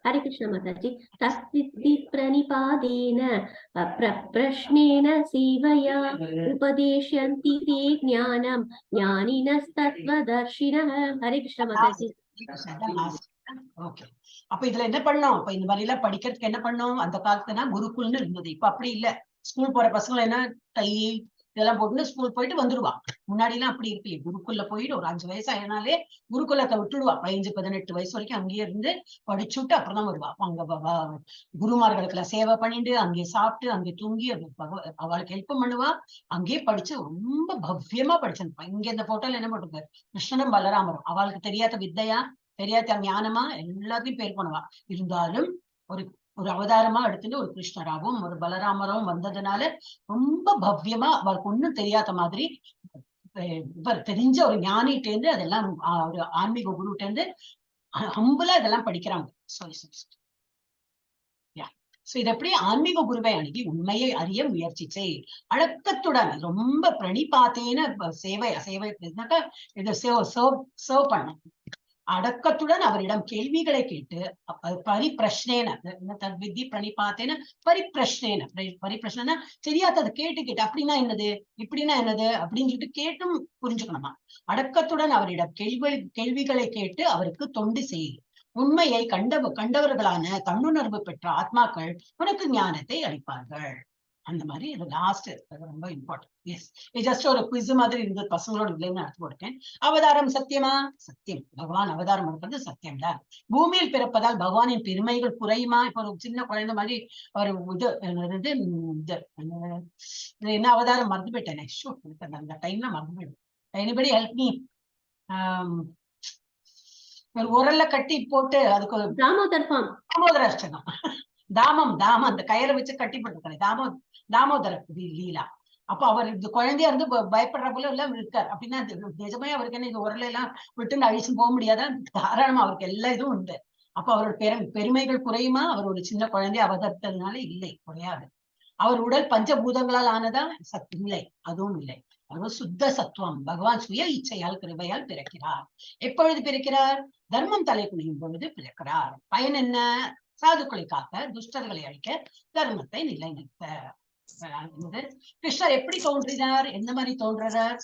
हरे कृष्ण माताजी. तस्सिद्धि प्रणिपादेन प्रश्नेन सेवया उपदेशन्ति ते ज्ञानं ज्ञानिनस्तत्त्वदर्शिनः. हरे कृष्ण माताजी. ஓகே, அப்ப இதுல என்ன பண்ணோம், இப்ப இந்த மாதிரி எல்லாம் படிக்கிறதுக்கு என்ன பண்ணோம், அந்த காலத்துனா குருகுல்னு இருந்தது. இப்ப அப்படி இல்ல. ஸ்கூல் போற பசங்க என்ன டை இதெல்லாம் போட்டு ஸ்கூல் போயிட்டு வந்துருவா. முன்னாடி எல்லாம் அப்படி இருக்கு. குருக்குள்ள போயிட்டு ஒரு 5 வயசு ஆயினாலே குருகுலத்தை விட்டுடுவா. 15-18 வயசு வரைக்கும் அங்கேயே இருந்து படிச்சுட்டு அப்புறம் தான் வருவா. அங்க குருமார்களுக்கு எல்லாம் சேவை பண்ணிட்டு அங்கேயே சாப்பிட்டு அங்கே தூங்கி அவளுக்கு ஹெல்ப் பண்ணுவா. அங்கேயே படிச்சு ரொம்ப பவ்யமா படிச்சிருப்பா. இங்க இந்த போட்டோல என்ன போட்டிருக்காரு, கிருஷ்ணனும் பலராமரும். அவளுக்கு தெரியாத வித்தையா தெரியாத ஞானமா எல்லாத்தையும் பேர் பண்ணுவா. இருந்தாலும் ஒரு அவதாரமா எடுத்துட்டு ஒரு கிருஷ்ணராவும் ஒரு பலராமரும் வந்ததுனால ரொம்ப பவ்யமா அவருக்கு ஒண்ணும் தெரியாத மாதிரி இவர் தெரிஞ்ச ஒரு ஞானிட்டேந்து அதெல்லாம் ஒரு ஆன்மீக குருட்டேந்து ஹம்புலா இதெல்லாம் படிக்கிறாங்க. இது எப்படி ஆன்மீக குருவை அணுகி உண்மையை அறிய முயற்சி செய், அடக்கத்துடன் ரொம்ப பிரணிபாத்தேன சேவை இதை சர்வ் பண்ணும். அடக்கத்துடன் அவரிடம் கேள்விகளை கேட்டு பரிப்பிரஷ்னேன தத்வித்தி பிரணிபாத்தேன பரிப்பிரஷ்னேன பரிப்பிரஷ்னா தெரியாத கேட்டு அப்படின்னா என்னது இப்படின்னா என்னது அப்படின்னு சொல்லிட்டு கேட்டும் புரிஞ்சுக்கணுமா. அடக்கத்துடன் அவரிடம் கேள்விகளை கேட்டு அவருக்கு தொண்டு செய். உண்மையை கண்டவர்களான தன்னுணர்வு பெற்ற ஆத்மாக்கள் உனக்கு ஞானத்தை அளிப்பார்கள். அந்த மாதிரி இது லாஸ்ட் ரொம்ப இம்பார்ட்டன்ட். எஸ், ஜஸ்ட் ஒரு குவிஸ் மாதிரி இருந்தது, பசங்களோட இல்லைன்னு அர்த்தம் போட்டேன். அவதாரம் சத்தியமா? சத்தியம். பகவான் அவதாரம் எடுக்கிறது சத்தியம் தான். பூமியில் பிறப்பதால் பகவானின் பெருமைகள் குறையுமா? இப்ப ஒரு சின்ன குழந்தை மாதிரி ஒரு இது என்ன அவதாரம் மறந்து போயிட்டேனே, அந்த டைம்ல மறந்து போயிடும். Anybody help me. ஒரு உரல்ல கட்டி போட்டு அதுக்கு தாமோதர அஷ்டகம், தாமம் அந்த கயிறை வச்சு கட்டி போட்டிருக்காரு, தாமோதர லீலா. அப்ப அவர் இந்த குழந்தையா இருந்து பயப்படுற போல எல்லாம் இருக்காரு. அப்படின்னா நிஜமே அவருக்கு என்ன இந்த உரல எல்லாம் விட்டு அழிச்சு போக முடியாதா? தாராளமா அவருக்கு எல்லா இதுவும் உண்டு. அப்ப அவரோட பெருமைகள் குறையுமா? அவர் ஒரு சின்ன குழந்தைய அவதரித்ததுனால இல்லை, குறையாது. அவர் உடல் பஞ்சபூதங்களால் ஆனதா? இல்லை, அதுவும் இல்லை. அவர் சுத்த சத்துவம். பகவான் சுய இச்சையால் கிருபையால் பிறக்கிறார். எப்பொழுது பிறக்கிறார்? தர்மம் தலை குனியும் பொழுது பிறக்கிறார். பயன் என்ன? சாதுக்களை காக்க, துஷ்டர்களை அழிக்க, தர்மத்தை நிலைநிறுத்த. கிருஷ்ணர் எப்படி தோன்றினார்? எந்த மாதிரி தோன்றுறார்?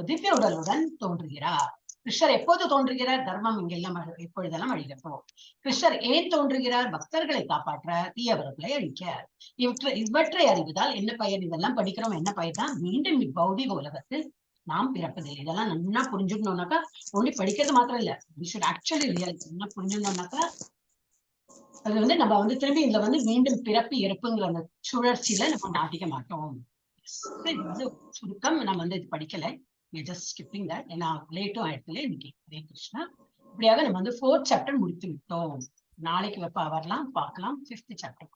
திவ்ய உடலுடன் தோன்றுகிறார். கிருஷ்ணர் எப்போது தோன்றுகிறார்? தர்மம் இங்கெல்லாம் எப்பொழுதெல்லாம் அழிகிறதோ. கிருஷ்ணர் ஏன் தோன்றுகிறார்? பக்தர்களை காப்பாற்ற, தீயவர்களை அழிக்க. இவற்றை அறிவதால் என்ன பயன்? இதெல்லாம் படிக்கிறோம், என்ன பயன் தான்? மீண்டும் இப்பௌதிக உலகத்தில் நாம் பிறப்பதில்லை. இதெல்லாம் நல்லா புரிஞ்சுக்கணும்னாக்கா, ஒன்லி படிக்கிறது மாத்திரம் இல்ல, we should actually realize. என்ன புரிஞ்சுக்கணும்னாக்கா, அது நம்ம திரும்பி இதுல மீண்டும் பிறப்பு இறப்புங்கிற அந்த சுழற்சியில நம்ம மாட்டிக்க மாட்டோம். சுருக்கம் நம்ம இது படிக்கல, just skipping that. ஏன்னா லேட்டும் ஆயிடுத்துல இன்னைக்கு. ஹரே கிருஷ்ணா. இப்படியாக நம்ம 4th சாப்டர் முடித்து விட்டோம். நாளைக்கு வரலாம், பார்க்கலாம் 5th சாப்டர்.